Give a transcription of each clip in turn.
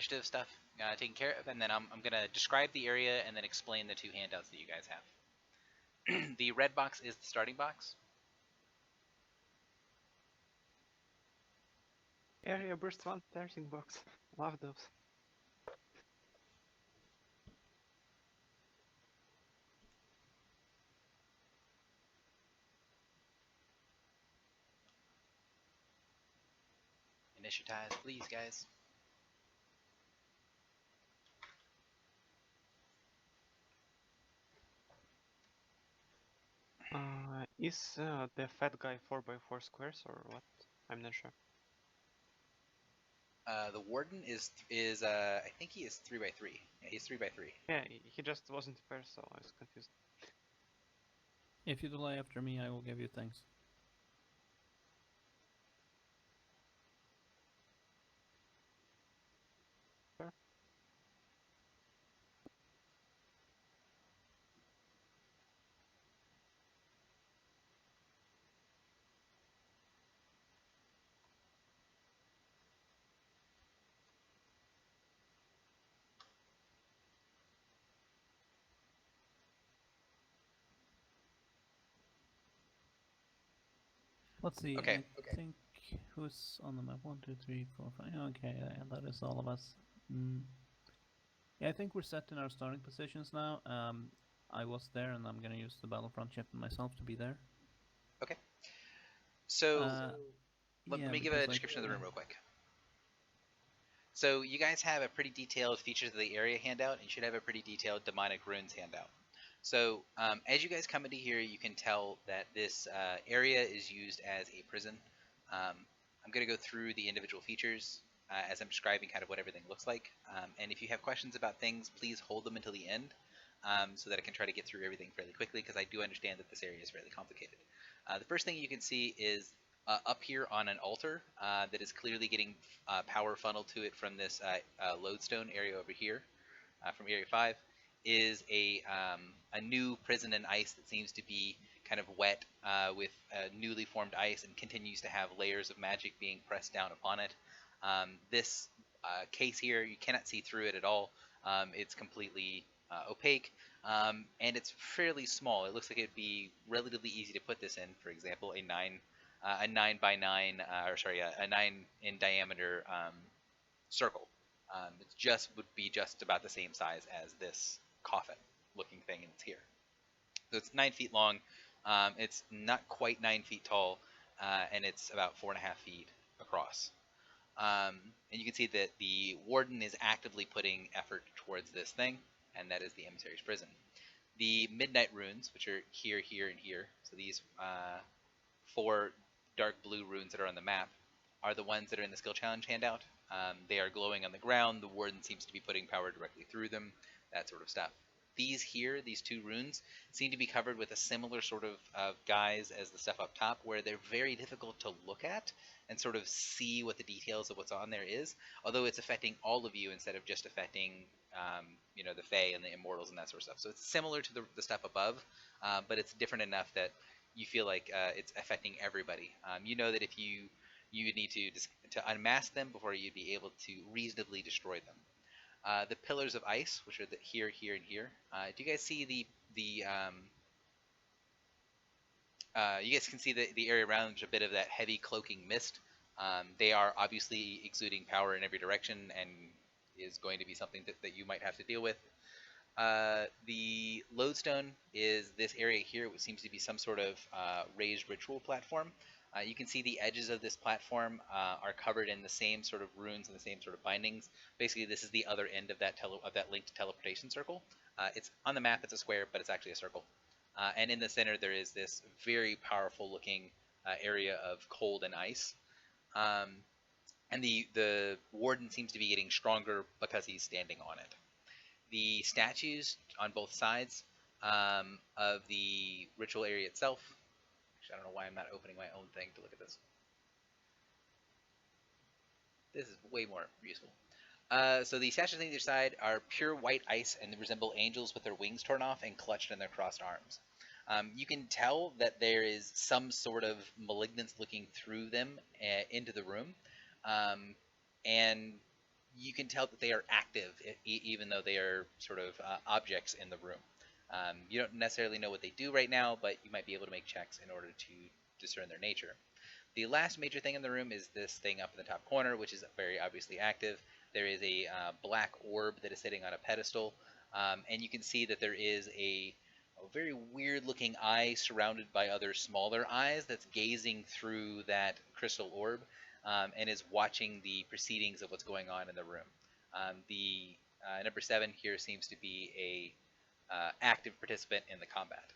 initiative stuff taken care of, and then I'm going to describe the area and then explain the two handouts that you guys have. The red box is the starting box. Area burst 1 starting box. Love those. Initiatize, please, guys. Is the fat guy 4x4 squares or what? I'm not sure. The warden is I think he is 3x3. Yeah, he's 3x3. Yeah, he just wasn't a pair, so I was confused. If you delay after me, I will give you things. Sure. Let's see. Okay. I think who's on the map? 1, 2, 3, 4, 5. Okay, that is all of us. Yeah, I think we're set in our starting positions now. I was there, and I'm gonna use the Battlefront ship myself to be there. Okay. So let yeah, me give a because, description of the room real quick. So you guys have a pretty detailed features of the area handout, and you should have a pretty detailed demonic runes handout. So as you guys come into here, you can tell that this area is used as a prison. I'm going to go through the individual features as I'm describing kind of what everything looks like. And if you have questions about things, please hold them until the end so that I can try to get through everything fairly quickly, because I do understand that this area is fairly complicated. The first thing you can see is up here on an altar that is clearly getting power funneled to it from this lodestone area over here from Area 5 is a new prison and ice that seems to be kind of wet with newly formed ice and continues to have layers of magic being pressed down upon it. This case here, you cannot see through it at all. It's completely opaque, and it's fairly small. It looks like it'd be relatively easy to put this in. For example, a 9 by 9, a 9 in diameter circle. It would be just about the same size as this coffin-looking thing, and it's here. So it's 9 feet long. It's not quite 9 feet tall, and it's about 4.5 feet across. And you can see that the warden is actively putting effort towards this thing, and that is the emissary's prison. The midnight runes, which are here, here, and here, so these 4 dark blue runes that are on the map, are the ones that are in the skill challenge handout. They are glowing on the ground. The warden seems to be putting power directly through them, that sort of stuff. These here, these 2 runes, seem to be covered with a similar sort of guise as the stuff up top, where they're very difficult to look at and sort of see what the details of what's on there is, although it's affecting all of you instead of just affecting the Fae and the Immortals and that sort of stuff. So it's similar to the stuff above, but it's different enough that you feel like it's affecting everybody. You know that if you need to unmask them before you'd be able to reasonably destroy them. The pillars of ice, which are here, here, and here. Do you guys see you guys can see the area around. There's a bit of that heavy cloaking mist. They are obviously exuding power in every direction and is going to be something that you might have to deal with. The lodestone is this area here, which seems to be some sort of raised ritual platform. You can see the edges of this platform are covered in the same sort of runes and the same sort of bindings. Basically, this is the other end of that linked teleportation circle. It's on the map, it's a square, but it's actually a circle. And in the center, there is this very powerful looking area of cold and ice. And the warden seems to be getting stronger because he's standing on it. The statues on both sides of the ritual area itself. Actually, I don't know why I'm not opening my own thing to look at this. This is way more useful. So the statues on either side are pure white ice and they resemble angels with their wings torn off and clutched in their crossed arms. You can tell that there is some sort of malignance looking through them into the room. And you can tell that they are active, even though they are sort of objects in the room. You don't necessarily know what they do right now, but you might be able to make checks in order to discern their nature. The last major thing in the room is this thing up in the top corner, which is very obviously active. There is a black orb that is sitting on a pedestal, and you can see that there is a very weird looking eye surrounded by other smaller eyes that's gazing through that crystal orb, and is watching the proceedings of what's going on in the room. The number 7 here seems to be a active participant in the combat.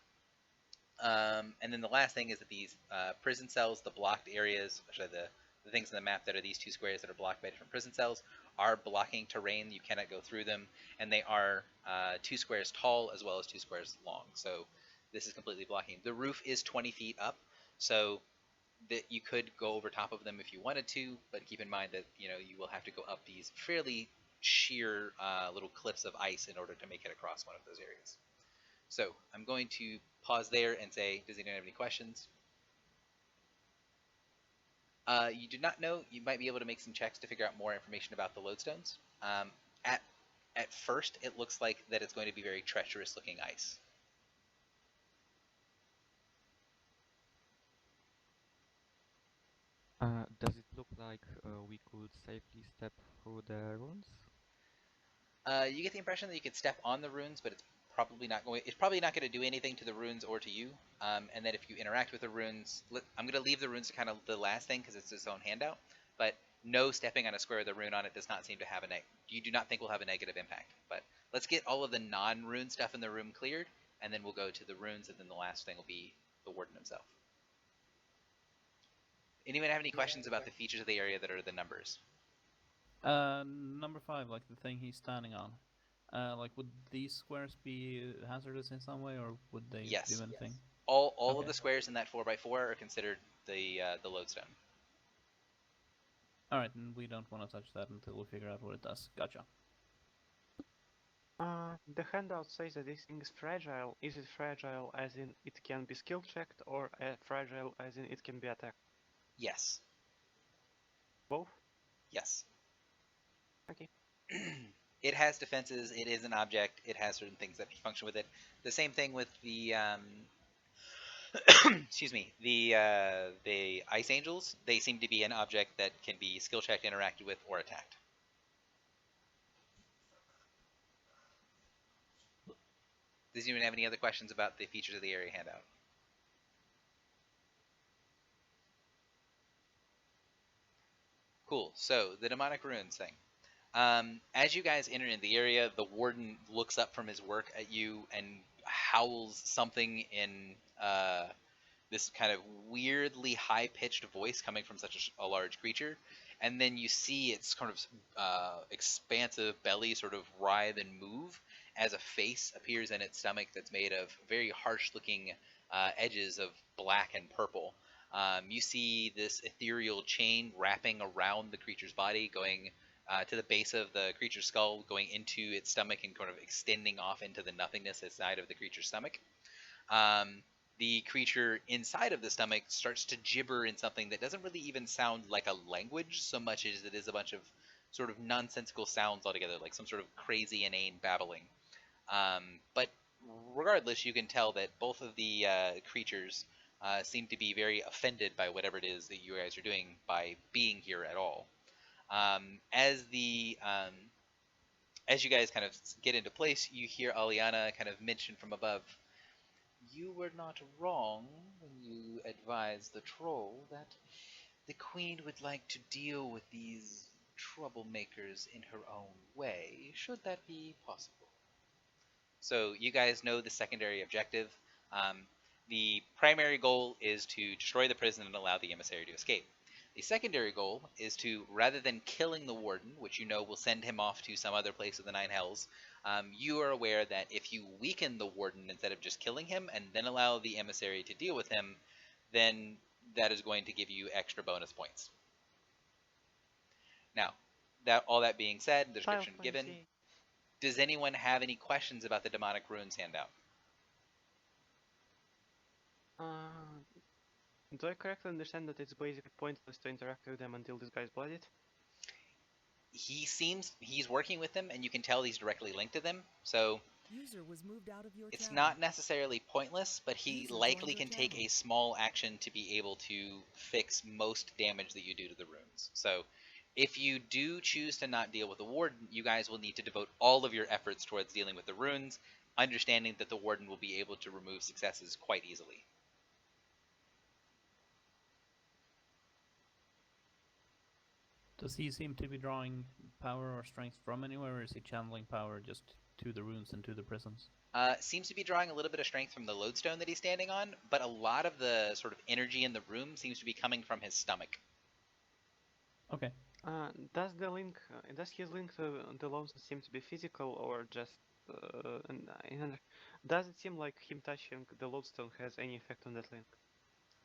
And then the last thing is that these prison cells, the blocked areas, actually the things in the map that are these 2 squares that are blocked by different prison cells, are blocking terrain. You cannot go through them, and they are 2 squares tall as well as 2 squares long. So this is completely blocking. The roof is 20 feet up, so that you could go over top of them if you wanted to, but keep in mind that you will have to go up these fairly sheer little cliffs of ice in order to make it across one of those areas. So I'm going to pause there and say, does anyone have any questions? You do not know. You might be able to make some checks to figure out more information about the lodestones. At at first, it looks like that it's going to be very treacherous looking ice. Does it look like we could safely step through the runes? You get the impression that you could step on the runes, but it's probably not going. It's probably not going to do anything to the runes or to you. And that if you interact with the runes, I'm going to leave the runes to kind of the last thing because it's its own handout. But no stepping on a square with a rune on it does not seem to have a you do not think will have a negative impact. But let's get all of the non-rune stuff in the room cleared, and then we'll go to the runes, and then the last thing will be the warden himself. Anyone have any questions about the features of the area that are the numbers? Number 5, like the thing he's standing on. Like, would these squares be hazardous in some way, or would they Yes. do anything? All Okay. of the squares in that 4x4 are considered the lodestone. Alright, and we don't want to touch that until we figure out what it does. Gotcha. The handout says that this thing is fragile. Is it fragile as in it can be skill checked, or fragile as in it can be attacked? Yes. Both? Yes. Okay. It has defenses. It is an object. It has certain things that function with it. The same thing with the excuse me, the ice angels. They seem to be an object that can be skill checked, interacted with, or attacked. Does anyone have any other questions about the features of the area handout? Cool. So the demonic ruins thing. As you guys enter in the area, the warden looks up from his work at you and howls something in this kind of weirdly high-pitched voice coming from such a large creature. And then you see its kind of expansive belly sort of writhe and move as a face appears in its stomach that's made of very harsh-looking edges of black and purple. You see this ethereal chain wrapping around the creature's body, going to the base of the creature's skull, going into its stomach and kind of extending off into the nothingness inside of the creature's stomach. The creature inside of the stomach starts to gibber in something that doesn't really even sound like a language so much as it is a bunch of sort of nonsensical sounds altogether, like some sort of crazy inane babbling. But regardless, you can tell that both of the creatures seem to be very offended by whatever it is that you guys are doing by being here at all. As you guys kind of get into place, you hear Aliana kind of mention from above, "You were not wrong when you advised the troll that the queen would like to deal with these troublemakers in her own way, should that be possible." So you guys know the secondary objective. The primary goal is to destroy the prison and allow the emissary to escape. The secondary goal is to, rather than killing the warden, which you know will send him off to some other place of the Nine Hells, you are aware that if you weaken the warden instead of just killing him and then allow the emissary to deal with him, then that is going to give you extra bonus points. Now, all that being said, the description given. Does anyone have any questions about the demonic runes handout? Do I correctly understand that it's basically pointless to interact with them until this guy's blooded? he's working with them, and you can tell he's directly linked to them. So User was moved out of your it's channel. not necessarily pointless, but he User likely joined can your take channel. a small action to be able to fix most damage that you do to the runes. So if you do choose to not deal with the Warden, you guys will need to devote all of your efforts towards dealing with the runes, understanding that the Warden will be able to remove successes quite easily. Does he seem to be drawing power or strength from anywhere, or is he channeling power just to the runes and to the prisons? Seems to be drawing a little bit of strength from the lodestone that he's standing on, but a lot of the sort of energy in the room seems to be coming from his stomach. Okay. Does the link, does his link to the Lawson seem to be physical or just? Does it seem like him touching the lodestone has any effect on that link?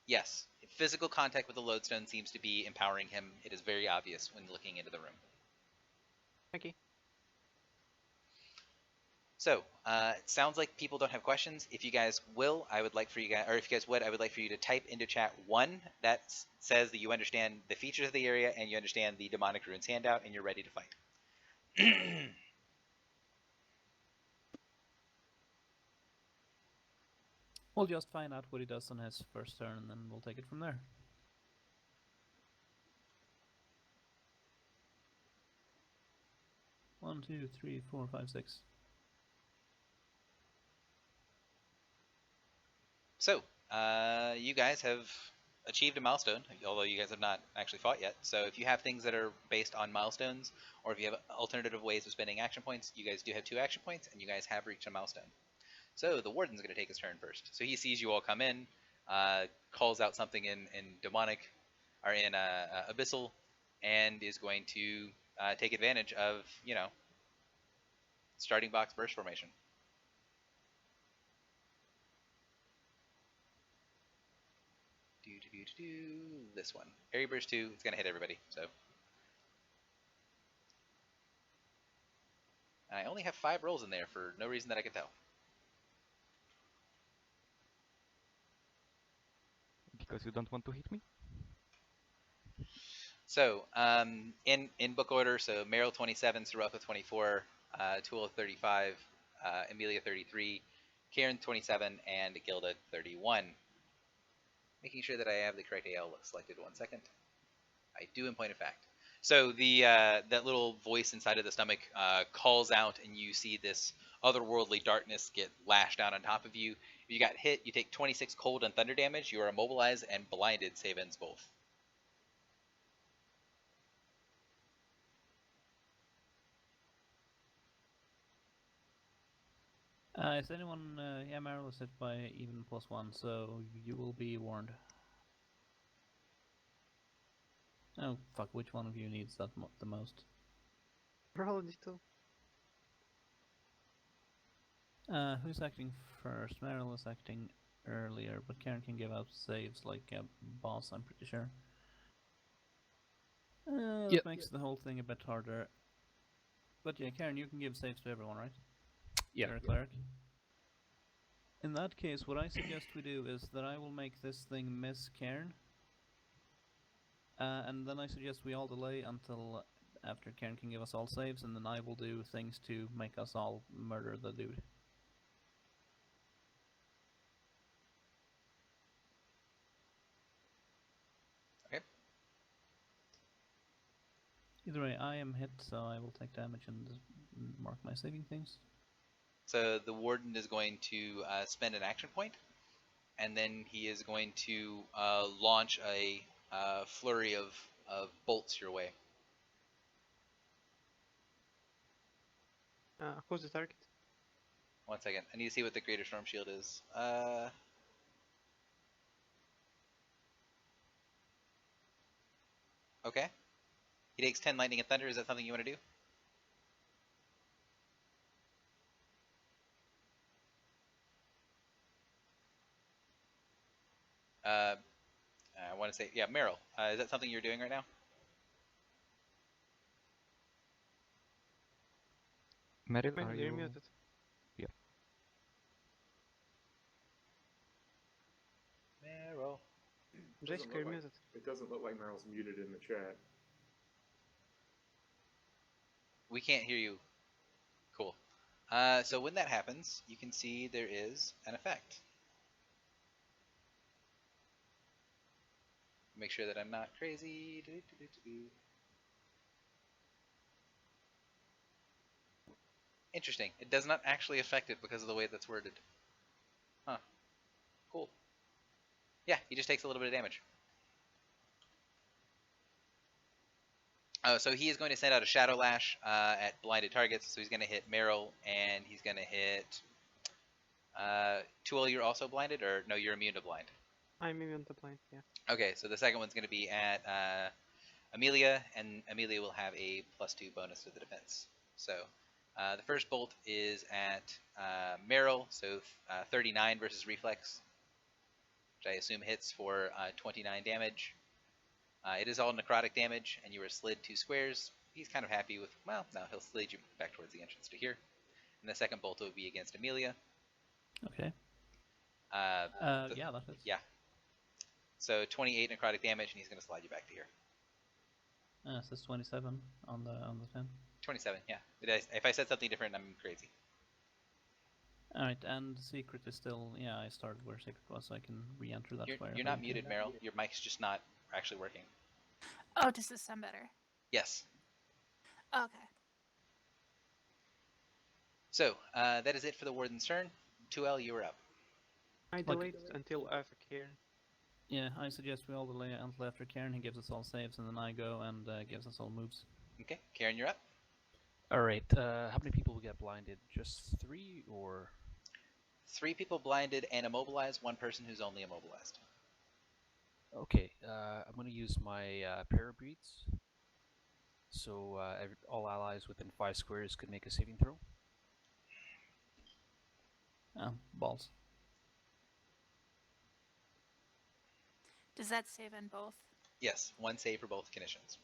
Yes, physical contact with the lodestone seems to be empowering him. It is very obvious when looking into the room. Okay. So, it sounds like people don't have questions. If you guys will, I would like for you guys, or if you guys would, I would like for you to type into chat 1 that says that you understand the features of the area and you understand the demonic runes handout and you're ready to fight. We'll just find out what he does on his first turn, and then we'll take it from there. One, two, three, four, five, six. So, you guys have achieved a milestone, although you guys have not actually fought yet. So if you have things that are based on milestones, or if you have alternative ways of spending action points, you guys do have 2 action points, and you guys have reached a milestone. So the Warden's going to take his turn first. So he sees you all come in, calls out something in demonic, or in abyssal, and is going to take advantage of, starting box burst formation. This one. Area burst 2, it's going to hit everybody, so. I only have 5 rolls in there for no reason that I can tell. Because you don't want to hit me? So, in book order, so Meryl 27, Sarotha 24, Tula 35, Amelia 33, Karen 27, and Gilda 31. Making sure that I have the correct AL selected. 1 second. I do in point of fact. So the that little voice inside of the stomach calls out, and you see this otherworldly darkness get lashed down on top of you. If you got hit, you take 26 cold and thunder damage. You are immobilized and blinded, save ends both. Is anyone... yeah, Meryl is hit by even +1, so you will be warned. Oh, fuck, which one of you needs that the most? Roll a d2. Who's acting first? Meryl is acting earlier, but Karen can give out saves like a boss, I'm pretty sure. That makes the whole thing a bit harder. But yeah, Karen, you can give saves to everyone, right? Yeah. You're a cleric. In that case, what I suggest we do is that I will make this thing miss Karen. And then I suggest we all delay until after Karen can give us all saves, and then I will do things to make us all murder the dude. Okay. Either way, I am hit, so I will take damage and mark my saving things. So the Warden is going to spend an action point, and then he is going to launch a flurry of bolts your way. Who's the target? 1 second. I need to see what the Greater Storm Shield is. Okay. He takes 10 lightning and thunder. Is that something you want to do? I want to say, yeah, Meryl. Is that something you're doing right now? Meryl, Man, are you're you... muted. Yeah. Meryl. Jessica, you're muted. It doesn't look like Meryl's muted in the chat. We can't hear you. Cool. So when that happens, you can see there is an effect. Make sure that I'm not crazy. Interesting. It does not actually affect it because of the way that's worded. Huh. Cool. Yeah, he just takes a little bit of damage. So he is going to send out a Shadow Lash at blinded targets. So he's going to hit Meryl, and he's going to hit... Tool, you're also blinded? Or no, you're immune to blind. I'm immune to blind, yeah. Okay, so the second one's going to be at Amelia, and Amelia will have a +2 bonus to the defense. So the first bolt is at Meryl, so 39 versus Reflex, which I assume hits for 29 damage. It is all necrotic damage, and you were slid 2 squares. He's kind of happy with, well, no, he'll slid you back towards the entrance to here. And the second bolt will be against Amelia. Okay. Yeah, that is. Yeah. So 28 necrotic damage, and he's going to slide you back to here. It says 27 on the 10. 27, yeah. If I said something different, I'm crazy. Alright, and secret is still... Yeah, I started where secret was, so I can re-enter that fire. You're not muted, Meryl. Your mic's just not actually working. Oh, does this sound better? Yes. Okay. So, that is it for the Warden's turn. 2L, you are up. I delayed until after Cairn. Yeah, I suggest we all delay until after Karen. He gives us all saves, and then I go and gives us all moves. Okay, Karen, you're up. Alright, how many people will get blinded? Just 3, or...? 3 people blinded and immobilized, 1 person who's only immobilized. Okay, I'm going to use my Parabreeds. So all allies within 5 squares could make a saving throw. Balls. Does that save on both? Yes, 1 save for both conditions.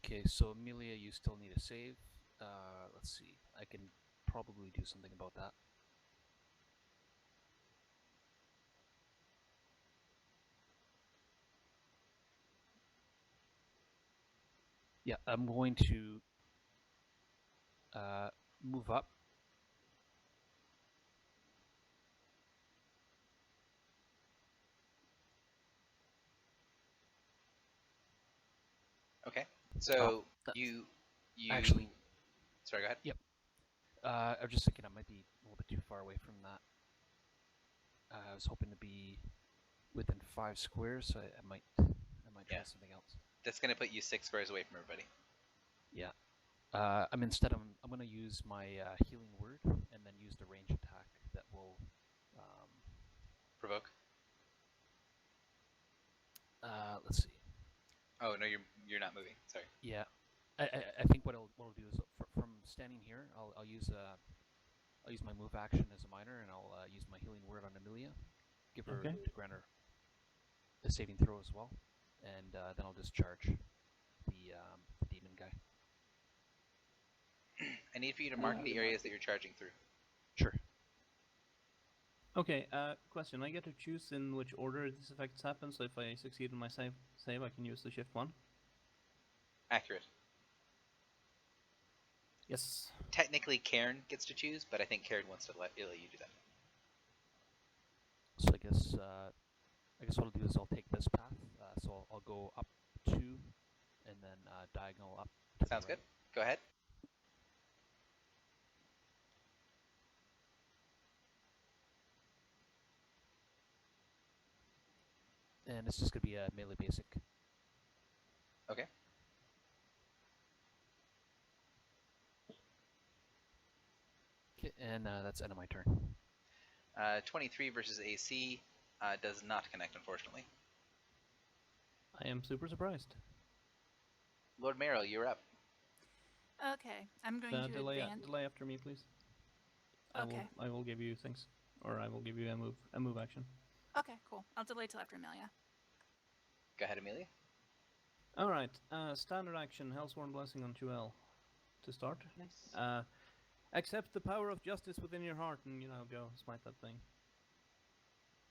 Okay, so Amelia, you still need a save. Let's see, I can probably do something about that. Yeah, I'm going to move up. Okay, so Oh, you actually... Sorry, go ahead. Yep. I was just thinking I might be a little bit too far away from that. I was hoping to be within 5 squares, so I might try something else. That's going to put you 6 squares away from everybody. Yeah. I'm going to use my healing word and then use the range attack that will Provoke? Let's see. Oh, no, you're not moving. Sorry. Yeah. I think what I'll do is from standing here, I'll use my move action as a minor, and I'll use my healing word on Amelia. Give her to grant her a saving throw as well, and then I'll discharge the demon guy. I need for you to mark the areas that you're charging through. Sure. Okay, question. I get to choose in which order these effects happen, so if I succeed in my save, I can use the shift 1? Accurate. Yes. Technically, Karen gets to choose, but I think Karen wants to let you do that. So I guess what I'll do is I'll take this path. So I'll go up 2, and then diagonal up. Sounds good. Go ahead. And it's just gonna be a melee basic. Okay. Okay, and that's end of my turn. 23 versus AC does not connect, unfortunately. I am super surprised. Lord Merrill, you're up. Okay, I'm going to advance. Delay after me, please. Okay. I will give you things, or I will give you a move action. Okay, cool. I'll delay till after Amelia. Go ahead, Amelia. All right. Standard action: Hellsworn Blessing on 2L. To start. Nice. Accept the power of justice within your heart, and go smite that thing.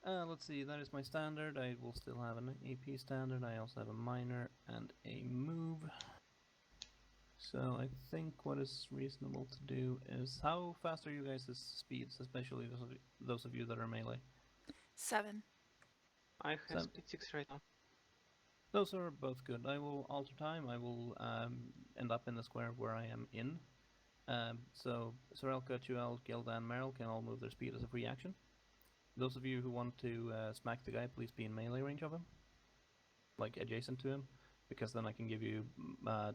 Let's see. That is my standard. I will still have an AP standard. I also have a minor and a move. So I think what is reasonable to do is, how fast are you guys' speeds, especially those of you that are melee? 7. I have speed 6 right now. Those are both good. I will alter time. I will end up in the square where I am in. So Sorelka, Tuel, Gilda, and Meryl can all move their speed as a free action. Those of you who want to smack the guy, please be in melee range of him, like adjacent to him, because then I can give you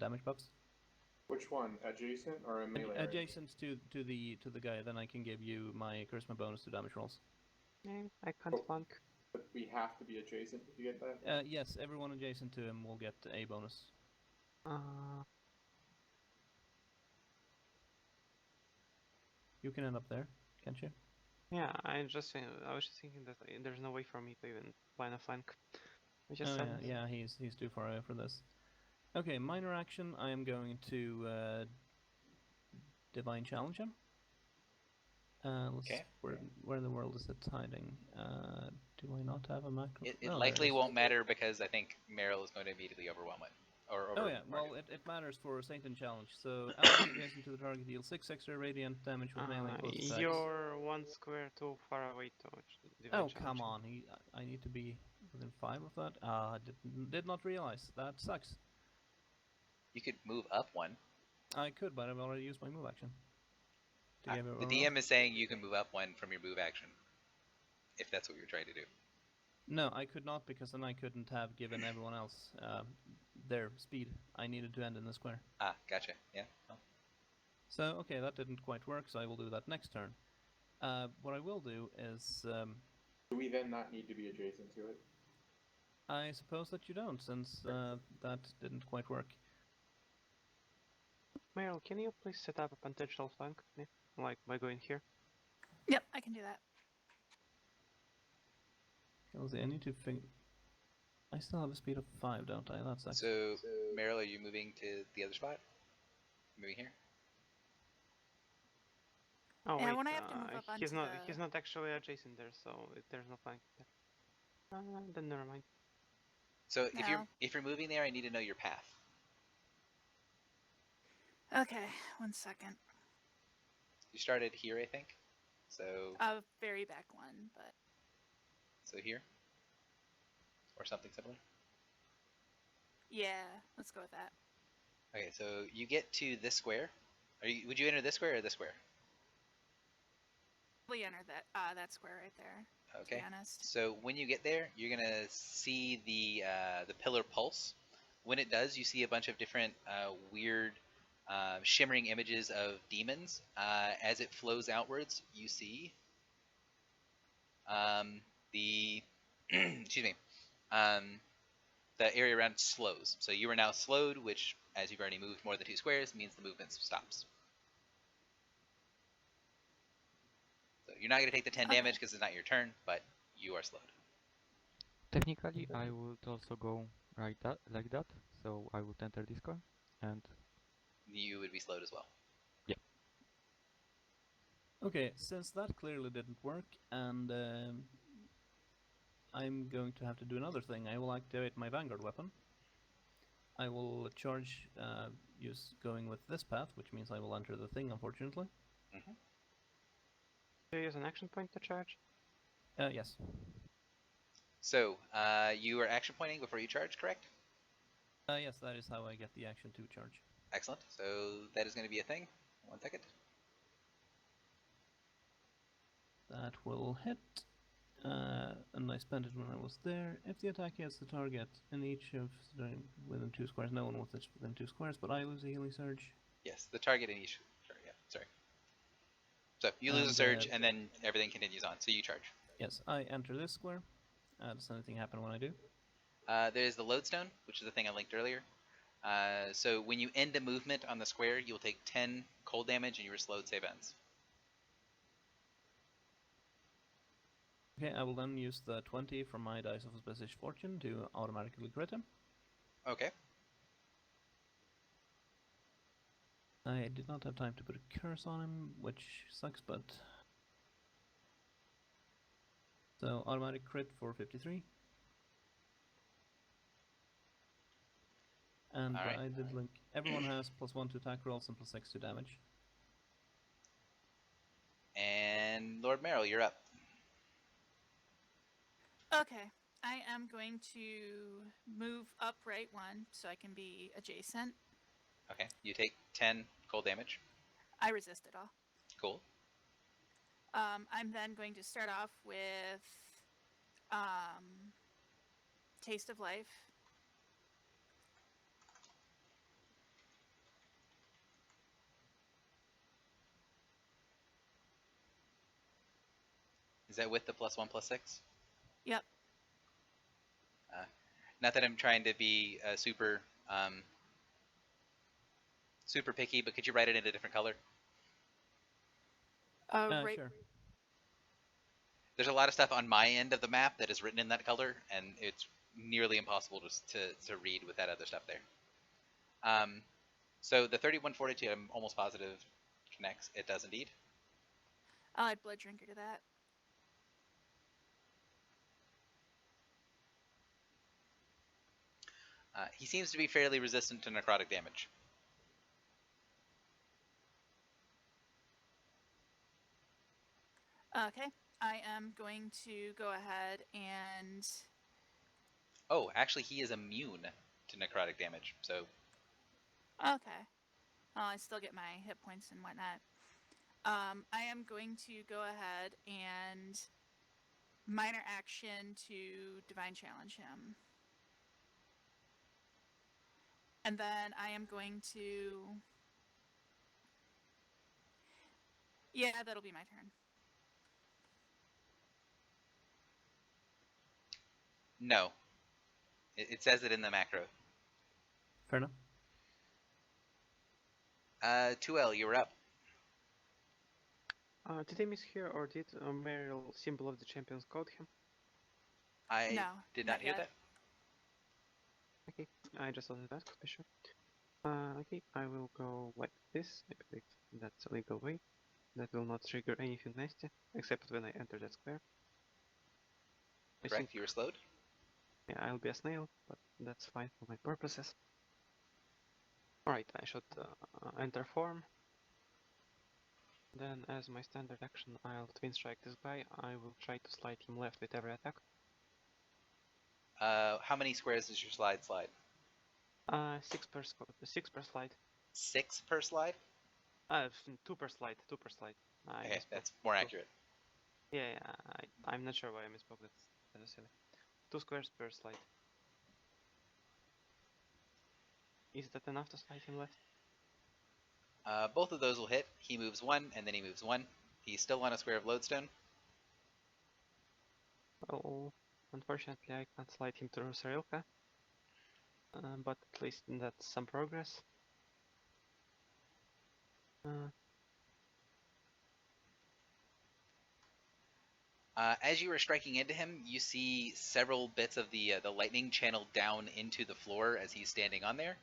damage buffs. Which one, adjacent or in melee? Adjacent to the guy, then I can give you my charisma bonus to damage rolls. I can't flank. But we have to be adjacent to get that? Yes, everyone adjacent to him will get a bonus. You can end up there, can't you? Yeah, I was just thinking that there's no way for me to even plan a flank. Yeah, he's too far away for this. Okay, minor action. I am going to divine challenge him. Okay. Where in the world is it hiding? Do I not have a macro? It likely won't matter because I think Meryl is going to immediately overwhelm it. Oh yeah, well it matters for Satan challenge. So allies adjacent to the target deal 6 extra radiant damage with melee and close attacks. You're 1 square too far away to Oh come on, I need to be within 5 of that. I did not realize. That sucks. You could move up 1. I could, but I've already used my move action. The DM is saying you can move up 1 from your move action, if that's what you're trying to do. No, I could not, because then I couldn't have given everyone else their speed. I needed to end in the square. Ah, gotcha. Yeah. Well. So, okay, that didn't quite work, so I will do that next turn. What I will do is... do we then not need to be adjacent to it? I suppose that you don't, since that didn't quite work. Meryl, can you please set up a potential flank, like by going here? Yep, I can do that. I need to think. I still have a speed of 5, don't I? That sucks. So, Meryl, are you moving to the other spot? Moving here? Oh Yeah, wait, when I have to move up he's onto he's not actually adjacent there, so there's no flank there. Then never mind. So No. if you're moving there, I need to know your path. Okay, 1 second. You started here, I think. So. A very back one, but. So here, or something similar. Yeah, let's go with that. Okay, so you get to this square. Would you enter this square or this square? We enter that square right there. Okay. To be honest. So when you get there, you're gonna see the pillar pulse. When it does, you see a bunch of different weird shimmering images of demons. As it flows outwards, you see the excuse me, the area around it slows. So you are now slowed, which, as you've already moved more than 2 squares, means the movement stops. So you're not going to take the 10 damage because it's not your turn, but you are slowed. Technically, I would also go like that. So I would enter this square, and you would be slowed as well. Yeah. Okay, since that clearly didn't work, and I'm going to have to do another thing. I will activate my Vanguard weapon. I will charge, going with this path, which means I will enter the thing, unfortunately. Mm-hmm. Do you use an action point to charge? Yes. So, you are action pointing before you charge, correct? Yes, that is how I get the action to charge. Excellent. So, that is going to be a thing. 1 second. That will hit. And I spent it when I was there. If the attack hits the target in each of within 2 squares, no one within 2 squares, but I lose a healing surge. Yes, the target in each. Yeah, sorry. So you lose a surge, and then everything continues on. So you charge. Yes, I enter this square. Does anything happen when I do? There's the lodestone, which is the thing I linked earlier. So when you end a movement on the square, you'll take 10 cold damage, and your slowed save ends. Okay, I will then use the 20 from my Dice of Specific Fortune to automatically crit him. Okay. I did not have time to put a curse on him, which sucks, but... So, automatic crit for 53. And All right. I did link. Everyone has +1 to attack rolls and +6 to damage. And Lord Merrill, you're up. Okay. I am going to move up right 1 so I can be adjacent. Okay. You take 10 cold damage. I resist it all. Cool. I'm then going to start off with Taste of Life. Is that with the +1/+6? Yep. Not that I'm trying to be super super picky, but could you write it in a different color? Right. Sure. There's a lot of stuff on my end of the map that is written in that color, and it's nearly impossible to read with that other stuff there. So the 31 Fortitude, I'm almost positive connects. It does indeed. I'll add Blood Drinker to that. He seems to be fairly resistant to necrotic damage. Okay. I am going to go ahead and... Oh, actually, he is immune to necrotic damage, so... Okay. Well, I still get my hit points and whatnot. I am going to go ahead and minor action to Divine Challenge him. And then I am going to... Yeah, that'll be my turn. No. It says it in the macro. Fair enough. 2L, you're up. Did I miss here, or did Meryl Symbol of the Champions code him? I No, did not hear yet. that. Okay, I just wanted to ask for sure. Okay, I will go like this. I believe that's a legal way. That will not trigger anything nasty, except when I enter that square. I Correct, think, you were slowed. yeah, I'll be a snail, but that's fine for my purposes. Alright, I should enter form. Then, as my standard action, I'll twin strike this guy. I will try to slide him left with every attack. How many squares does your slide? 6 per slide. 6 per slide? 2 per slide. 2 per slide. Okay, that's more accurate. Yeah, I'm not sure why I misspoke. That's silly. 2 squares per slide. Is that enough to slide him left? Both of those will hit. He moves 1, and then he moves 1. He's still on a square of lodestone. Well, unfortunately, I can't slide him through Sarilka. But at least that's some progress. As you are striking into him, you see several bits of the lightning channeled down into the floor as he's standing on there,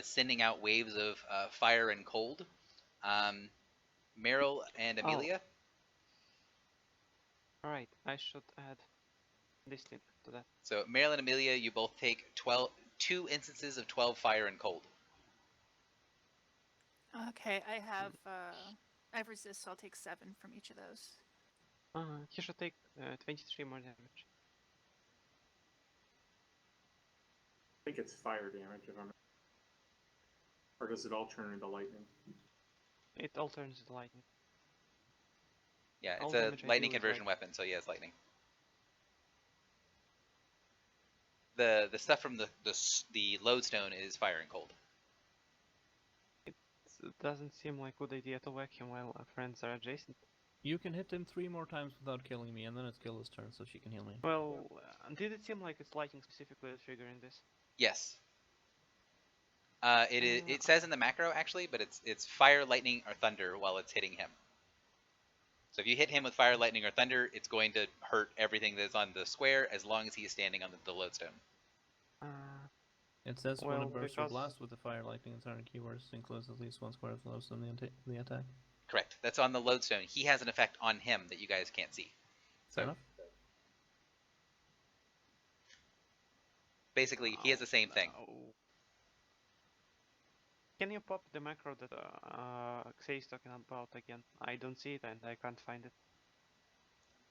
sending out waves of fire and cold. Meryl and Amelia. Alright, I should add this thing to that. So Meryl and Amelia, you both take 2 instances of 12 fire and cold. Okay, I have resist, so I'll take 7 from each of those. He should take 23 more damage. I think it's fire damage, if I'm... Or does it all turn into lightning? It all turns into lightning. Yeah, All it's a damage I lightning do is conversion lightning. weapon, so yeah, it's lightning. The stuff from the lodestone is fire and cold. It doesn't seem like a good idea to whack him while our friends are adjacent. You can hit him 3 more times without killing me, and then it's Gilda's turn, so she can heal me. Well, did it seem like it's lightning specifically that's triggering this? Yes. It says in the macro actually, but it's fire, lightning, or thunder while it's hitting him. So if you hit him with fire, lightning, or thunder, it's going to hurt everything that's on the square as long as he is standing on the lodestone. It says well, when a burst or because- blast with the fire, lightning, and thunder keywords includes at least 1 square of lodestone in the attack. Correct. That's on the lodestone. He has an effect on him that you guys can't see. Fair enough. Basically, he has the same thing. Oh. Can you pop the macro that Xay is talking about again? I don't see it and I can't find it.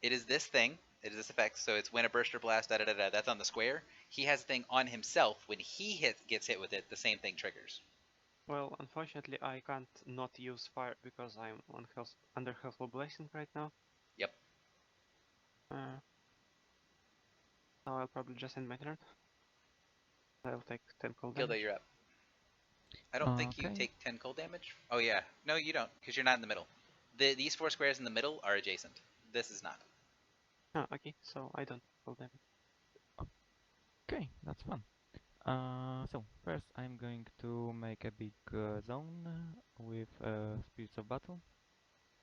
It is this thing. It is this effect. So it's when a burster blast, da da da da. That's on the square. He has a thing on himself. When he gets hit with it, the same thing triggers. Well, unfortunately, I can't not use fire because I'm on under Healthful Blessing right now. Yep. Now I'll probably just end my turn. I'll take 10 cold Gilda, damage. you're up. I don't think you Okay. take 10 cold damage. Oh yeah. No, you don't, because you're not in the middle. These 4 squares in the middle are adjacent. This is not. Oh, okay, so I don't cold damage. Okay, that's fun. So first I'm going to make a big zone with Spirits of Battle.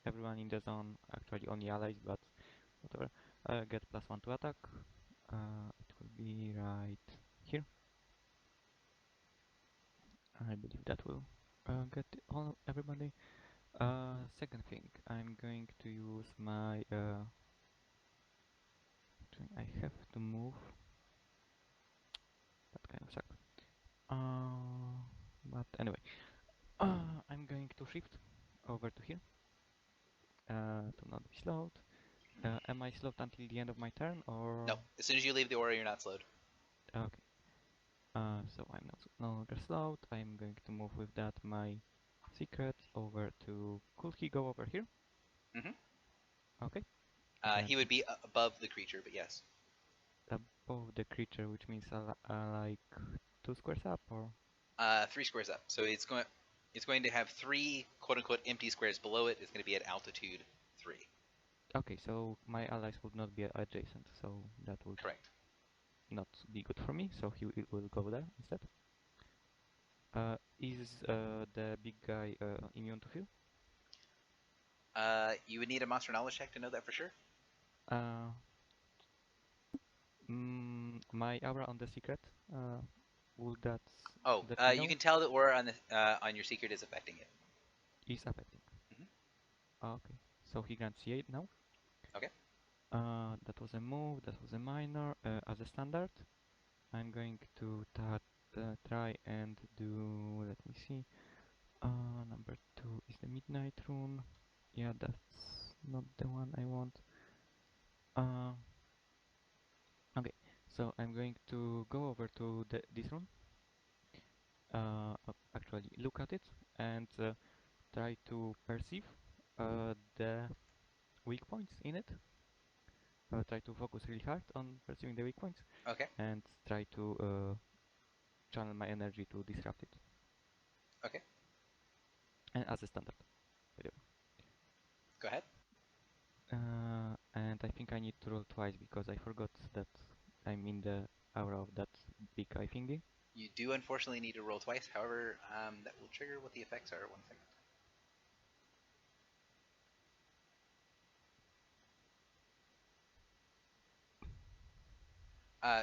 Everyone in the zone, actually only allies, but whatever, get +1 to attack. It will be right here. I believe that will get everybody. Second thing, I'm going to use my. I have to move. That kind of sucks. But anyway, I'm going to shift over to here to not be slowed. Am I slowed until the end of my turn, or? No. As soon as you leave the aura, you're not slowed. Okay. So I'm no longer slowed. I'm going to move with that my secret over to. Could he go over here? Mhm. Okay. He would be above the creature, but yes. Above the creature, which means like 2 squares up, or? 3 squares up. So it's going to have 3 quote-unquote empty squares below it. It's going to be at altitude 3. Okay, so my allies would not be adjacent, so that would Correct. not be good for me, so he will go there instead. Is the big guy immune to heal? You would need a monster knowledge check to know that for sure. My aura on the secret, would that Oh, let me know? you can tell the aura on your secret is affecting it. Is affecting. Okay, so he grants C8 now. Okay. That was a move, that was a minor. As a standard, I'm going to try and do, let me see, number 2 is the Midnight Rune. Yeah, that's not the one I want. Okay, so I'm going to go over to this rune. Actually, look at it and try to perceive the weak points in it. Try to focus really hard on perceiving the weak points. Okay. And try to channel my energy to disrupt it. Okay. And as a standard, by the way. Go ahead. And I think I need to roll twice because I forgot that I'm in the aura of that big eye thingy. You do unfortunately need to roll twice. However, that will trigger what the effects are. 1 second.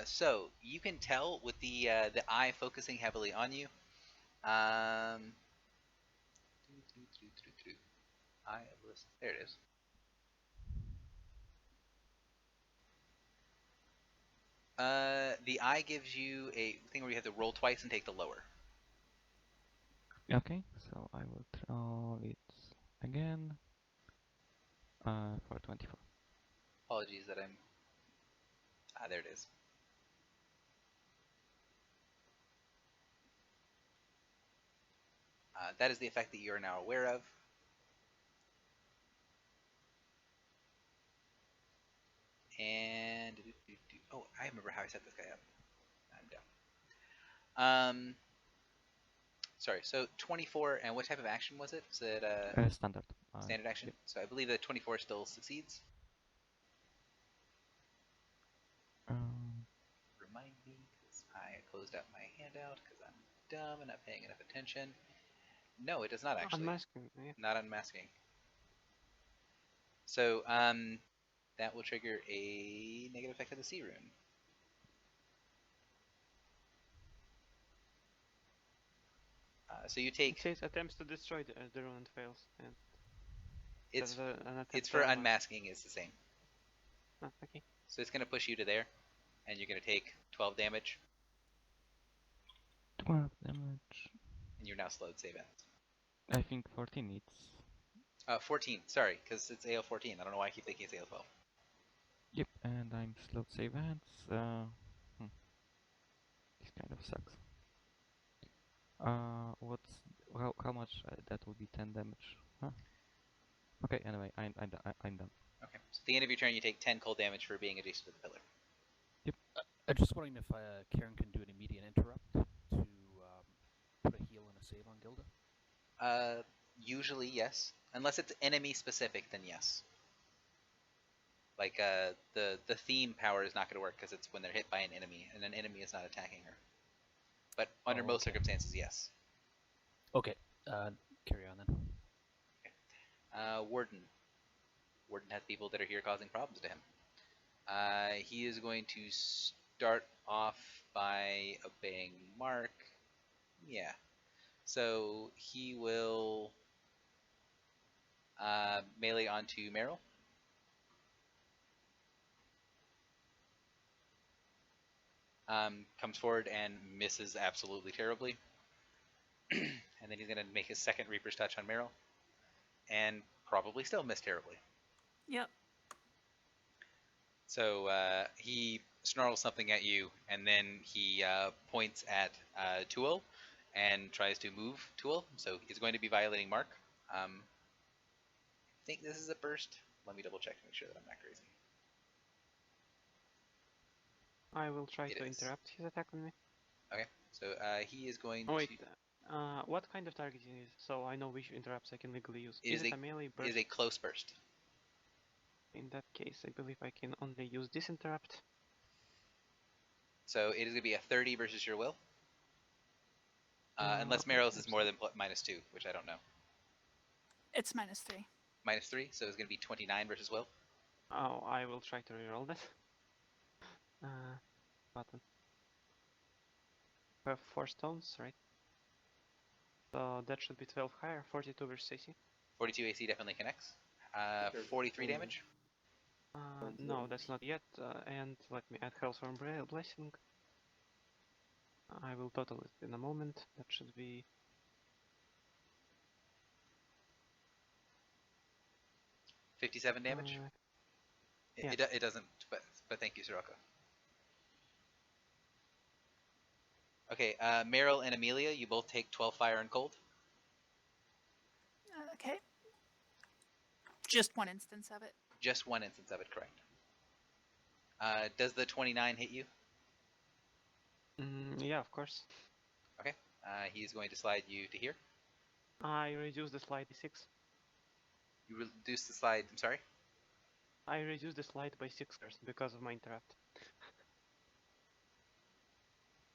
So you can tell with the eye focusing heavily on you. Eye of list. There it is. The eye gives you a thing where you have to roll twice and take the lower. Okay, so I will roll it again for 24. Apologies that I'm. There it is. That is the effect that you are now aware of. And oh, I remember how I set this guy up. I'm dumb. Sorry. So 24, and what type of action was it? Was it Standard. standard action? Yep. So I believe that 24 still succeeds. Remind me, because I closed out my handout because I'm dumb and not paying enough attention. No, it does not actually. Unmasking, yeah. Not unmasking. So that will trigger a negative effect of the C rune. So you take. It says attempts to destroy the rune and fails. And It's an attempt it's to for unmask. unmasking is the same. Ah, okay. So it's going to push you to there, and you're going to take 12 damage. 12 damage. And You're now slowed. Save ends. I think 14 needs. 14. Sorry, because it's AL14. I don't know why I keep thinking it's AL12. Yep, and I'm slowed save ends. This kind of sucks. What's how much? That will be 10 damage. Huh? Okay. Anyway, I'm done. Okay. So at the end of your turn, you take 10 cold damage for being adjacent to the pillar. I'm just wondering if Karen can do an immediate interrupt to put a heal and a save on Gilda. Usually, yes. Unless it's enemy specific, then yes. Like the theme power is not going to work because it's when they're hit by an enemy, and an enemy is not attacking her. But under most okay. circumstances, yes. Okay. Carry on then. Warden. Warden has people that are here causing problems to him. He is going to start off by obeying Mark. Yeah. So he will melee onto Meryl. Comes forward and misses absolutely terribly. And then he's going to make his second Reaper's Touch on Meryl. And probably still miss terribly. Yep. So he snarls something at you, and then he points at Tuol and tries to move Tuol. So he's going to be violating Mark. I think this is a burst. Let me double check to make sure that I'm not crazy. I will try It to is. interrupt his attack on me. Okay, so he is going Oh, wait, to... what kind of targeting is it? So I know which interrupts I can legally use. It Is is it a melee burst? It is a close burst. In that case, I believe I can only use this interrupt. So it is going to be a 30 versus your will. Unless Okay, Meryl's is I'm more sorry. than -2, which I don't know. It's -3. -3, so it's going to be 29 versus will. Oh, I will try to reroll that. Button. We have 4 stones, right? So that should be 12 higher, 42 versus AC. 42 AC definitely connects. 43 damage. No, that's not yet. And let me add Hellstorm Blessing. I will total it in a moment. That should be 57 damage. yeah. It doesn't, but thank you, Sirocco. Okay, Meryl and Amelia, you both take 12 fire and cold. Okay. Just one instance of it. Just one instance of it, correct. Does the 29 hit you? Yeah, of course. Okay. He's going to slide you to here. I reduce the slide by 6. You reduce the slide. I'm sorry. I reduce the slide by 6 first because of my interrupt.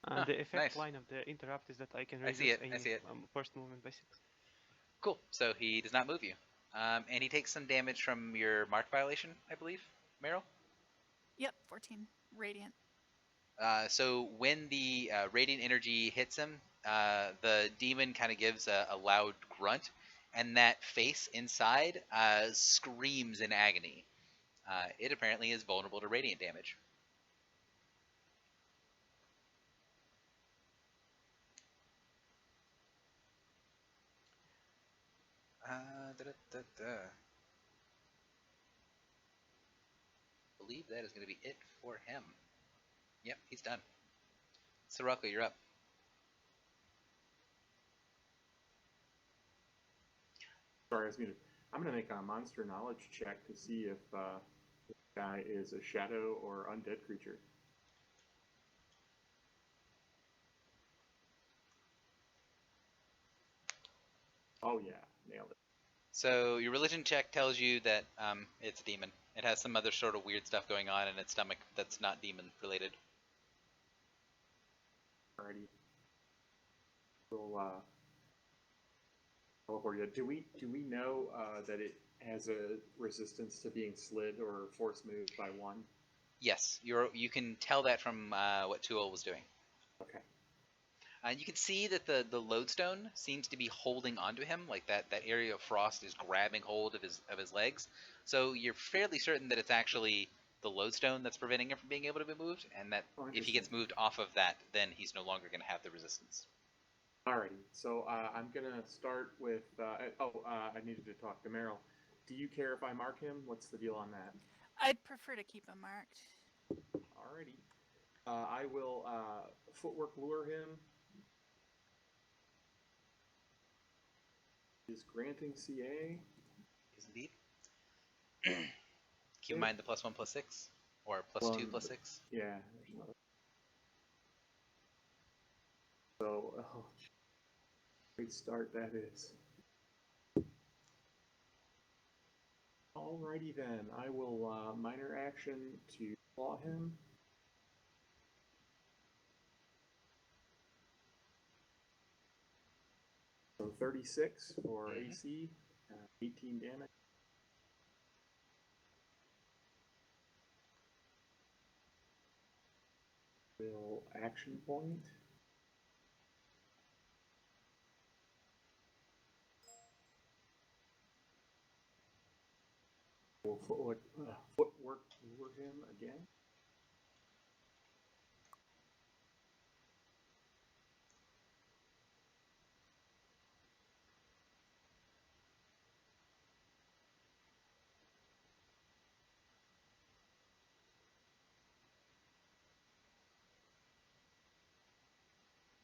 The effect nice. line of the interrupt is that I can I reduce see it. any I see it. first movement by 6. Cool. So he does not move you. And he takes some damage from your mark violation, I believe, Meryl? Yep, 14 radiant. So when the radiant energy hits him, the demon kind of gives a loud grunt, and that face inside screams in agony. It apparently is vulnerable to radiant damage. Believe that is going to be it for him. Yep, he's done. Sirocco, you're up. Sorry, I was muted. I'm going to make a monster knowledge check to see if this guy is a shadow or undead creature. Oh yeah, nailed it. So your religion check tells you that it's a demon. It has some other sort of weird stuff going on in its stomach that's not demon related. Alrighty. We'll teleport you. Do we know that it has a resistance to being slid or force moved by 1? Yes, you can tell that from what Tuol was doing. Okay. You can see that the lodestone seems to be holding onto him, like that area of frost is grabbing hold of his legs. So you're fairly certain that it's actually the lodestone that's preventing him from being able to be moved, and that if he gets moved off of that, then he's no longer going to have the resistance. Alrighty, so I'm gonna start with. I needed to talk to Meryl. Do you care if I mark him? What's the deal on that? I'd prefer to keep him marked. Alrighty. I will footwork lure him. Is granting CA. Is indeed. Keep in mind the +1/+6 or +2/+6. Yeah. So, great start that is. Alrighty then, I will minor action to claw him. So 36 for AC, 18 damage. Will action point. Will footwork lure him again.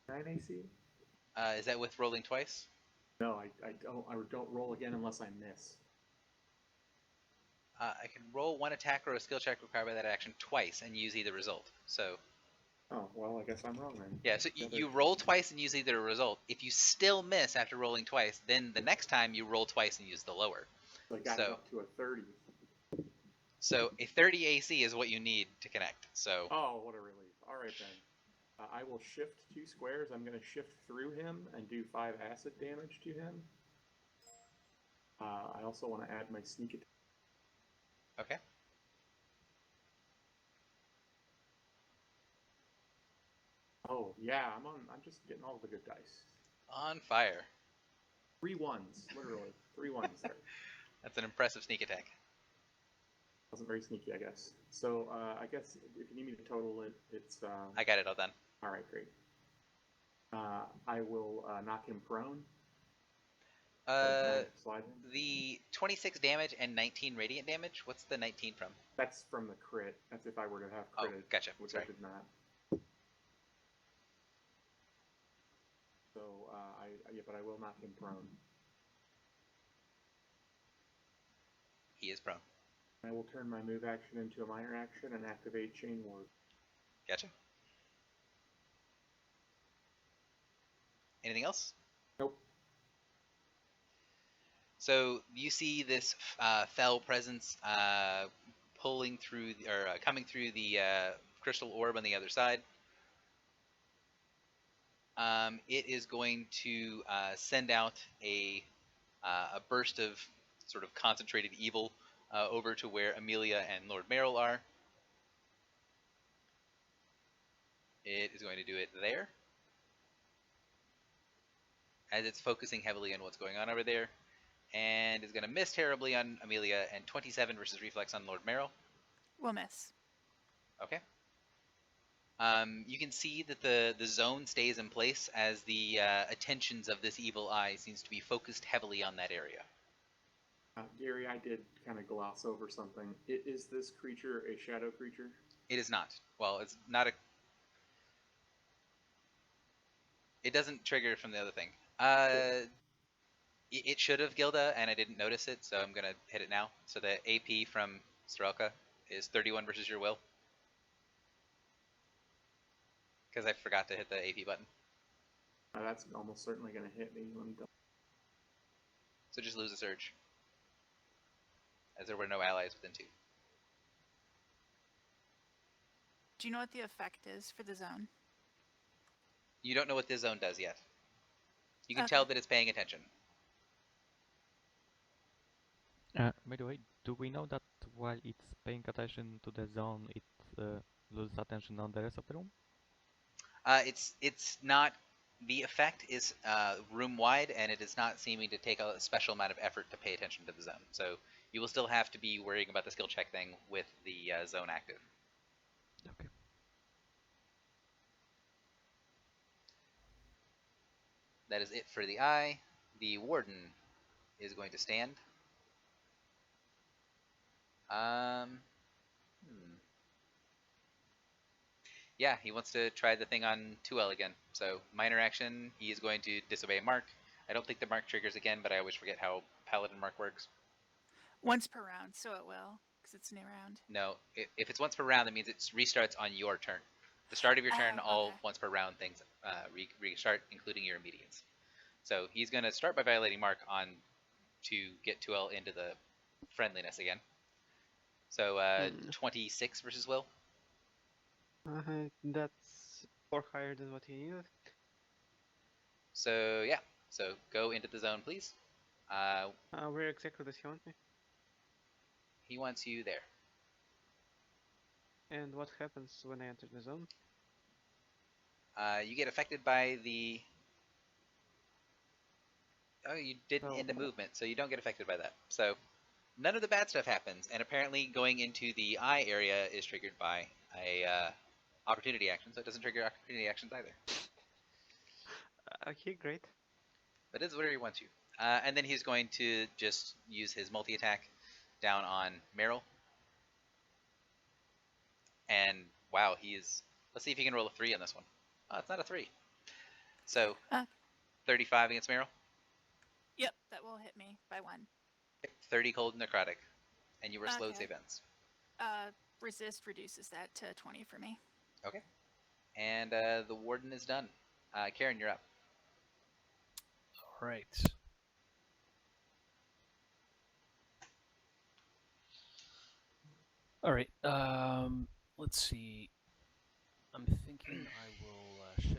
Nine AC. Is that with rolling twice? No, I don't roll again unless I miss. I can roll one attack or a skill check required by that action twice and use either result. So. Oh, well, I guess I'm wrong then. Yeah, so you roll twice and use either result. If you still miss after rolling twice, then the next time you roll twice and use the lower. So I got it up to a 30. So a 30 AC is what you need to connect. So. Oh, what a relief. All right then. I will shift 2 squares. I'm going to shift through him and do 5 acid damage to him. I also want to add my sneak attack. Okay. Oh yeah, I'm just getting all the good dice. On fire. 3 ones, literally 3 ones there. That's an impressive sneak attack. Wasn't very sneaky, I guess. So I guess if you need me to total it, it's. I got it all done. All right, great. I will knock him prone. Slide him. The 26 damage and 19 radiant damage. What's the 19 from? That's from the crit. That's if I were to have crit. Oh, gotcha. Which Sorry. I did not. So but I will knock him prone. He is prone. I will turn my move action into a minor action and activate Chain Ward. Gotcha. Anything else? Nope. So you see this fell presence pulling through or coming through the crystal orb on the other side. It is going to send out a burst of sort of concentrated evil over to where Amelia and Lord Merrill are. It is going to do it there, as it's focusing heavily on what's going on over there, and is going to miss terribly on Amelia, and 27 versus reflex on Lord Merrill. We'll miss. Okay. You can see that the zone stays in place as the attentions of this evil eye seems to be focused heavily on that area. Gary, I did kind of gloss over something. Is this creature a shadow creature? It is not. Well, it's not a... It doesn't trigger from the other thing. It should have Gilda, and I didn't notice it, so I'm going to hit it now. So the AP from Strelka is 31 versus your will. Because I forgot to hit the AP button. That's almost certainly going to hit me. Let me double. So just lose a surge, as there were no allies within 2. Do you know what the effect is for the zone? You don't know what this zone does yet. You can Okay. tell that it's paying attention. By the way, do we know that while it's paying attention to the zone, it loses attention on the rest of the room? It's not. The effect is room wide, and it is not seeming to take a special amount of effort to pay attention to the zone. So you will still have to be worrying about the skill check thing with the zone active. Okay. that is it for the eye. The warden is going to stand. Yeah, he wants to try the thing on 2L again. So minor action, he is going to disobey Mark. I don't think the Mark triggers again, but I always forget how Paladin Mark works. Once per round, so it will, because it's a new round. No, if it's once per round, that means it restarts on your turn. The start of your turn, all okay. once per round things restart, including your immediates. So he's going to start by violating Mark on to get 2L into the friendliness again. So 26 versus Will. That's 4 higher than what he needed. So yeah, so go into the zone, please. Where exactly does he want me? He wants you there. And what happens when I enter the zone? You get affected by the... Oh, you didn't end a movement, so you don't get affected by that. So none of the bad stuff happens, and apparently going into the eye area is triggered by a opportunity action, so it doesn't trigger opportunity actions either. Okay, great. But it's whatever he wants you. And then he's going to just use his multi-attack down on Meryl. And wow, he's... Let's see if he can roll a 3 on this one. Oh, it's not a 3. So 35 against Meryl. Yep, that will hit me by 1. 30 cold and necrotic. And you were slowed save ends. Resist reduces that to 20 for me. Okay. And the warden is done. Karen, you're up. All right. All right. Let's see. I'm thinking I will shift.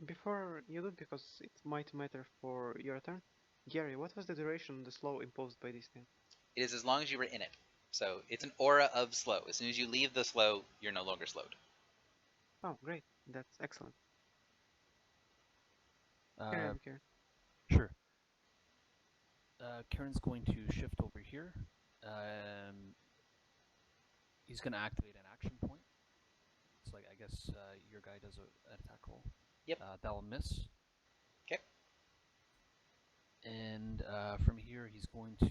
Before you do, because it might matter for your turn, Gary, what was the duration of the slow imposed by this thing? It is as long as you were in it. So it's an aura of slow. As soon as you leave the slow, you're no longer slowed. Oh, great. That's excellent. Karen. Sure. Karen's going to shift over here. He's going to activate an action point. It's like, I guess your guy does an attack roll. Yep. That'll miss. Okay. And from here, he's going to...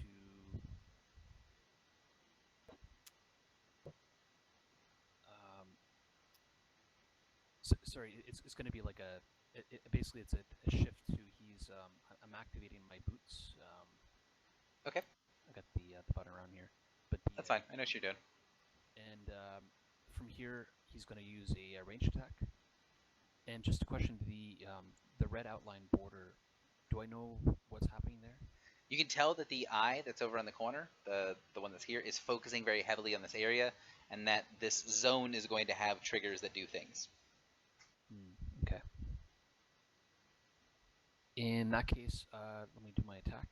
sorry, it's going to be like a... basically, it's a shift to he's... I'm activating my boots. Okay. I got the button around here. But that's fine. I know what you're doing. And from here, he's going to use a ranged attack. And just a question, the red outline border, do I know what's happening there? You can tell that the eye that's over on the corner, the one that's here, is focusing very heavily on this area, and that this zone is going to have triggers that do things. Okay. In that case, let me do my attack.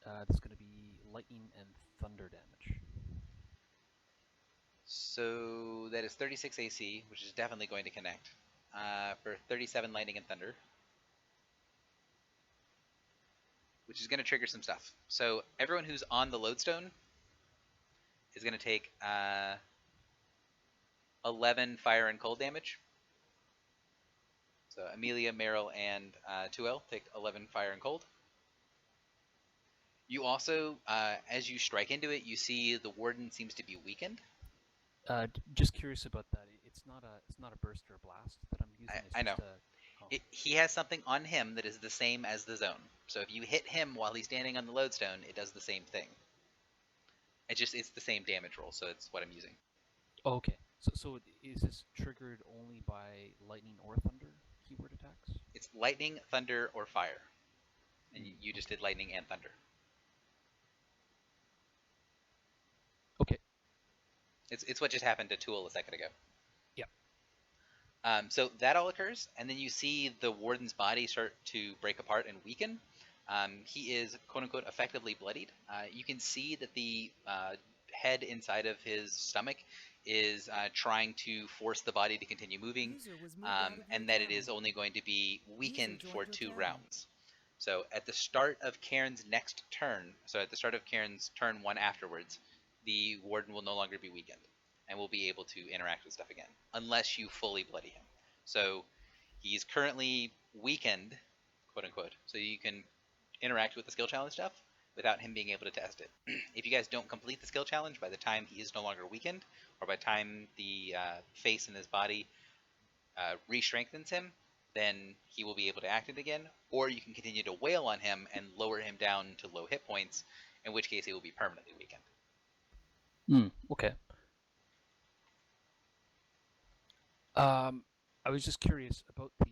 That's going to be lightning and thunder damage. So that is 36 AC, which is definitely going to connect, for 37 lightning and thunder, which is going to trigger some stuff. So everyone who's on the lodestone is going to take 11 fire and cold damage. So Amelia, Meryl, and 2L take 11 fire and cold. You also, as you strike into it, you see the warden seems to be weakened. Just curious about that. It's not a burst or a blast that I'm using. I know. He has something on him that is the same as the zone. So if you hit him while he's standing on the lodestone, it does the same thing. It's the same damage roll, so it's what I'm using. Oh, okay. So is this triggered only by lightning or thunder keyword attacks? It's lightning, thunder, or fire. And you just did lightning and thunder. Okay. It's what just happened to Tool a second ago. Yeah. So that all occurs, and then you see the warden's body start to break apart and weaken. He is, quote-unquote, effectively bloodied. You can see that the head inside of his stomach is trying to force the body to continue moving, and that it is only going to be weakened for 2 rounds. So at the start of Karen's next turn, so at the start of Karen's turn 1 afterwards, the warden will no longer be weakened and will be able to interact with stuff again, unless you fully bloody him. So he's currently weakened, quote unquote, so you can interact with the skill challenge stuff without him being able to test it. If you guys don't complete the skill challenge by the time he is no longer weakened, or by the time the face in his body re-strengthens him, then he will be able to act it again, or you can continue to wail on him and lower him down to low hit points, in which case he will be permanently weakened. Okay. I was just curious about the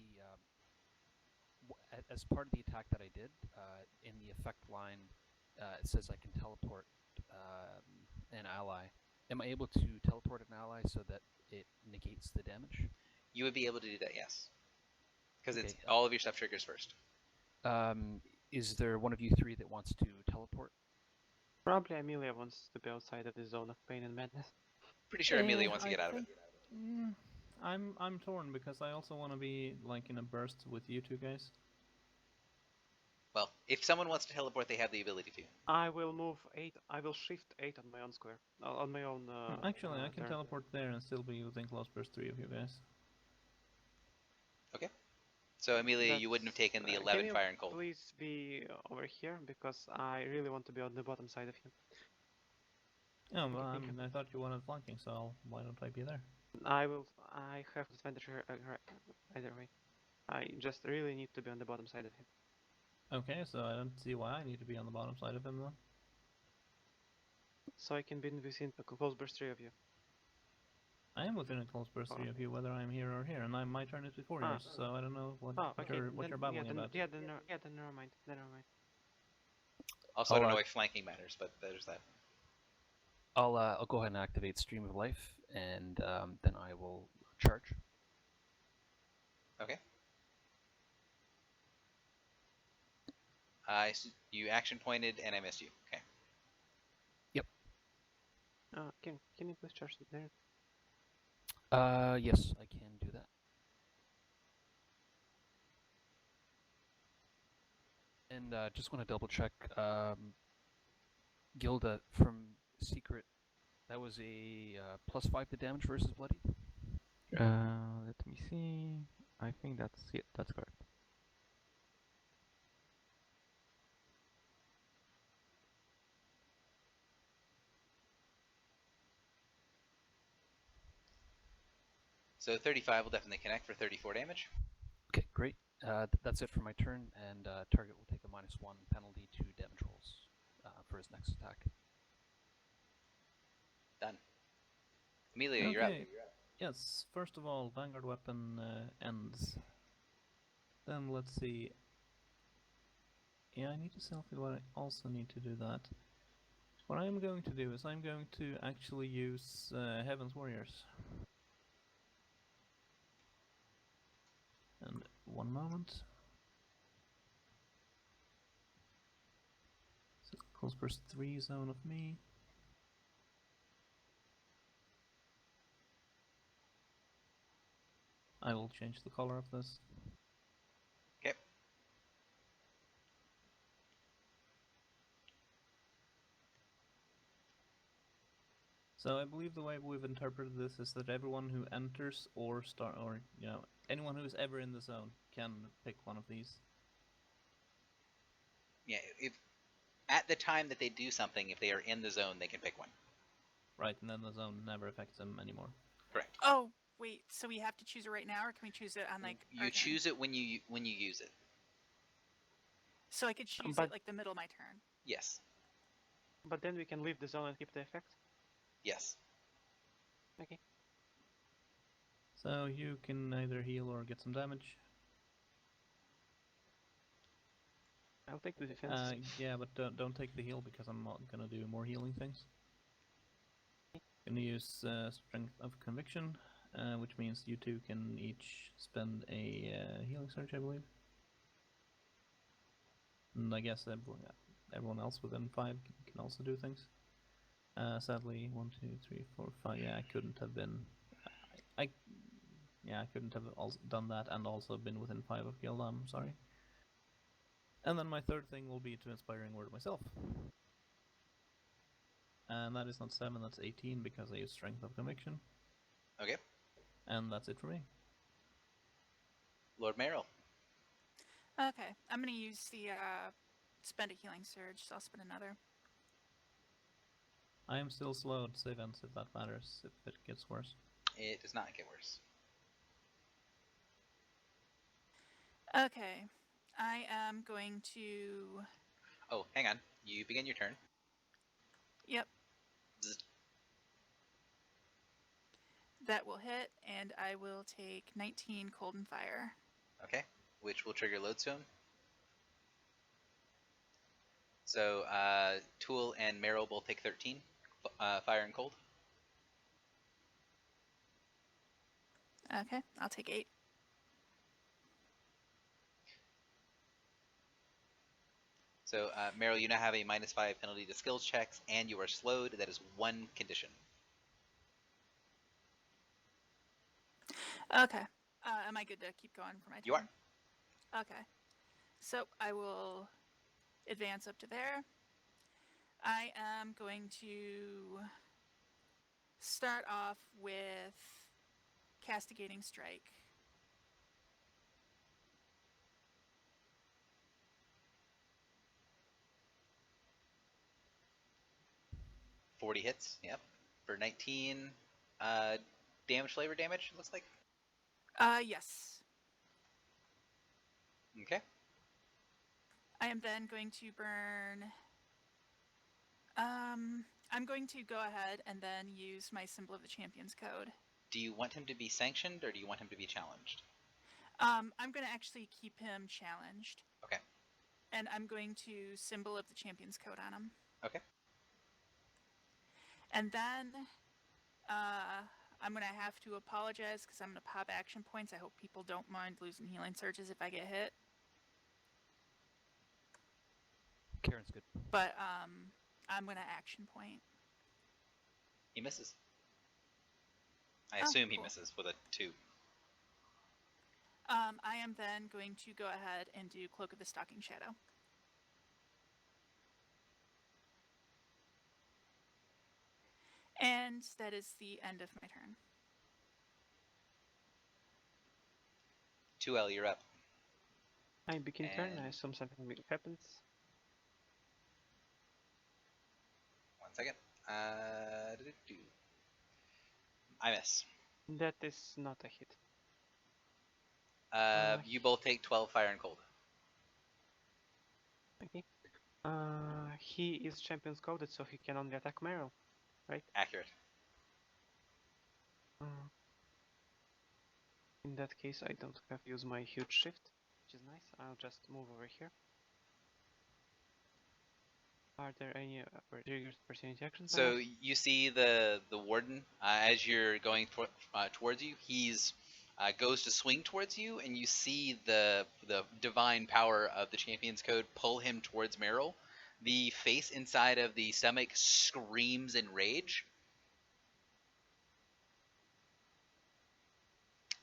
as part of the attack that I did in the effect line. It says I can teleport an ally. Am I able to teleport an ally so that it negates the damage? You would be able to do that, yes, because Okay. it's all of your stuff triggers first. Is there one of you three that wants to teleport? Probably Amelia wants to be outside of the zone of pain and madness. Pretty sure Amelia wants to get out of it. I'm torn because I also want to be like in a burst with you two guys. Well, if someone wants to teleport, they have the ability to. I will move 8. I will shift 8 on my own square. On my own. Actually, I can turn. teleport there and still be within close burst 3 of you guys. Okay. So Amelia, you wouldn't have taken the 11 can you fire and cold. Please be over here because I really want to be on the bottom side of him. Oh, well, I thought you wanted flanking, so why don't I be there? I have advantage either way. I just really need to be on the bottom side of him. Okay, so I don't see why I need to be on the bottom side of him then. So I can be within close burst 3 of you. I am within a close burst 3 of you, whether I'm here or here, and my turn is before yours, so I don't know what you're babbling about. Then never mind. Never mind. Also, I don't know why flanking matters, but there's that. I'll go ahead and activate Stream of Life, and then I will charge. Okay. You action pointed, and I missed you. Okay. Yep. Can you please charge it there? Yes, I can do that. And just want to double check. Gilda from Secret, that was a +5 to damage versus bloody. Let me see. I think that's it. That's correct. So 35 will definitely connect for 34 damage. Okay, great. That's it for my turn, and target will take a -1 penalty to damage rolls for his next attack. Done. Amelia, you're up. Yes, first of all, Vanguard Weapon ends. Then let's see. Yeah, I need to selfie, but I also need to do that. What I'm going to do is I'm going to actually use Heaven's Warriors. And one moment. So close burst 3 zone of me. I will change the color of this. Okay. So I believe the way we've interpreted this is that everyone who enters or anyone who's ever in the zone can pick one of these. Yeah, if at the time that they do something, if they are in the zone, they can pick one. Right, and then the zone never affects them anymore. Correct. Oh, wait, so we have to choose it right now, or can we choose it on like? You choose it when you use it. So I could choose it like the middle of my turn. Yes. But then we can leave the zone and keep the effect. Yes. Okay. So you can either heal or get some damage. I'll take the defense. Yeah, but don't take the heal because I'm not gonna do more healing things. Gonna use Strength of Conviction, which means you two can each spend a healing surge, I believe. And I guess everyone else within 5 can also do things. Sadly, 1, 2, 3, 4, 5. Yeah, I couldn't have been. I couldn't have also done that and also been within 5 of Gilda. I'm sorry. And then my third thing will be to Inspiring Word myself. And that is not 7, that's 18 because I use Strength of Conviction. Okay. And that's it for me. Lord Merrill. Okay, I'm gonna use the spend a healing surge, so I'll spend another. I am still slow to save events if that matters, if it gets worse. It does not get worse. Okay, I am going to. Oh, hang on. You begin your turn. Yep. Zzz. That will hit, and I will take 19 cold and fire. Okay. Which will trigger Lodestone. So Tool and Merrill both take 13 fire and cold. Okay, I'll take 8. So Merrill, you now have a -5 penalty to skills checks, and you are slowed. That is one condition. Okay. Am I good to keep going for my turn? You are. Okay. So I will advance up to there. I am going to start off with Castigating Strike. .40 hits. Yep. For 19 damage, flavor damage. Looks like. Yes. Okay. I am then going to burn. I'm going to go ahead and then use my Symbol of the Champion's Code. Do you want him to be sanctioned, or do you want him to be challenged? I'm going to actually keep him challenged. Okay. And I'm going to Symbol of the Champion's Code on him. Okay. And then I'm going to have to apologize because I'm going to pop action points. I hope people don't mind losing healing surges if I get hit. Karen's good. But I'm going to action point. He misses. I assume he cool. misses with a 2. I am then going to go ahead and do Cloak of the Stalking Shadow. And that is the end of my turn. 2L, you're up. I begin turn, I And- assume something happens. 1 second. I miss. That is not a hit. You both take 12 fire and cold. Okay. He is Champion's Coded, so he can only attack Meryl, right? Accurate. In that case, I don't have to use my huge shift, which is nice. I'll just move over here. Are there any triggers for opportunity actions? So you see the warden as you're going towards you. He's goes to swing towards you, and you see the divine power of the Champion's Code pull him towards Meryl. The face inside of the stomach screams in rage.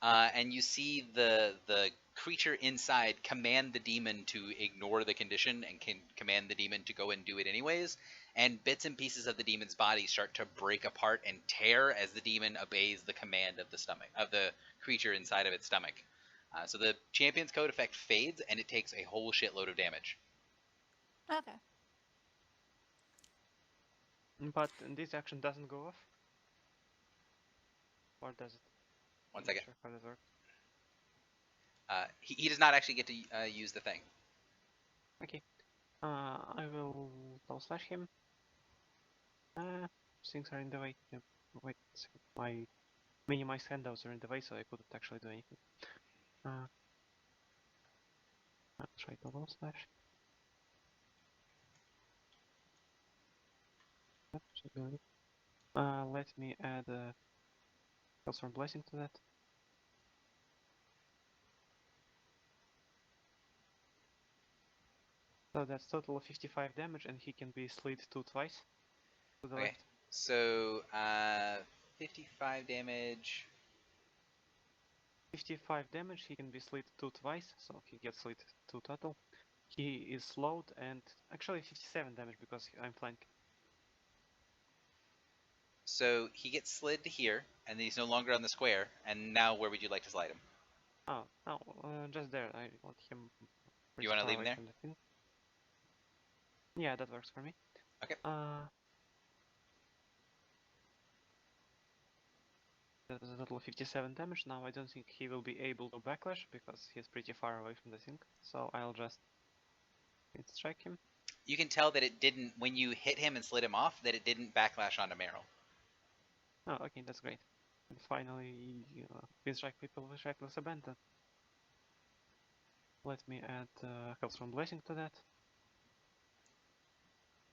And you see the creature inside command the demon to ignore the condition and can command the demon to go and do it anyways. And bits and pieces of the demon's body start to break apart and tear as the demon obeys the command of the creature inside of its stomach. So the Champion's Code effect fades, and it takes a whole shitload of damage. Okay. But this action doesn't go off? Or does it? 1 second. Sure how that works. He does not actually get to use the thing. Okay. I will slash him. Things are in the way. Yeah. Wait a second. My minimized handouts are in the way, so I couldn't actually do anything. I'll try to low slash. Let me add a Hellstorm Blessing to that. So that's total of 55 damage, and he can be slid 2 twice to the Okay. left. So 55 damage. 55 damage, he can be slid 2 twice, so he gets slid 2 total. he is slowed, and actually 57 damage because I'm flanked. So he gets slid to here, and then he's no longer on the square. And now, where would you like to slide him? Oh, no, just there. I want him pretty You want to far leave him away there? from the thing. Yeah, that works for me. Okay. That was a total of 57 damage. Now I don't think he will be able to backlash because he's pretty far away from the thing. So I'll just strike him. You can tell that it didn't, when you hit him and slid him off, that it didn't backlash onto Meryl. Oh, okay, that's great. And finally, strike people with reckless abandon. Let me add Hellstorm Blessing to that.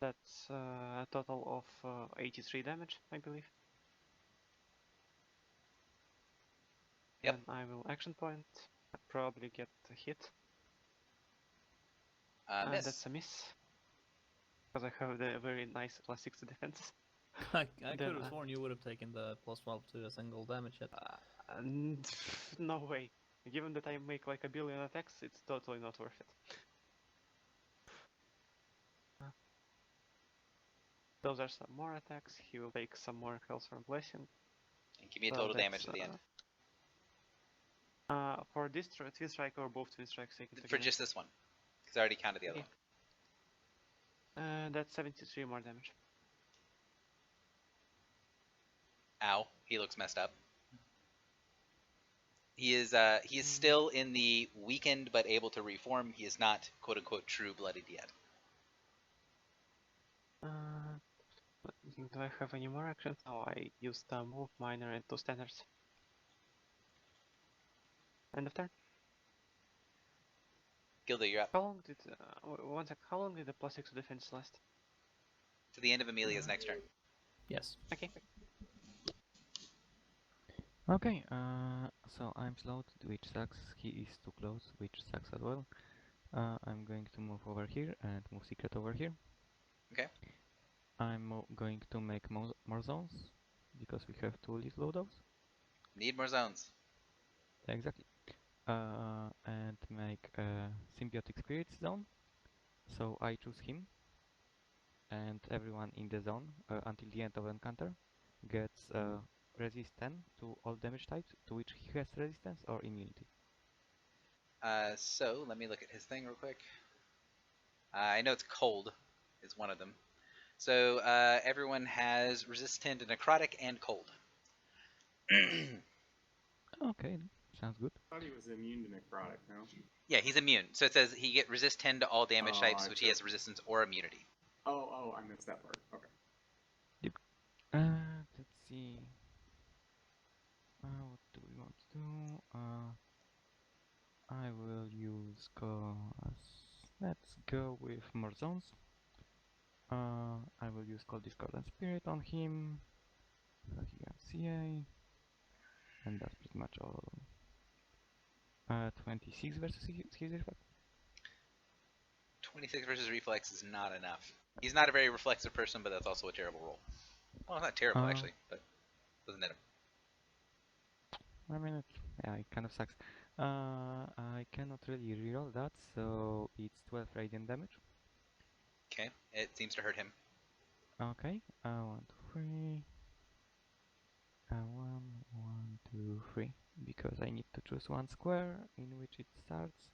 That's a total of 83 damage, I believe. Yep. And I will action point. I probably get a hit. And Miss. that's a miss. Because I have the very nice plus 6 defenses. I could have sworn you would have taken the plus 12 to a single damage hit. No way. Given that I make like a billion attacks, it's totally not worth it. Those are some more attacks. He will take some more Hellstorm Blessing. And give me a total damage at the end. For this Twin Strike or both Twin Strikes taken together? For just this one. Because I already counted the other one. That's 73 more damage. Ow. He looks messed up. He is still in the weakened but able to reform. He is not quote unquote true bloodied yet. Do I have any more actions? Oh, I used move, minor, and 2 standards. End of turn. Gilda, you're up. How long did one sec? How long did the plus 6 defense last? To the end of Amelia's next turn. Yes. Okay. Okay, so I'm slowed, which sucks. He is too close, which sucks as well. I'm going to move over here and move secret over here. Okay. I'm going to make more zones, because we have 2 list loadouts. Need more zones. Exactly. And make a symbiotic spirits zone. So I choose him, and everyone in the zone until the end of the encounter gets resist 10 to all damage types to which he has resistance or immunity. So let me look at his thing real quick. I know it's cold is one of them. So everyone has resist 10 to necrotic and cold. Okay, sounds good. I thought he was immune to necrotic, no? Yeah, he's immune. So it says he get resist 10 to all damage types, which he has resistance or immunity. Oh, I missed that part. Okay. Yep. Let's see. What do we want to do? I will use let's go with more zones. I will use Cold Discordant Spirit on him. So he got CA. And that's pretty much all. 26 versus his reflex. 26 versus reflex is not enough. He's not a very reflexive person, but that's also a terrible roll. Well, not terrible actually, but doesn't hit him. I mean, it kind of sucks. I cannot really reroll that, so it's 12 radiant damage. Okay, it seems to hurt him. Okay, 1, 2, 3. 1, 1, 2, 3. Because I need to choose one square in which it starts.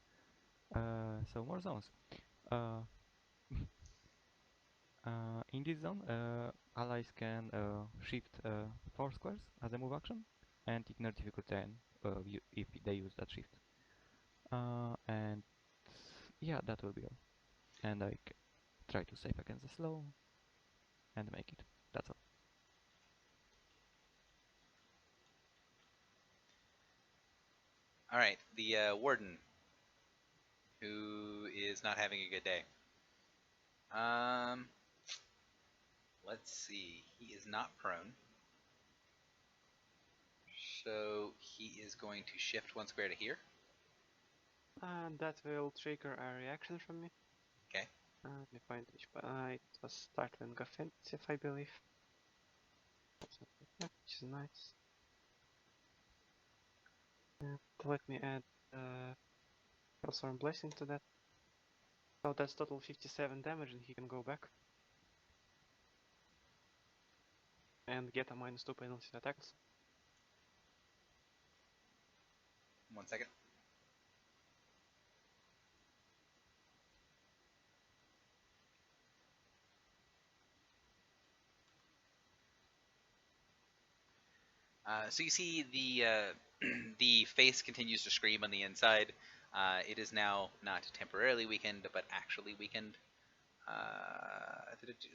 So more zones. In this zone, allies can shift 4 squares as a move action and ignore difficulty 10 if they use that shift. And yeah, that will be all. And I try to save against the slow and make it. That's all. Alright, the warden, who is not having a good day. Let's see. He is not prone. So he is going to shift 1 square to here. And that will trigger a reaction from me. Okay. Let me find which it was startling offensive, I believe. Which is nice. And let me add Hellstorm Blessing to that. So that's total 57 damage, and he can go back. And get a -2 penalty to attacks. 1 second. So you see the the face continues to scream on the inside. It is now not temporarily weakened, but actually weakened.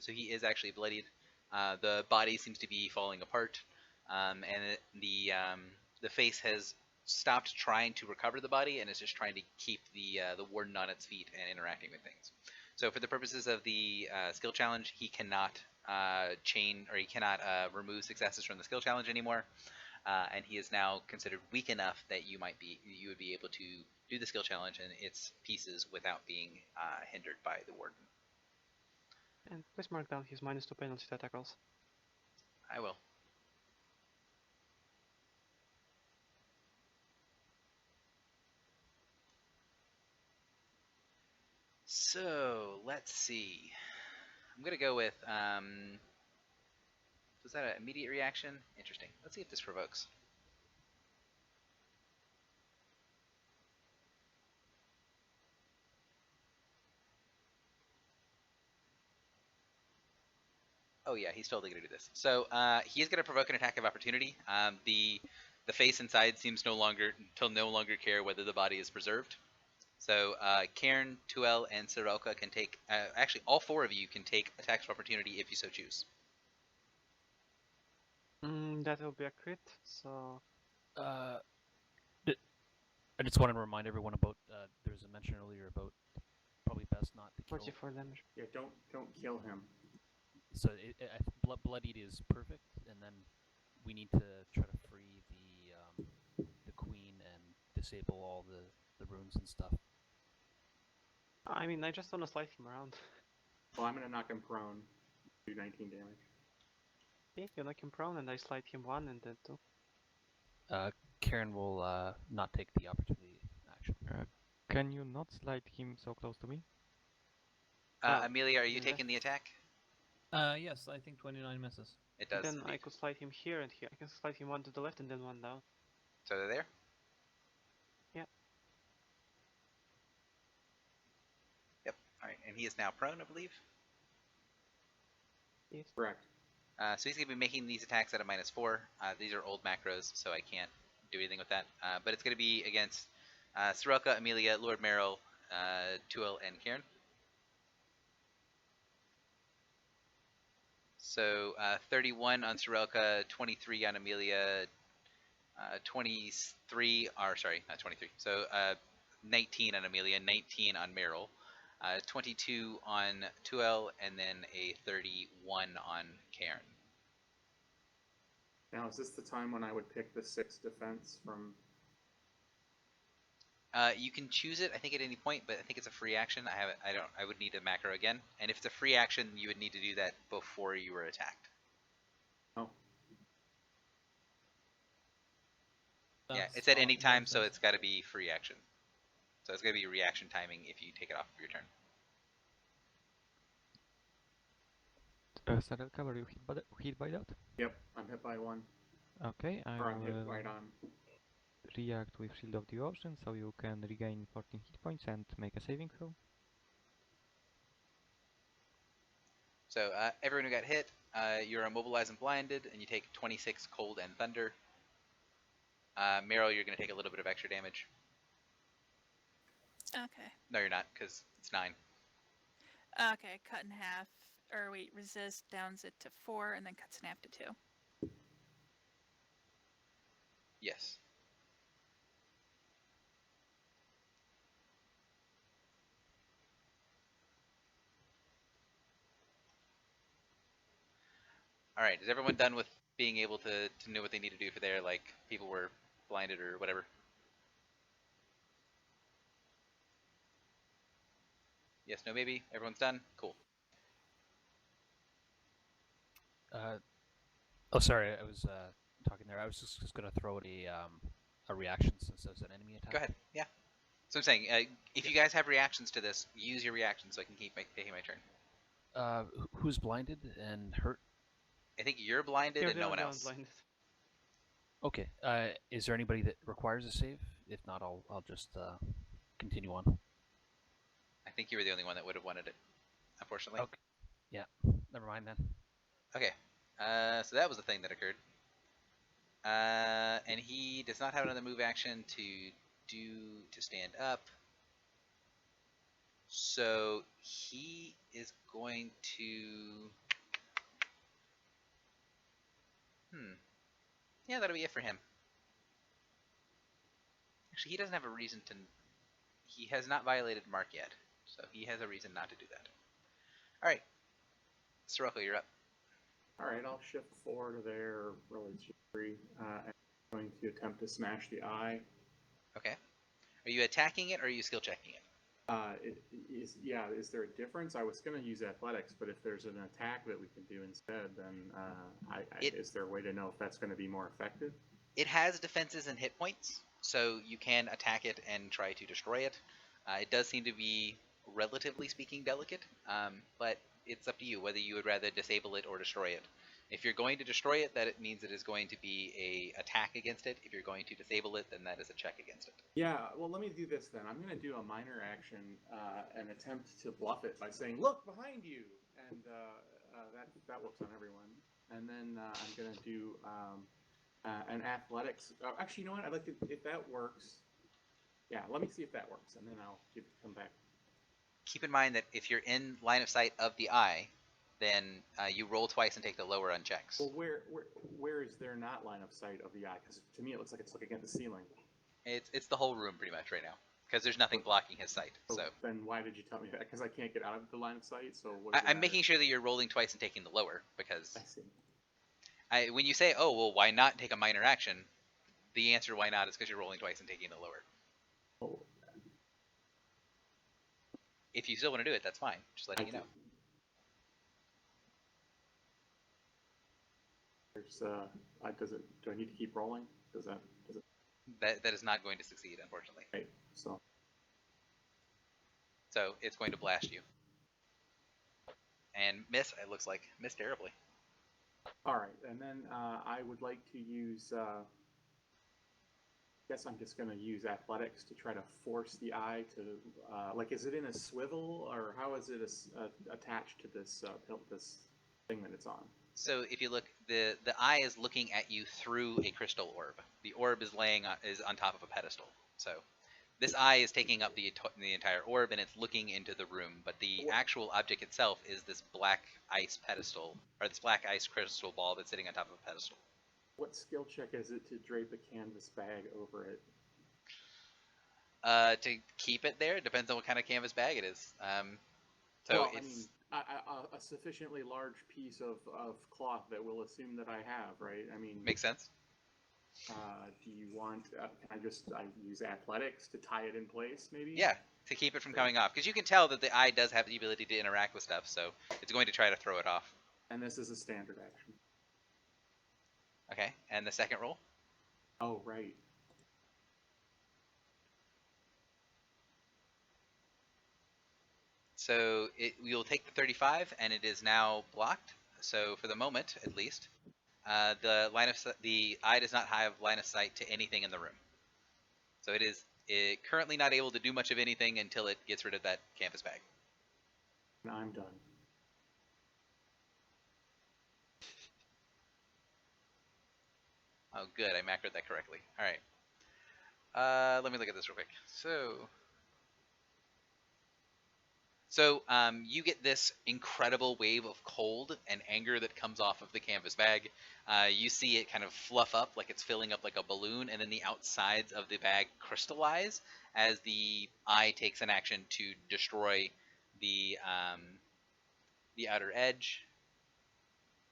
So he is actually bloodied. The body seems to be falling apart, and the face has stopped trying to recover the body and is just trying to keep the warden on its feet and interacting with things. So for the purposes of the skill challenge, he cannot he cannot remove successes from the skill challenge anymore, and he is now considered weak enough that you would be able to do the skill challenge and its pieces without being hindered by the warden. And please mark down his -2 penalty to attack rolls. I will. So let's see. I'm gonna go with was that an immediate reaction? Interesting. Let's see if this provokes. Oh yeah, he's totally gonna do this. So he is gonna provoke an attack of opportunity. The face inside seems no longer care whether the body is preserved. So Cairn, Tuel, and Sirelka can take. Actually, all four of you can take attacks of opportunity if you so choose. That will be a crit. So I just wanted to remind everyone about there was a mention earlier about probably best not to kill. 44 damage. Yeah, don't kill him. So bloodied is perfect, and then we need to try to free the queen and disable all the runes and stuff. I mean, I just want to slide him around. Well, I'm gonna knock him prone. Do 19 damage. Okay, you knock him prone, and I slide him 1 and then 2. Karen will not take the opportunity action. Can you not slide him so close to me? Amelia, are you taking the attack? Yes, I think 29 misses. It does. Then indeed. I could slide him here and here. I can slide him 1 to the left and then 1 down. So they're there? Yeah. Yep. Alright, and he is now prone, I believe. Yes. Correct. So he's going to be making these attacks at a -4. These are old macros, so I can't do anything with that. But it's going to be against Sirelka, Amelia, Lord Merrill, Tuel, and Cairn. So 31 on Sirelka, 23 on Amelia, 23, or sorry, not 23. So 19 on Amelia, 19 on Merrill, 22 on Tuel, and then a 31 on Cairn. Now, is this the time when I would pick the 6 defense from? You can choose it, I think, at any point, but I think it's a free action. I would need a macro again, and if it's a free action, you would need to do that before you were attacked. Oh. Yeah, it's at any time, so it's got to be free action. So it's going to be reaction timing if you take it off of your turn. Sarelka, were you hit by that? Yep, I'm hit by 1. Okay, I Or I'm hit will right on. react with Shield of the Ocean, so you can regain 14 hit points and make a saving throw. So everyone who got hit, you're immobilized and blinded, and you take 26 cold and thunder. Meryl, you're going to take a little bit of extra damage. Okay. No, you're not, because it's 9. Okay, cut in half. Or wait, resist downs it to 4 and then cuts in half to 2. Yes. All right, is everyone done with being able to know what they need to do for there, like people were blinded or whatever? Yes, no, maybe? Everyone's done? Cool. Oh, sorry, I was talking there. I was just going to throw out a reaction since there's an enemy attack. Go ahead. Yeah. So I'm saying, if you guys have reactions to this, use your reactions so I can keep taking my turn. Who's blinded and hurt? I think you're blinded You're and the no only one one else. blinded. Okay. Is there anybody that requires a save? If not, I'll just continue on. I think you were the only one that would have wanted it, unfortunately. Okay. Yeah. Never mind then. Okay. So that was the thing that occurred. And he does not have another move action to stand up. So he is going to. Yeah, that'll be it for him. Actually, he doesn't have a reason to. He has not violated Mark yet, so he has a reason not to do that. All right, Sirocco, you're up. All right, I'll shift 4 to there, really 3, and I'm going to attempt to smash the eye. Okay. Are you attacking it or are you skill checking it? Is there a difference? I was going to use athletics, but if there's an attack that we can do instead, then is there a way to know if that's going to be more effective? It has defenses and hit points, so you can attack it and try to destroy it. It does seem to be, relatively speaking, delicate, but it's up to you whether you would rather disable it or destroy it. If you're going to destroy it, that it means it is going to be a attack against it. If you're going to disable it, then that is a check against it. Yeah, well, let me do this then. I'm going to do a minor action and attempt to bluff it by saying, "Look behind you," and that works on everyone. And then I'm going to do an athletics. Actually, you know what? I'd like to, if that works. Yeah, let me see if that works, and then I'll come back. Keep in mind that if you're in line of sight of the eye, then you roll twice and take the lower on checks. Well, where is there not line of sight of the eye? Because to me, it looks like it's looking at the ceiling. It's the whole room pretty much right now, because there's nothing blocking his sight. So then why did you tell me that? Because I can't get out of the line of sight. So I'm making sure that you're rolling twice and taking the lower, because I see. when you say, "Oh, well, why not take a minor action?" the answer why not is because you're rolling twice and taking the lower. Oh. If you still want to do it, that's fine. Just letting you know. There's do I need to keep rolling? Does it? That is not going to succeed, unfortunately. Right. So it's going to blast you. And miss, it looks like. Miss terribly. All right, and then I would like to use. I guess I'm just going to use athletics to try to force the eye to. Is it in a swivel, or how is it attached to this this thing that it's on? So if you look, the eye is looking at you through a crystal orb. The orb is on top of a pedestal. So this eye is taking up the entire orb, and it's looking into the room. But the actual object itself is this black ice pedestal, or this black ice crystal ball that's sitting on top of a pedestal. What skill check is it to drape a canvas bag over it? To keep it there, depends on what kind of canvas bag it is. It's a sufficiently large piece of cloth that will assume that I have, right? I mean, makes sense. Do you want? Can I use athletics to tie it in place, maybe? Yeah, to keep it from coming off, because you can tell that the eye does have the ability to interact with stuff, so it's going to try to throw it off. And this is a standard action. Okay, and the second roll? Oh, right. So you'll take the 35, and it is now blocked. So for the moment, at least, the eye does not have line of sight to anything in the room. So it is currently not able to do much of anything until it gets rid of that canvas bag. And I'm done. Oh, good. I macroed that correctly. All right. Let me look at this real quick. So you get this incredible wave of cold and anger that comes off of the canvas bag. You see it kind of fluff up like it's filling up like a balloon, and then the outsides of the bag crystallize as the eye takes an action to destroy the outer edge.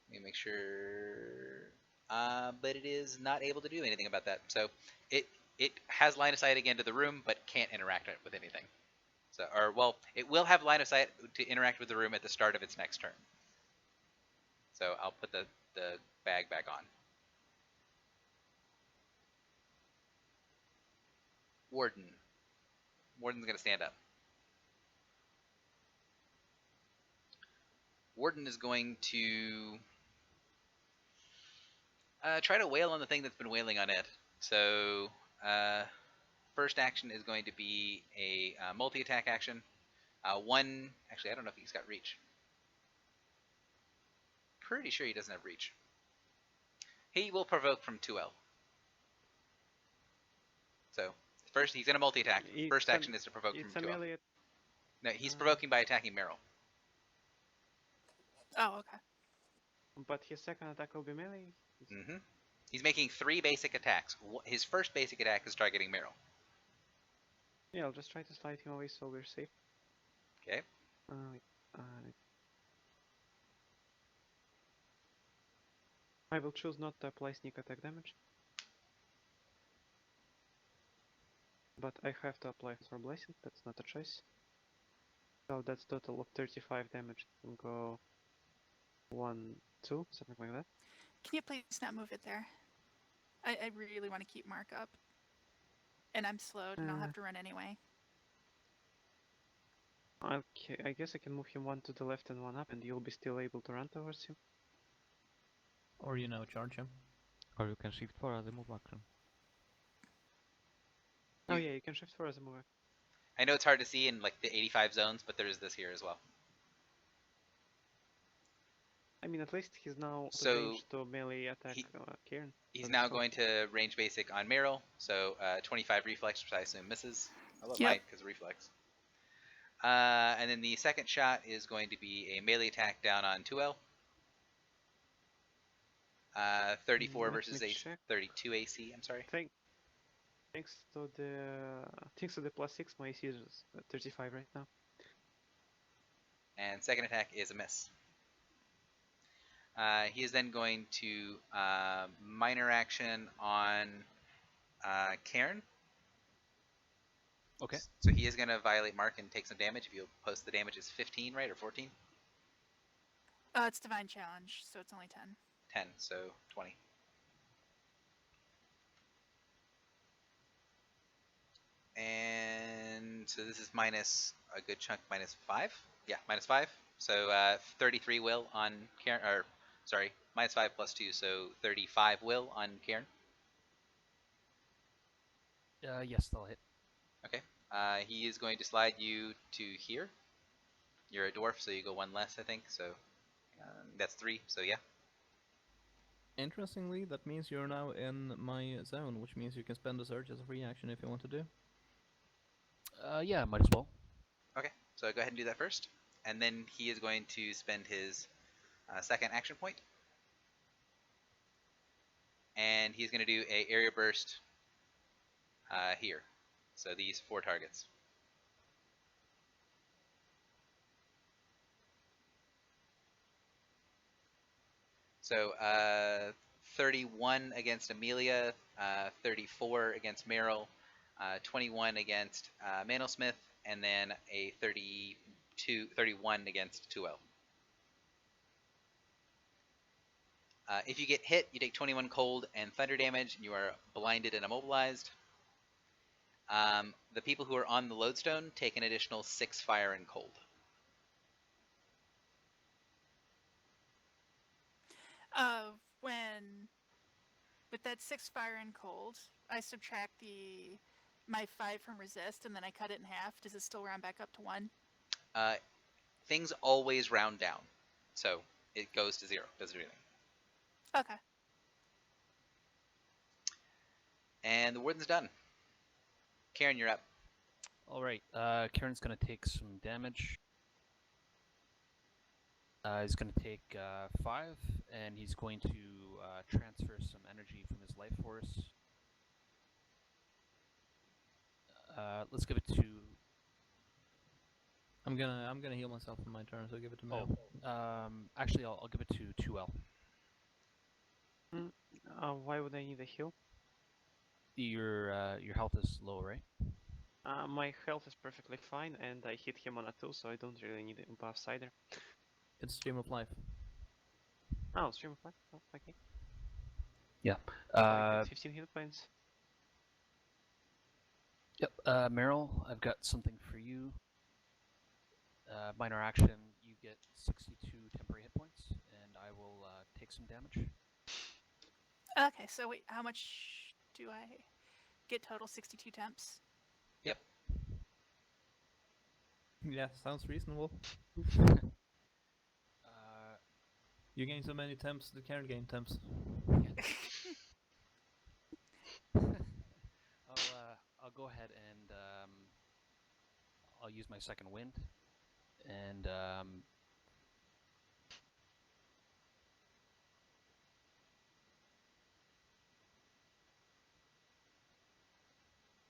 Let me make sure. But it is not able to do anything about that. So it has line of sight again to the room, but can't interact with anything. So, it will have line of sight to interact with the room at the start of its next turn. So I'll put the bag back on. Warden, Warden's gonna stand up. Warden is going to try to wail on the thing that's been wailing on it. So first action is going to be a multi-attack action. One, actually, I don't know if he's got reach. Pretty sure he doesn't have reach. He will provoke from 2L. So first, he's going to multi-attack. First action is to provoke from 2L. No, he's provoking by attacking Meryl. Oh, okay. But his second attack will be melee? Mm-hmm. He's making 3 basic attacks. His first basic attack is targeting Meryl. Yeah, I'll just try to slide him away so we're safe. Okay. I will choose not to apply sneak attack damage. But I have to apply for blessing, that's not a choice. So that's total of 35 damage. Can go 1, 2, something like that. Can you please not move it there? I really want to keep Mark up. And I'm slowed, and I'll have to run anyway. Okay, I guess I can move him 1 to the left and 1 up, and you'll be still able to run towards him. Or, charge him. Or you can shift 4 as a move action. Oh yeah, you can shift 4 as a move action. I know it's hard to see in like the 85 zones, but there's this here as well. I mean, at least he's now So ranged to melee attack Kieran. He's now going to range basic on Meryl, so 25 reflex, which I assume misses. Although it might, because of reflex. And then the second shot is going to be a melee attack down on 2L. 34 versus a 32 AC, I'm sorry. Thanks to the +6, my AC is 35 right now. And second attack is a miss. He is then going to minor action on Cairn. Okay. So he is going to violate Mark and take some damage. If you'll post the damage is 15, right, or 14? It's Divine Challenge, so it's only 10. 10, so 20. And so this is minus a good chunk, minus 5. Yeah, minus 5. So 33 will on Cairn, or sorry, minus 5 plus 2, so 35 will on Cairn. Yes, that'll hit. Okay. He is going to slide you to here. You're a dwarf, so you go 1 less, I think. So that's 3. So yeah. Interestingly, that means you're now in my zone, which means you can spend a surge as a free action if you want to do. Yeah, might as well. Okay, so go ahead and do that first. And then he is going to spend his second action point. And he's going to do a area burst here. So these 4 targets. So 31 against Amelia, 34 against Meryl, 21 against Mantlesmith, and then a 31 against 2L. If you get hit, you take 21 cold and thunder damage, and you are blinded and immobilized. The people who are on the lodestone take an additional 6 fire and cold. With that 6 fire and cold, I subtract my 5 from resist, and then I cut it in half. Does it still round back up to 1? Things always round down, so it goes to 0. Doesn't do anything. Okay. And the warden's done. Karen, you're up. All right. Karen's gonna take some damage. He's going to take 5, and he's going to transfer some energy from his life force. Let's give it to. I'm gonna heal myself on my turn, so give it to me. Actually, I'll give it to 2L. Why would I need a heal? Your health is low, right? My health is perfectly fine, and I hit him on a 2, so I don't really need buffs either. It's Stream of Life. Oh, Stream of Life? Oh, okay. Yeah. 15 hit points. Yep. Meryl, I've got something for you. Minor action, you get 62 temporary hit points, and I will take some damage. Okay, so wait, how much do I get total? 62 temps? Yep. Yeah, sounds reasonable. You gain so many temps, the carrot gain temps. I'll go ahead and I'll use my second wind, and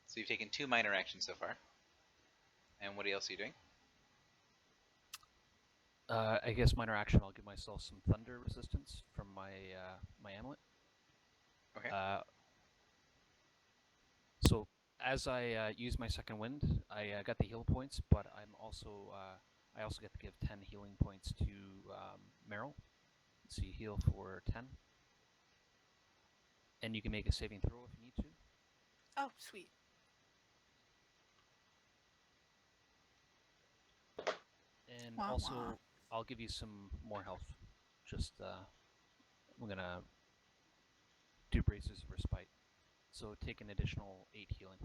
So you've taken 2 minor actions so far. And what else are you doing? I guess minor action, I'll give myself some thunder resistance from my my amulet. Okay. So as I use my second wind, I got the heal points, but I'm also I also get to give 10 healing points to Meryl. So you heal for 10, and you can make a saving throw if you need to. Oh, sweet. And Wah, also, wah. I'll give you some more health. Just I'm gonna do braces of respite. So take an additional 8 healing.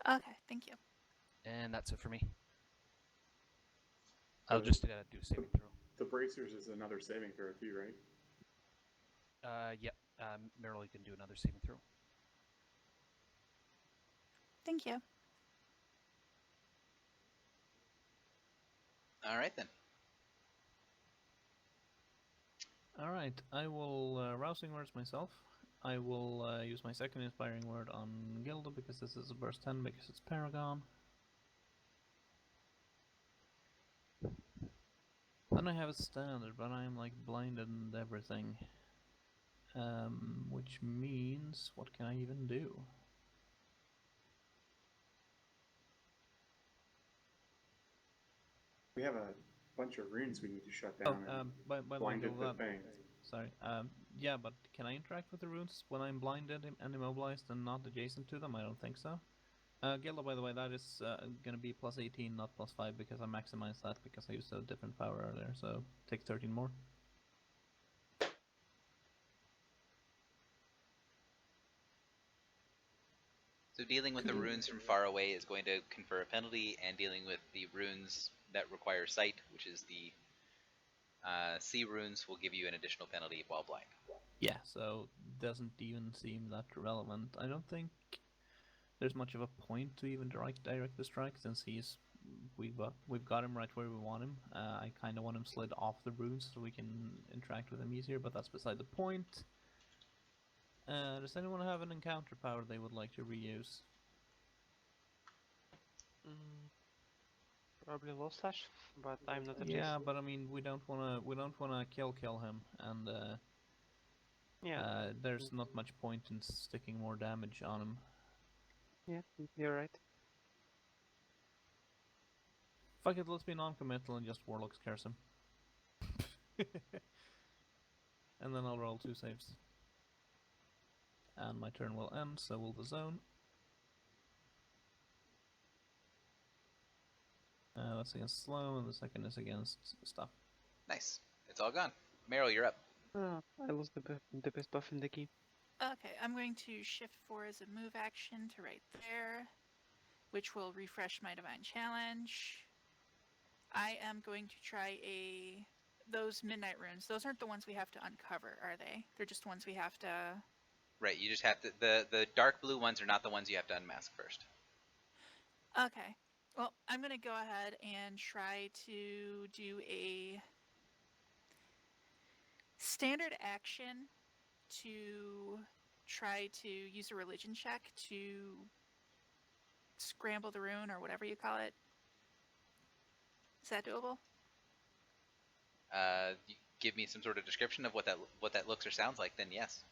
Okay, thank you. And that's it for me. I'll just do a saving throw. The bracers is another saving throw too, right? Yeah. Meryl, you can do another saving throw. Thank you. All right then. Alright, I will Rousing Words myself. I will use my second Inspiring Word on Gilda because this is a burst 10 because it's Paragon. Then I have a standard, but I'm like blinded and everything. Which means, what can I even do? We have a bunch of runes we need to shut Oh, down. And by the way, blinded the Gilda, thing. sorry. Yeah, but can I interact with the runes when I'm blinded and immobilized and not adjacent to them? I don't think so. Gilda, by the way, that is gonna be plus 18, not plus 5, because I maximized that because I used a different power earlier, so take 13 more. So dealing with the runes from far away is going to confer a penalty, and dealing with the runes that require sight, which is the sea runes, will give you an additional penalty while blind. Yeah, so doesn't even seem that relevant. I don't think there's much of a point to even direct the strike since we've got him right where we want him. I kind of want him slid off the runes so we can interact with him easier, but that's beside the point. Does anyone have an encounter power they would like to reuse? Probably low slash, but I'm not Yeah, but I mean we don't wanna kill him, and Yeah. there's not much point in sticking more damage on him. Yeah, you're right. Fuck it, let's be non-committal and just Warlock scares him. And then I'll roll 2 saves. And my turn will end, so will the zone. That's against slow, and the second is against stuff. Nice. It's all gone. Meryl, you're up. Oh, I lost the best buff in the key. Okay, I'm going to shift 4 as a move action to right there, which will refresh my Divine Challenge. I am going to try those Midnight Runes. Those aren't the ones we have to uncover, are they? They're just ones we have to... Right, you just have to... The dark blue ones are not the ones you have to unmask first. Okay. Well, I'm going to go ahead and try to do a standard action to try to use a religion check to scramble the rune or whatever you call it. Is that doable? You give me some sort of description of what that looks or sounds like, then yes.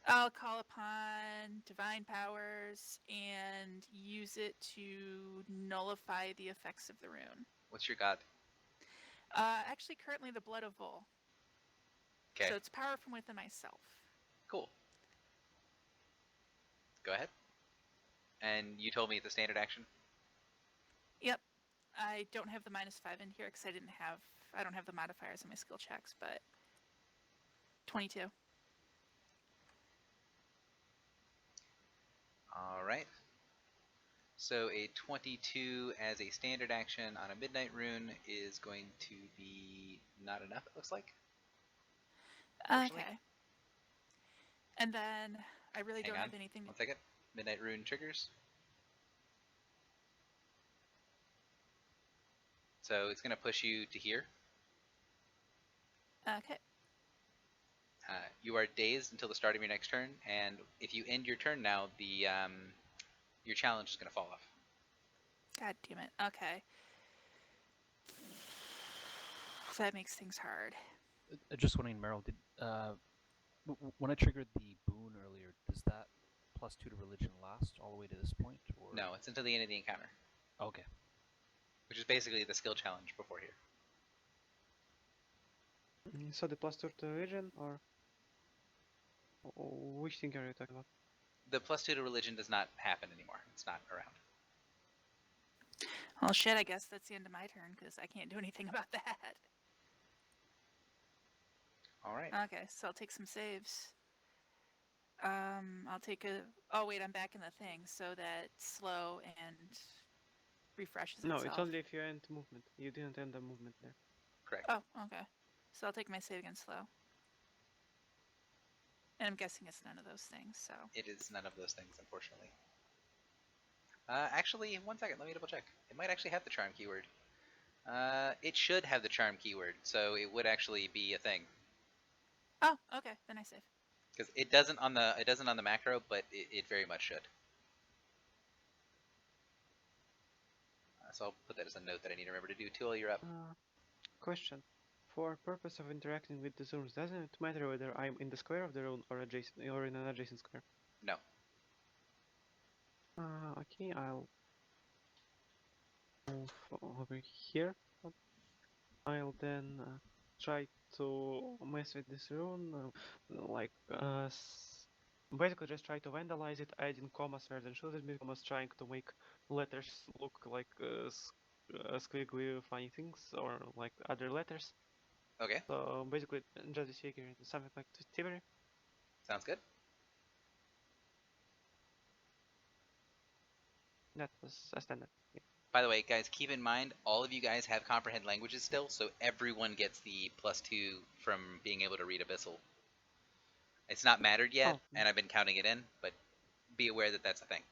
I'll call upon divine powers and use it to nullify the effects of the rune. What's your god? Actually, currently the blood of Vol. Okay. So it's power from within myself. Cool. Go ahead. And you told me it's a standard action. Yep. I don't have the -5 in here because I don't have the modifiers in my skill checks, but 22. All right. So a 22 as a standard action on a midnight rune is going to be not enough, it looks like. Okay. And then I really Hang don't on have anything. 1 second. Midnight rune triggers. So it's going to push you to here. Okay. You are dazed until the start of your next turn, and if you end your turn now, the your challenge is going to fall off. God damn it. Okay. That makes things hard. Just wondering, Meryl, did when I triggered the boon earlier, does that +2 to religion last all the way to this point? Or No, it's until the end of the encounter. Okay. Which is basically the skill challenge before here. So the +2 to religion, or which thing are you talking about? The +2 to religion does not happen anymore. It's not around. Well, shit, I guess that's the end of my turn because I can't do anything about that. All right. Okay, so I'll take some saves. I'll take a... Oh, wait, I'm back in the thing, so that slow and refreshes No, itself. it's only if you end movement. You didn't end the movement there. Correct. Oh, okay. So I'll take my save against slow. And I'm guessing it's none of those things, so... It is none of those things, unfortunately. Actually, 1 second. Let me double check. It might actually have the charm keyword. It should have the charm keyword, so it would actually be a thing. Oh, okay. Then I save. Because it doesn't on the macro, but it very much should. So I'll put that as a note that I need to remember to do. Tool, you're up. Question. For purpose of interacting with the zones, doesn't it matter whether I'm in the square of the zone or adjacent or in an adjacent square? No. Okay, I'll move over here. I'll then try to mess with this rune, basically just try to vandalize it, adding commas rather than shooting with commas, trying to make letters look like squiggly funny things or like other letters. Okay. So basically, just disfiguring something like Tiberi. Sounds good. That was a standard. Yeah. By the way, guys, keep in mind, all of you guys have comprehend languages still, so everyone gets the +2 from being able to read Abyssal. It's not mattered yet, and I've been counting it in, but be aware that that's a thing.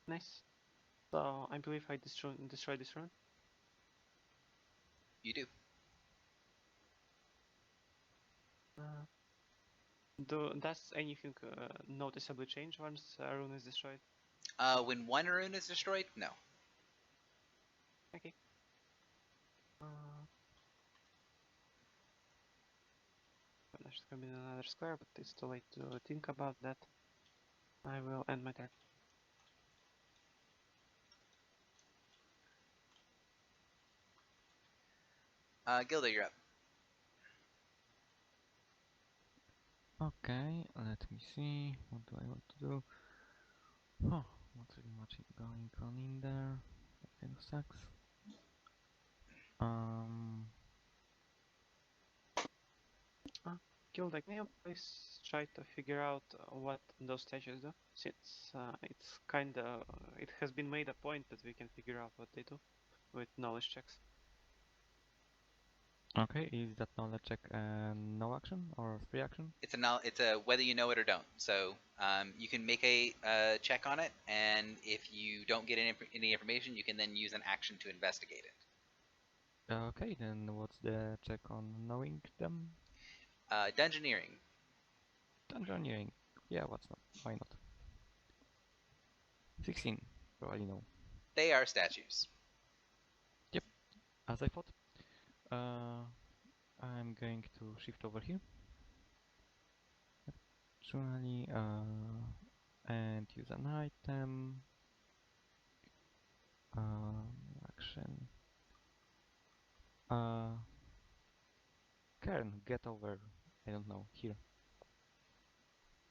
Nice. So I believe I destroy this rune. You do. Does anything noticeably change once a rune is destroyed? When one rune is destroyed, no. Okay. I should come in another square, but it's too late to think about that. I will end my turn. Gilda, you're up. Okay, let me see. What do I want to do? Huh, not really much going on in there. That kind of sucks. Gilda, can you please try to figure out what those statues do? Since it has been made a point that we can figure out what they do with knowledge checks. Okay, is that knowledge check no action or free action? It's a whether you know it or don't. So you can make a check on it, and if you don't get any information, you can then use an action to investigate it. Okay, then what's the check on knowing them? Dungeoneering. Dungeoneering. Yeah, why not? 16, probably no. They are statues. Yep, as I thought. I'm going to shift over here. Actually, and use an item. Action. Karen, get over, I don't know, here.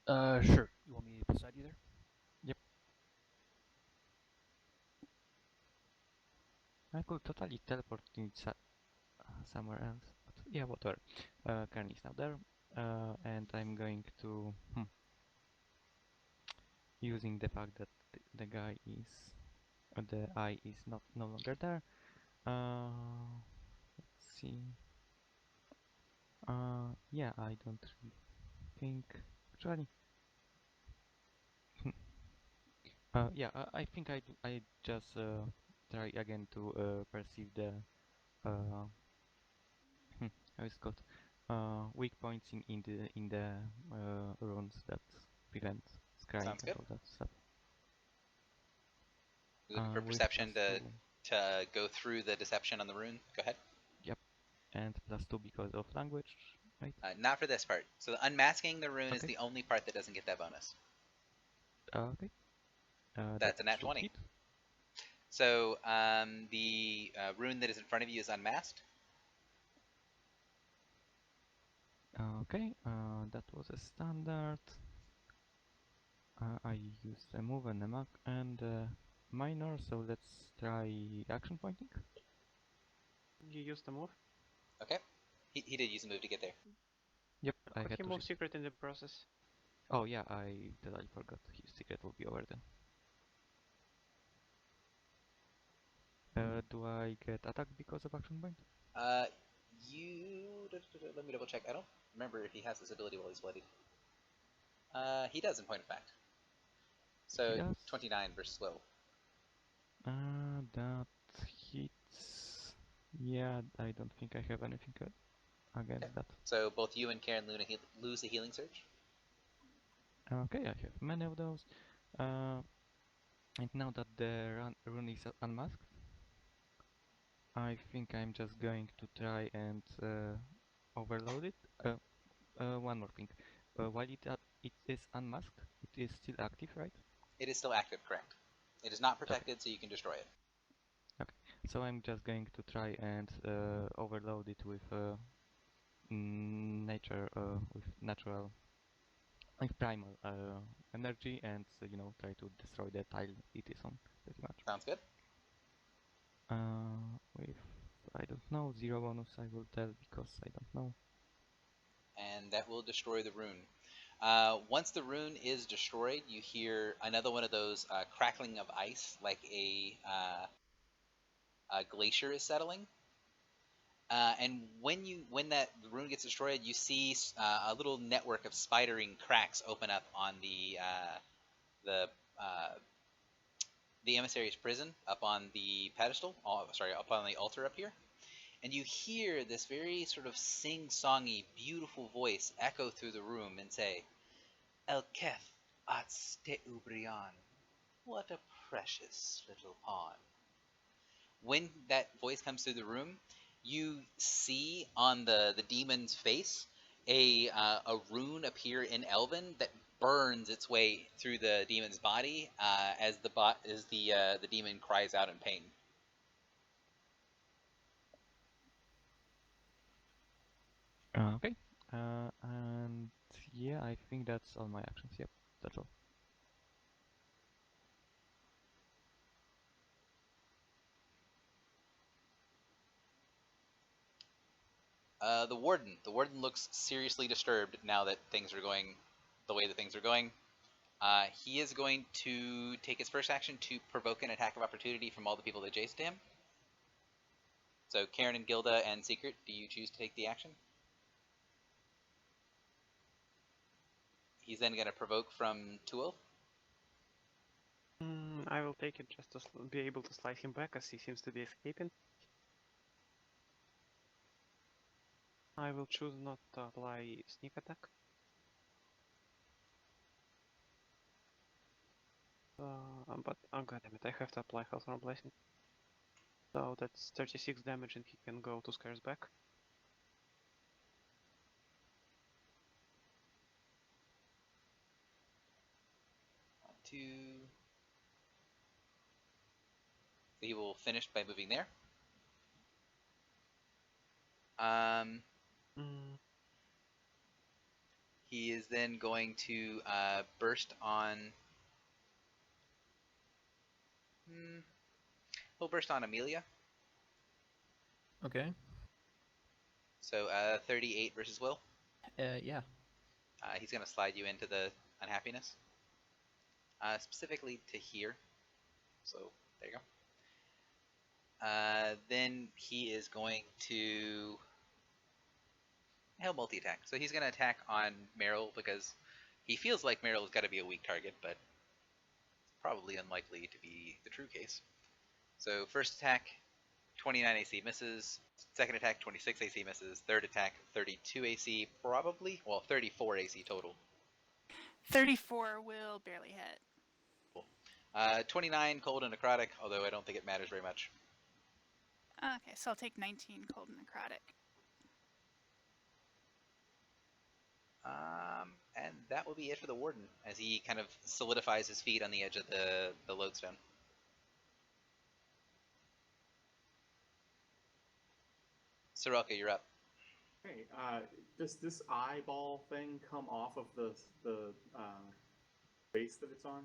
Sure. You want me beside you there? Yep. I could totally teleport in somewhere else, but yeah, whatever. Karen is now there, and I'm going to using the fact that the guy is the eye is not no longer there. Let's see. Yeah, I don't really think actually. Yeah, I think I just try again to perceive the uh, how is it called weak points in the runes that prevent scrying Sounds and good. all that stuff. You looking for With perception +2, to go through the deception on the rune? Go ahead. yep, and +2 because of language, right? Not for this part. So unmasking the rune is Okay. the only part that doesn't get that bonus. Okay. That's That a nat should 20. hit. So the rune that is in front of you is unmasked. Okay, that was a standard. I used a move and a mark and a minor, so let's try action pointing. You used the move. Okay. He did use a move to get there. Yep, I Could had he to move shift. secret in the process? Oh yeah, I totally forgot. His secret will be over then. Do I get attacked because of action point? Let me double check. I don't remember if he has this ability while he's bloodied. He does in point of fact. He So does. 29 versus 12. That hits. Yeah, I don't think I have anything against Okay. that. So both you and Karen lose a healing surge. Okay, I have many of those. And now that the rune is unmasked, I think I'm just going to try and overload it. One more thing. While it is unmasked, it is still active, right? It is still active, correct. It is not Okay. protected, so you can destroy it. Okay. So I'm just going to try and overload it with with natural, like primal energy, and try to destroy the tile it is on, pretty much. Sounds good. With I don't know, 0 bonus I will tell because I don't know. And that will destroy the rune. Once the rune is destroyed, you hear another one of those crackling of ice, like a glacier is settling. And when that rune gets destroyed, you see a little network of spidering cracks open up on the uh, the emissary's prison up on the pedestal. Up on the altar up here. And you hear this very sort of sing-songy, beautiful voice echo through the room and say, El Keth Atste Ubrian. What a precious little pawn. When that voice comes through the room, you see on the demon's face a rune appear in Elven that burns its way through the demon's body as the demon cries out in pain. Okay. And yeah, I think that's all my actions. Yep, that's all. The warden. The warden looks seriously disturbed now that things are going the way that things are going. He is going to take his first action to provoke an attack of opportunity from all the people that chased him. So Karen and Gilda and Secret, do you choose to take the action? He's then going to provoke from Tuol. I will take it just to be able to slide him back as he seems to be escaping. I will choose not to apply sneak attack. But oh goddammit, I have to apply Hellstorm Blessing. So that's 36 damage and he can go 2 squares back. Two. So he will finish by moving there. He is then going to burst on. He'll burst on Amelia. Okay. So 38 versus Will. Yeah. He's going to slide you into the unhappiness. Specifically to here. So there you go. Then he is going to. He'll multi-attack. So he's going to attack on Meryl because he feels like Meryl has got to be a weak target, but it's probably unlikely to be the true case. So first attack, 29 AC misses. Second attack, 26 AC misses. Third attack, 32 AC probably. Well, 34 AC total. 34 will barely hit. Cool. 29 cold and necrotic, although I don't think it matters very much. Okay, so I'll take 19 cold and necrotic. And that will be it for the Warden, as he kind of solidifies his feet on the edge of the lodestone. Sorelka, you're up. Hey, does this eyeball thing come off of the base that it's on?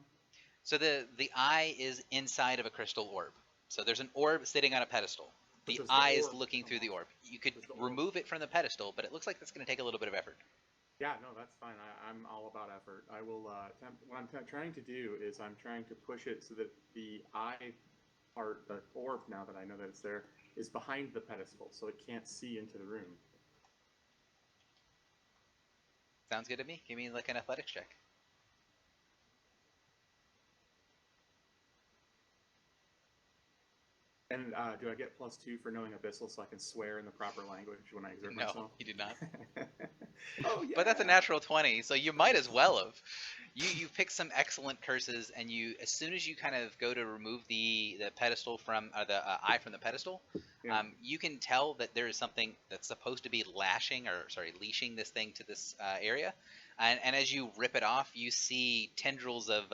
So the eye is inside of a crystal orb. So there's an orb sitting on a pedestal. The eye is looking through the orb. You could remove it from the pedestal, but it looks like that's going to take a little bit of effort. Yeah, no, that's fine. I'm all about effort. I will attempt. What I'm trying to do is I'm trying to push it so that the eye part, the orb, now that I know that it's there, is behind the pedestal, so it can't see into the room. Sounds good to me. Give me like an athletics check. And do I get +2 for knowing Abyssal so I can swear in the proper language when I exert myself? No, you do not. Oh, yeah. But that's a natural 20, so you might as well have. You pick some excellent curses, and you, as soon as you kind of go to remove the pedestal from the eye from the pedestal, Yeah. You can tell that there is something that's supposed to be leashing this thing to this area, and as you rip it off, you see tendrils of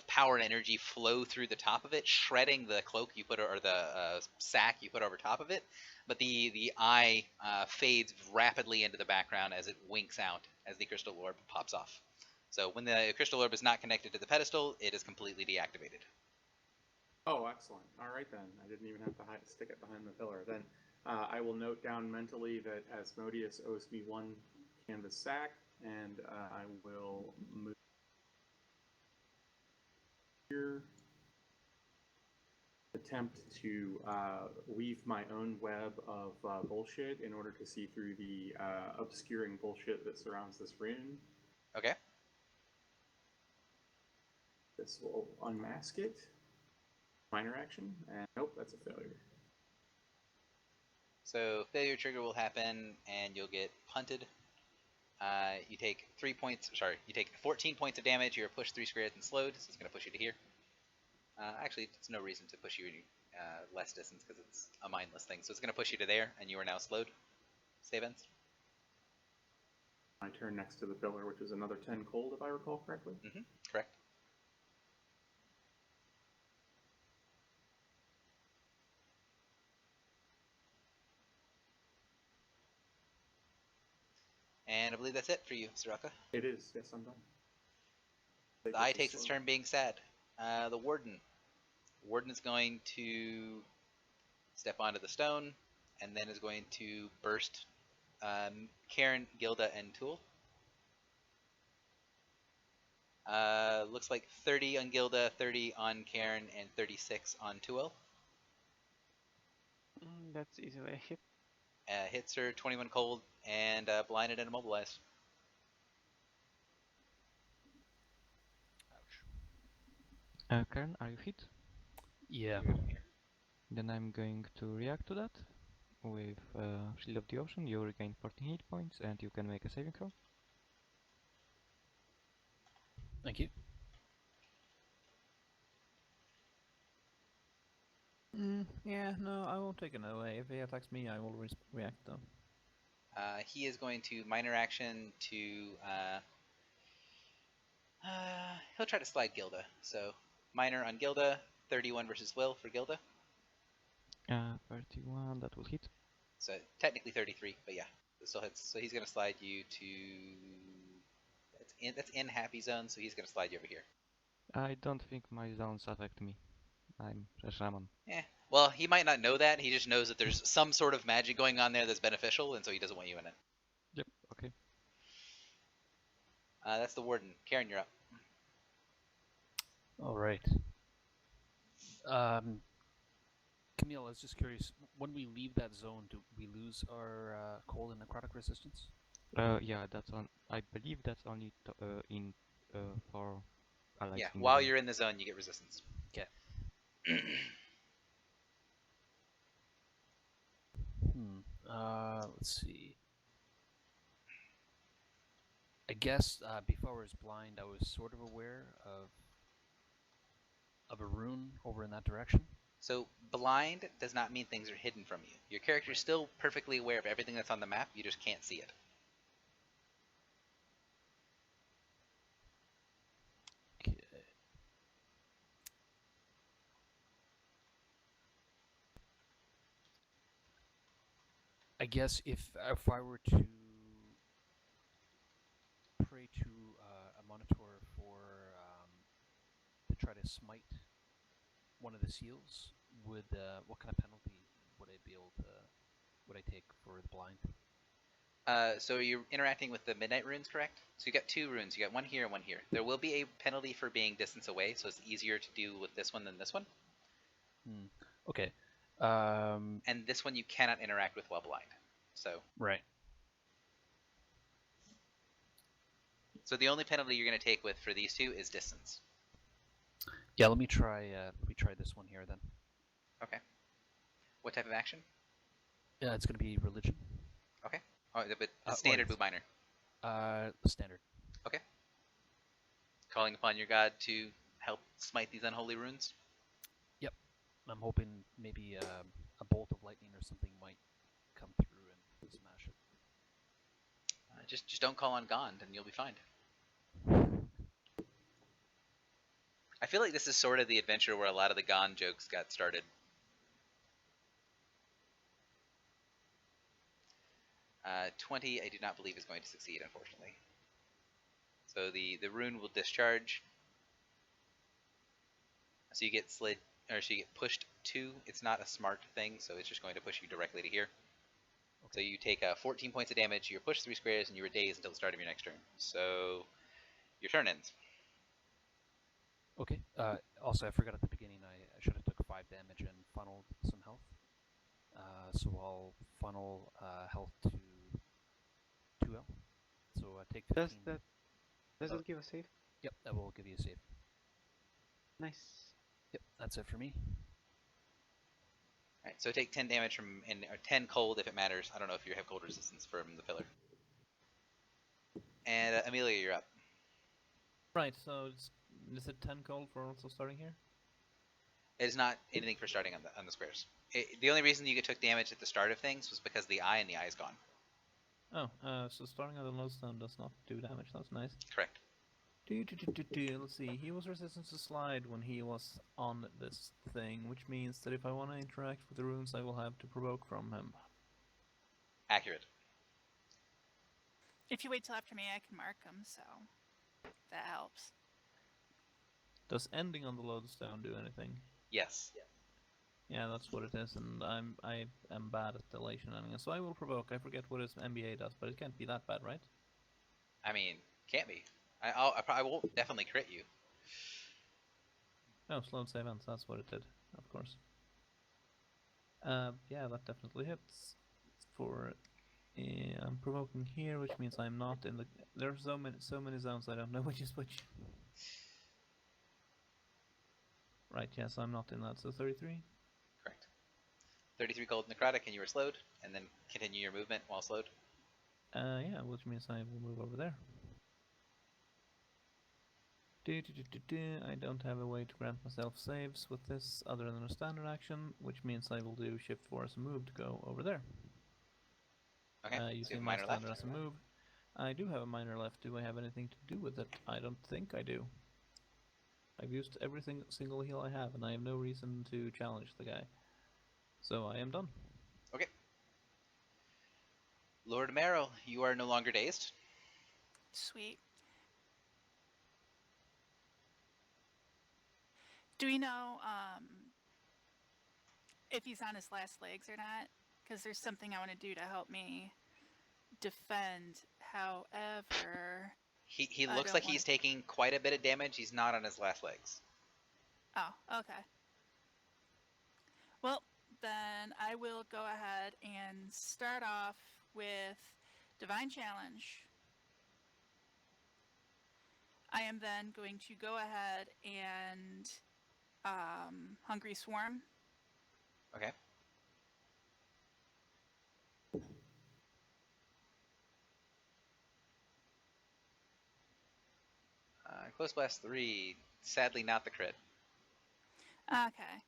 power and energy flow through the top of it, shredding the cloak you put or the sack you put over top of it. But the eye fades rapidly into the background as it winks out as the crystal orb pops off. So when the crystal orb is not connected to the pedestal, it is completely deactivated. Oh, excellent. All right, then. I didn't even have to stick it behind the pillar. Then I will note down mentally that Asmodeus owes me 1 canvas sack, and I will move here. Attempt to weave my own web of bullshit in order to see through the obscuring bullshit that surrounds this rune. Okay. This will unmask it. Minor action, and nope, that's a failure. So failure trigger will happen, and you'll get punted. You take 14 points of damage. You're pushed 3 squares and slowed, so it's going to push you to here. Actually, there's no reason to push you any less distance because it's a mindless thing. So it's going to push you to there, and you are now slowed. Save ends. My turn next to the pillar, which is another 10 cold, if I recall correctly. Mm-hmm. Correct. And I believe that's it for you, Soraka. It is. Yes, I'm done. The eye takes its turn being sad. The Warden. Warden is going to step onto the stone, and then is going to burst Karen, Gilda, and Tool. Looks like 30 on Gilda, 30 on Karen, and 36 on Tool. That's easily a hit. Hits her 21 cold and blinded and immobilized. Karen, are you hit? Yeah. Then I'm going to react to that with Shield of the Ocean. You regain 14 hit points, and you can make a saving throw. Thank you. Yeah, no, I won't take it away. If he attacks me, I will react though. He is going to minor action to. He'll try to slide Gilda. So minor on Gilda, 31 versus Will for Gilda. 31, that will hit. So technically 33, but yeah, it still hits. So he's going to slide you to that's in happy zone, so he's gonna slide you over here. I don't think my zones affect me. I'm a shaman. Yeah. Well, he might not know that. He just knows that there's some sort of magic going on there that's beneficial, and so he doesn't want you in it. Yep, okay. That's the warden. Karen, you're up. All right. Camille, I was just curious. When we leave that zone, do we lose our cold and necrotic resistance? Yeah, that's on. I believe that's only in for allies. Yeah. in While the- you're in the zone, you get resistance. Okay. Let's see. I guess before I was blind, I was sort of aware of a rune over in that direction. So blind does not mean things are hidden from you. Your character's still perfectly aware of everything that's on the map. You just can't see it. Okay. I guess if I were to pray to a monitor to try to smite one of the seals, what kind of penalty would I be able to would I take for the blind? So you're interacting with the midnight runes, correct? So you got 2 runes. You got one here and one here. There will be a penalty for being distance away, so it's easier to do with this one than this one. Okay. And this one you cannot interact with while blind. So Right. So the only penalty you're going to take with for these 2 is distance. Yeah. Let me try this one here then. Okay. What type of action? Yeah, it's going to be religion. Okay. Oh, but the standard boot minor. Standard. Okay. Calling upon your god to help smite these unholy runes. Yep. I'm hoping maybe a bolt of lightning or something might come through and smash it. Just don't call on Gond and you'll be fine. I feel like this is sort of the adventure where a lot of the Gond jokes got started. 20, I do not believe is going to succeed, unfortunately. So the rune will discharge. So you get slid, or so you get pushed 2. It's not a smart thing, so it's just going to push you directly to here. So you take 14 points of damage, you're pushed 3 squares, and you are dazed until the start of your next turn. So your turn ends. Okay. Also, I forgot at the beginning, I should have took 5 damage and funneled some health. So I'll funnel health to 2L. So take 15. Does it give a save? Yep, that will give you a save. Nice. Yep, that's it for me. Alright, so take 10 damage from, or 10 cold if it matters. I don't know if you have cold resistance from the pillar. And Amelia, you're up. Right, so is it 10 cold for also starting here? It is not anything for starting on the squares. The only reason you took damage at the start of things was because the eye and the eye is gone. Oh, so starting on the lodestone does not do damage, that's nice. Correct. Let's see, he was resistant to slide when he was on this thing, which means that if I want to interact with the runes, I will have to provoke from him. Accurate. If you wait till after me, I can mark them, so that helps. Does ending on the lodestone do anything? Yes. Yeah, that's what it is, and I am bad at delay shenanigans, so I will provoke. I forget what his MBA does, but it can't be that bad, right? I mean, can't be. I will definitely crit you. Oh, slowed save ends, that's what it did, of course. Yeah, that definitely hits. I'm provoking here, which means I'm not in the... There are so many zones, I don't know which is which. Right, yes, I'm not in that, so 33? Correct. 33 cold necrotic, and you were slowed, and then continue your movement while slowed. Yeah, which means I will move over there. I don't have a way to grant myself saves with this other than a standard action, which means I will do shift 4 as a move to go over there. Okay. So Using you my have a minor standard left. as a move. I do have a minor left. Do I have anything to do with it? I don't think I do. I've used every single heal I have, and I have no reason to challenge the guy. So I am done. Okay. Lord Marrow, you are no longer dazed. Sweet. Do we know if he's on his last legs or not? Because there's something I want to do to help me defend. However, He I looks don't like want he's to. taking quite a bit of damage. He's not on his last legs. Oh, okay. Well, then I will go ahead and start off with Divine Challenge. I am then going to go ahead and Hungry Swarm. Okay. Close blast 3. Sadly, not the crit. Okay.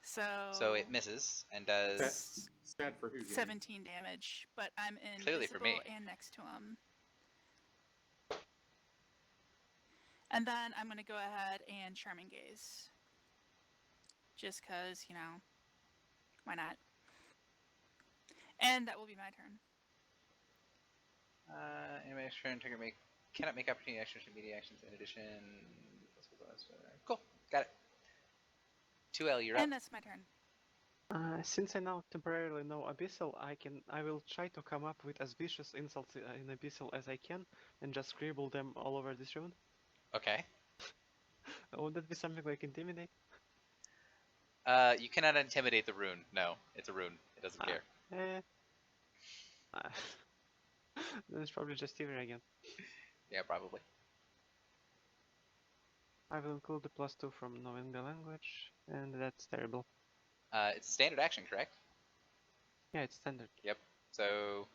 So So it misses and does That's sad for who? Jamie? 17 damage, but I'm clearly for me. invisible and next to him. And then I'm going to go ahead and Charming Gaze. Just because, you know, why not? And that will be my turn. Animated turn trigger cannot make opportunity actions or immediate actions in addition. Cool, got it. 2L, you're up. And that's my turn. Since I now temporarily know Abyssal, I will try to come up with as vicious insults in Abyssal as I can, and just scribble them all over this rune. Okay. Would that be something like Intimidate? You cannot intimidate the rune. No, it's a rune. It doesn't care. Then it's probably just Ever again. Yeah, probably. I will include the +2 from knowing the language, and that's terrible. It's a standard action, correct? Yeah, it's standard. Yep. So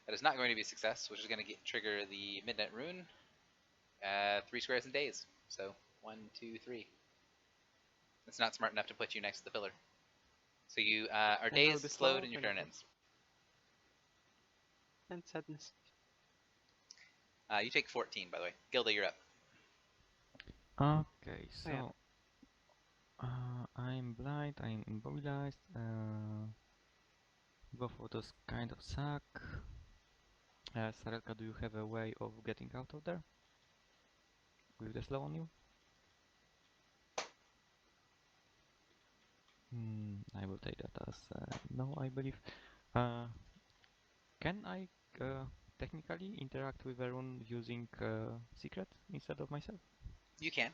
that is not going to be a success, which is going to trigger the Midnight Rune. 3 squares and days. So 1, 2, 3. It's not smart enough to put you next to the pillar. So you are And I'll dazed, be slowed, slow, and your and turn ends. And sadness. You take 14, by the way. Gilda, you're up. Okay, Oh, yeah. so I'm blind, I'm immobilized. Both of those kind of suck. Sarelka, do you have a way of getting out of there? With the slow on you? I will take that as no, I believe. Can I technically interact with a rune using secret instead of myself? You can.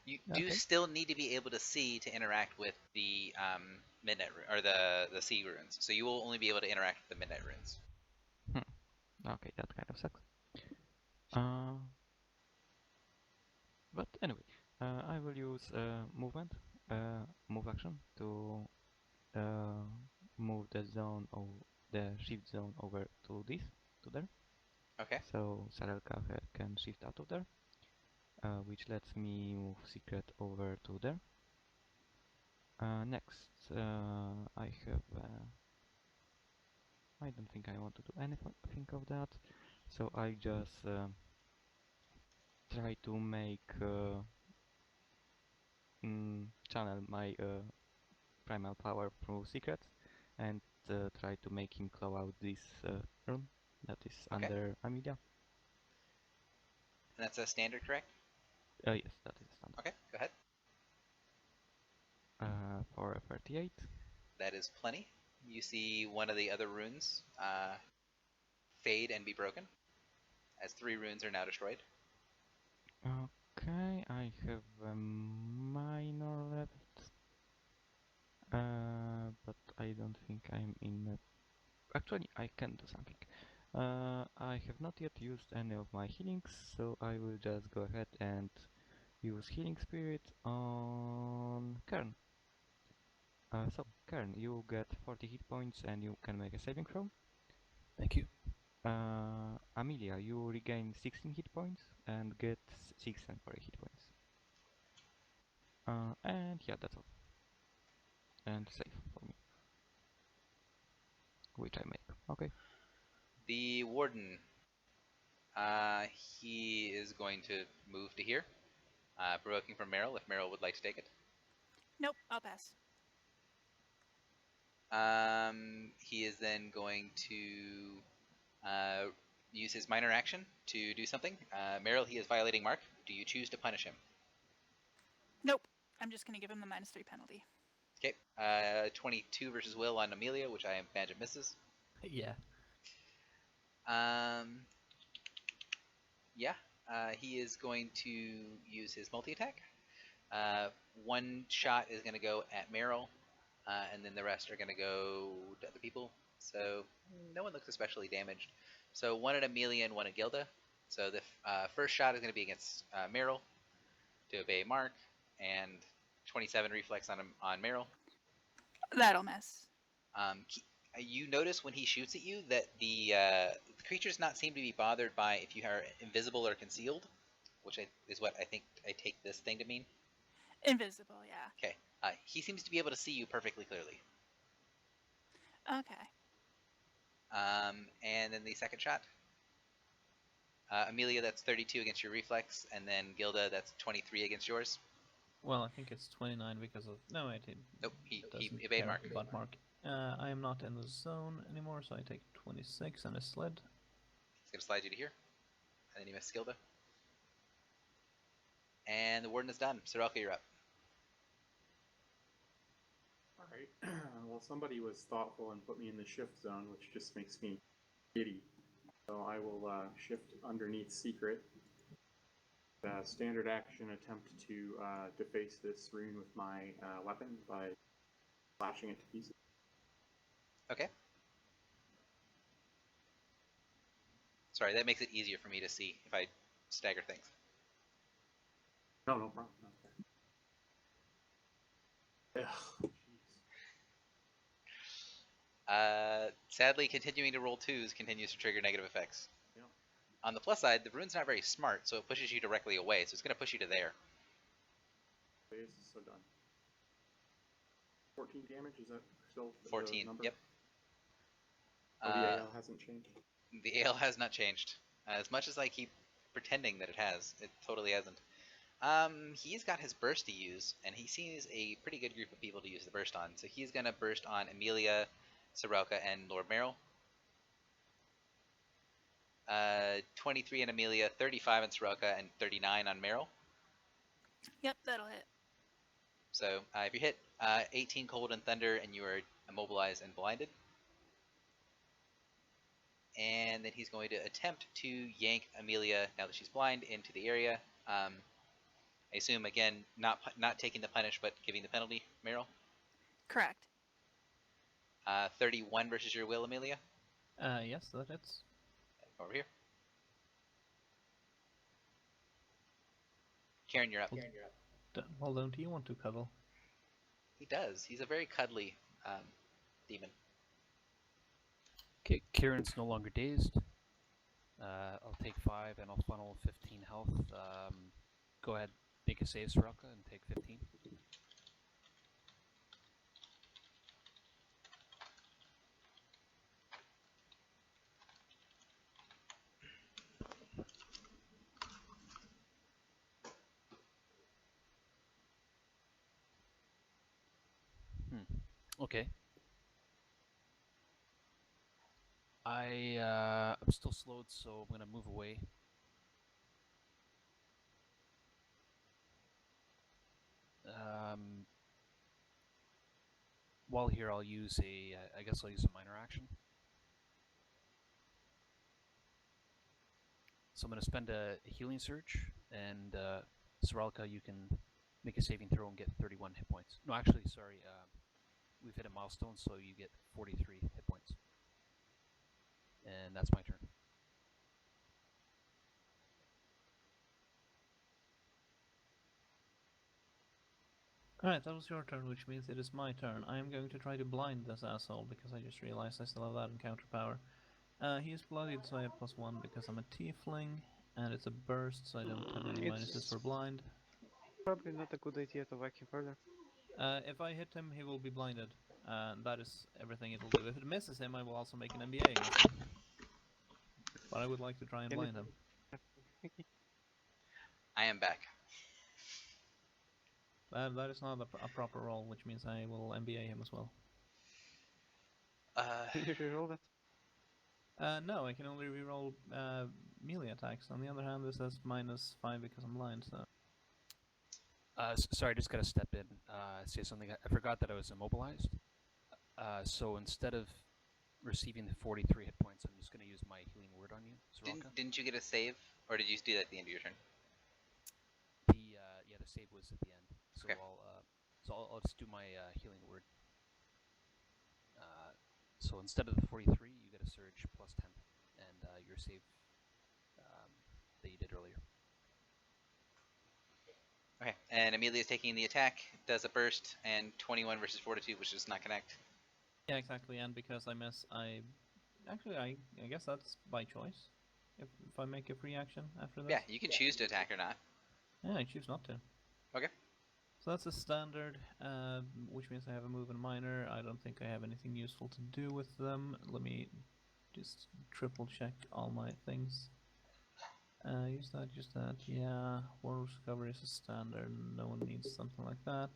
You do still need to be able to see to interact with the Midnight Rune, or the Sea Runes. So you will only be able to interact with the Midnight Runes. Okay, that kind of sucks. But anyway, I will use movement, move action to move the zone or the shift zone over to there. Okay. So Sarelka can shift out of there, which lets me move secret over to there. Next, I have. I don't think I want to do anything of that, so I just try to make channel my primal power through secrets and try to make him claw out this rune that is under Amelia. And that's a standard, correct? Yes, that is standard. Okay, go ahead. For a 38. That is plenty. You see one of the other runes fade and be broken, as 3 runes are now destroyed. Okay, I have a minor left, but I don't think I'm in. Actually, I can do something. I have not yet used any of my healings, so I will just go ahead and use Healing Spirit on Kern. So, Kern, you get 40 hit points and you can make a saving throw. Thank you. Amelia, you regain 16 hit points and get 6 temporary hit points. And yeah, that's all. And save for me. Which I make. Okay. The Warden, he is going to move to here, provoking from Meryl, if Meryl would like to take it. Nope, I'll pass. He is then going to use his minor action to do something. Meryl, he is violating Mark. Do you choose to punish him? Nope. I'm just going to give him the -3 penalty. Okay. 22 versus Will on Amelia, which I imagine misses. Yeah. Yeah. He is going to use his multi-attack. One shot is going to go at Meryl, and then the rest are going to go to other people. So no one looks especially damaged. So one at Amelia and one at Gilda. So the first shot is going to be against Meryl to obey Mark, and 27 reflex on Meryl. That'll miss. You notice when he shoots at you that the creatures not seem to be bothered by if you are invisible or concealed, which is what I think I take this thing to mean. Invisible, yeah. Okay. He seems to be able to see you perfectly clearly. Okay. And then the second shot. Amelia, that's 32 against your reflex, and then Gilda, that's 23 against yours. Well, I think it's 29 because of... No, wait, it Nope, he doesn't evade care Mark. about Mark. I am not in the zone anymore, so I take 26 and a sled. He's going to slide you to here. And then you miss Gilda. And the warden is done. Sorelka, you're up. Alright. Well, somebody was thoughtful and put me in the shift zone, which just makes me giddy. So I will shift underneath secret. Standard action attempt to deface this rune with my weapon by slashing it to pieces. Okay. Sorry, that makes it easier for me to see if I stagger things. No problem. Okay. Ugh, jeez. Sadly, continuing to roll 2s continues to trigger negative effects. Yeah. On the plus side, the rune's not very smart, so it pushes you directly away, so it's going to push you to there. Okay, this is so done. 14 damage, is that still the 14, number? yep. Oh, the AL hasn't changed? The AL has not changed. As much as I keep pretending that it has, it totally hasn't. He's got his burst to use, and he sees a pretty good group of people to use the burst on. So he's going to burst on Amelia, Sorelka, and Lord Merrill. 23 on Amelia, 35 on Sorelka, and 39 on Merrill. Yep, that'll hit. So if you hit 18 cold and thunder, and you are immobilized and blinded. And then he's going to attempt to yank Amelia, now that she's blind, into the area. I assume, again, not taking the punish, but giving the penalty, Meryl? Correct. 31 versus your will, Amelia? Yes, that hits. Over here. Karen, you're up. Well, don't you want to cuddle? He does. He's a very cuddly demon. Okay, Kieran's no longer dazed. I'll take 5 and I'll funnel 15 health. Go ahead, make a save, Sorelka, and take 15. Okay. I'm still slowed, so I'm gonna move away. While here, I'll use I guess I'll use a minor action. So I'm gonna spend a healing surge, and Sorelka, you can make a saving throw and get 31 hit points. No, actually, sorry. We've hit a milestone, so you get 43 hit points. And that's my turn. Alright, that was your turn, which means it is my turn. I am going to try to blind this asshole, because I just realized I still have that in counter power. He is bloodied, so I have +1 because I'm a tiefling, and it's a burst, so I don't have any minuses for blind. Probably not a good idea to whack him further. If I hit him, he will be blinded. That is everything it will do. If it misses him, I will also make an MBA against him. But I would like to try and blind him. I am back. That is not a proper roll, which means I will MBA him as well. You should roll that. No, I can only reroll melee attacks. On the other hand, this has -5 because I'm blind, so... Sorry, I just gotta step in. Say something. I forgot that I was immobilized. So instead of receiving the 43 hit points, I'm just gonna use my healing word on you, Soraka. Didn't you get a save, or did you do that at the end of your turn? The save was at the end. So Okay. I'll just do my healing word. So instead of the 43, you get a surge plus 10, and your save that you did earlier. Okay, and Amelia's taking the attack, does a burst, and 21 versus Fortitude, which does not connect. Yeah, exactly. And because I miss, I guess that's by choice. If I make a free action after this. Yeah, you can choose to attack or not. Yeah, I choose not to. Okay. So that's a standard, which means I have a move and minor. I don't think I have anything useful to do with them. Let me just triple check all my things. Use that. Yeah, Warlord's Recovery is a standard. No one needs something like that.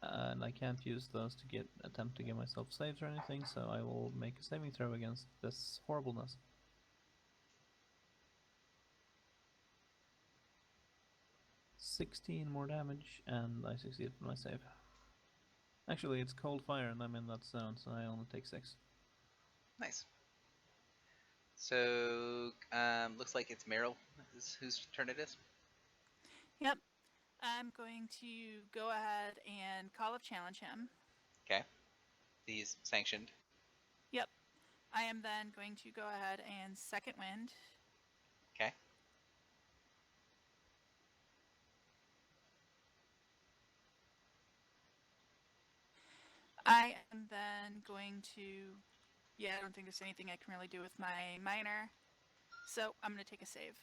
And I can't use those to attempt to give myself saves or anything, so I will make a saving throw against this horribleness. 16 more damage, and I succeed with my save. Actually, it's cold fire, and I'm in that zone, so I only take 6. Nice. So, looks like it's Meryl whose turn it is. Yep. I'm going to go ahead and Call of Challenge him. Okay. He's sanctioned. Yep. I am then going to go ahead and Second Wind. Okay. I am then going to... Yeah, I don't think there's anything I can really do with my minor. So I'm going to take a save.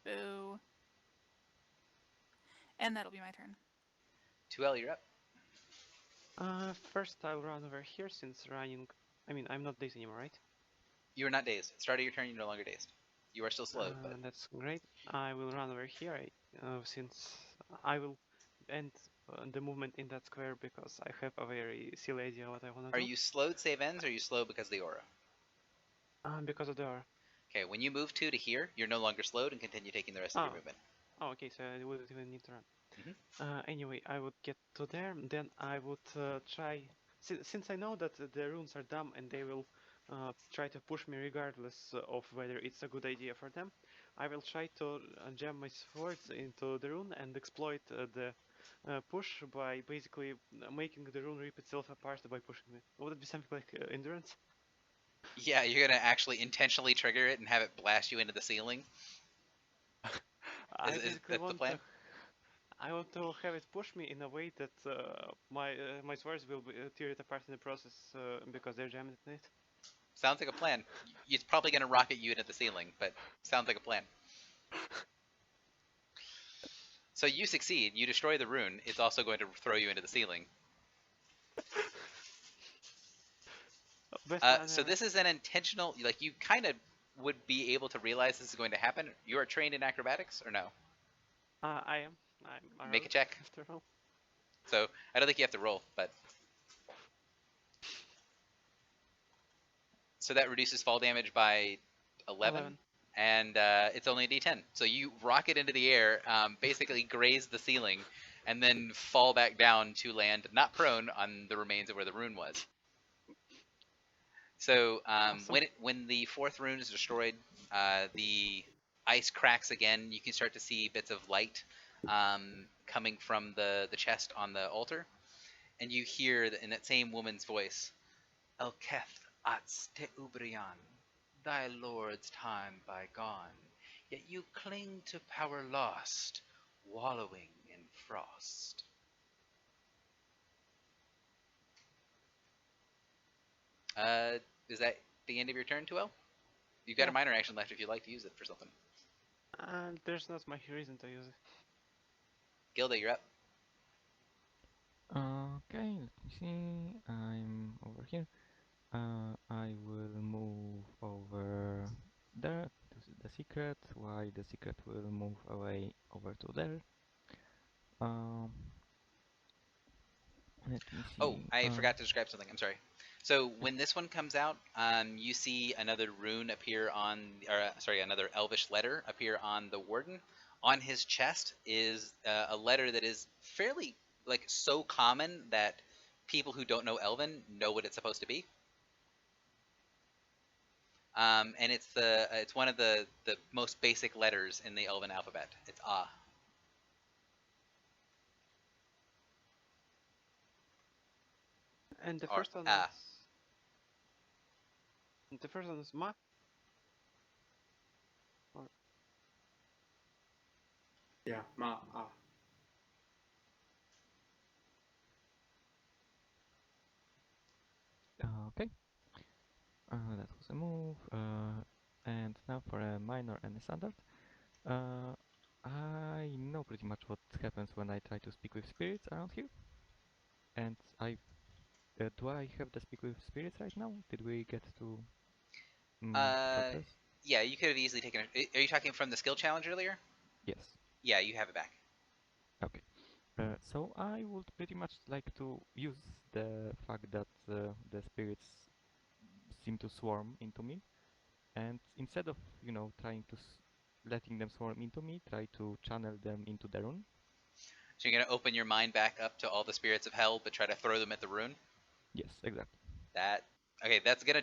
Boo. And that'll be my turn. 2L, you're up. First I'll run over here since running. I mean, I'm not dazed anymore, right? You are not dazed. At the start of your turn, you're no longer dazed. You are still slowed, but That's great. I will run over here since I will end the movement in that square because I have a very silly idea what I want to do. Are you slowed save ends, or are you slow because of the aura? Because of the aura. Okay, when you move 2 to here, you're no longer slowed and continue taking the rest of your movement. Oh, okay, so I wouldn't even need to run. Mm-hmm. Anyway, I would get to there, then I would try... Since I know that the runes are dumb and they will try to push me regardless of whether it's a good idea for them, I will try to jam my swords into the rune and exploit the push by basically making the rune rip itself apart by pushing me. Would it be something like endurance? Yeah, you're gonna actually intentionally trigger it and have it blast you into the ceiling. I Is basically that the want plan? I want to have it push me in a way that my swords will tear it apart in the process because they're jammed in it. Sounds like a plan. It's probably gonna rocket you into the ceiling, but sounds like a plan. So you succeed. You destroy the rune. It's also going to throw you into the ceiling. So this is an intentional. Like, you kind of would be able to realize this is going to happen. You are trained in acrobatics, or no? I am. I'm Make a check. After all. So I don't think you have to roll, but so that reduces fall damage by 11. And it's only a D10. So you rocket into the air, basically graze the ceiling, and then fall back down to land, not prone, on the remains of where the rune was. So Awesome. when the 4th rune is destroyed, the ice cracks again. You can start to see bits of light coming from the chest on the altar. And you hear in that same woman's voice, Elketh ats te ubrian, thy lord's time bygone, yet you cling to power lost, wallowing in frost. Is that the end of your turn, 2L? You've got a minor action left if you'd like to use it for something. There's not much reason to use it. Gilda, you're up. Okay, let me see. I'm over here. I will move over there to the secret, while the secret will move away over to there. Let me see. Oh, I forgot to describe something. I'm sorry. So when this one comes out, you see another rune appear on, or sorry, another Elvish letter appear on the warden. On his chest is a letter that is fairly like so common that people who don't know Elven know what it's supposed to be. And it's one of the most basic letters in the Elven alphabet. It's Ah. And the Or first one Ah. is Ma. Or Yeah, ma. Okay. That was a move. And now for a minor and a standard. I know pretty much what happens when I try to speak with spirits around here. And do I have the speak with spirits right now? Did we get to progress? Yeah, you could have easily taken it. Are you talking from the skill challenge earlier? Yes. Yeah, you have it back. Okay. So I would pretty much like to use the fact that the spirits seem to swarm into me, and instead of trying to letting them swarm into me, try to channel them into the rune. So you're gonna open your mind back up to all the spirits of hell, but try to throw them at the rune. Yes, exactly. Okay. That's gonna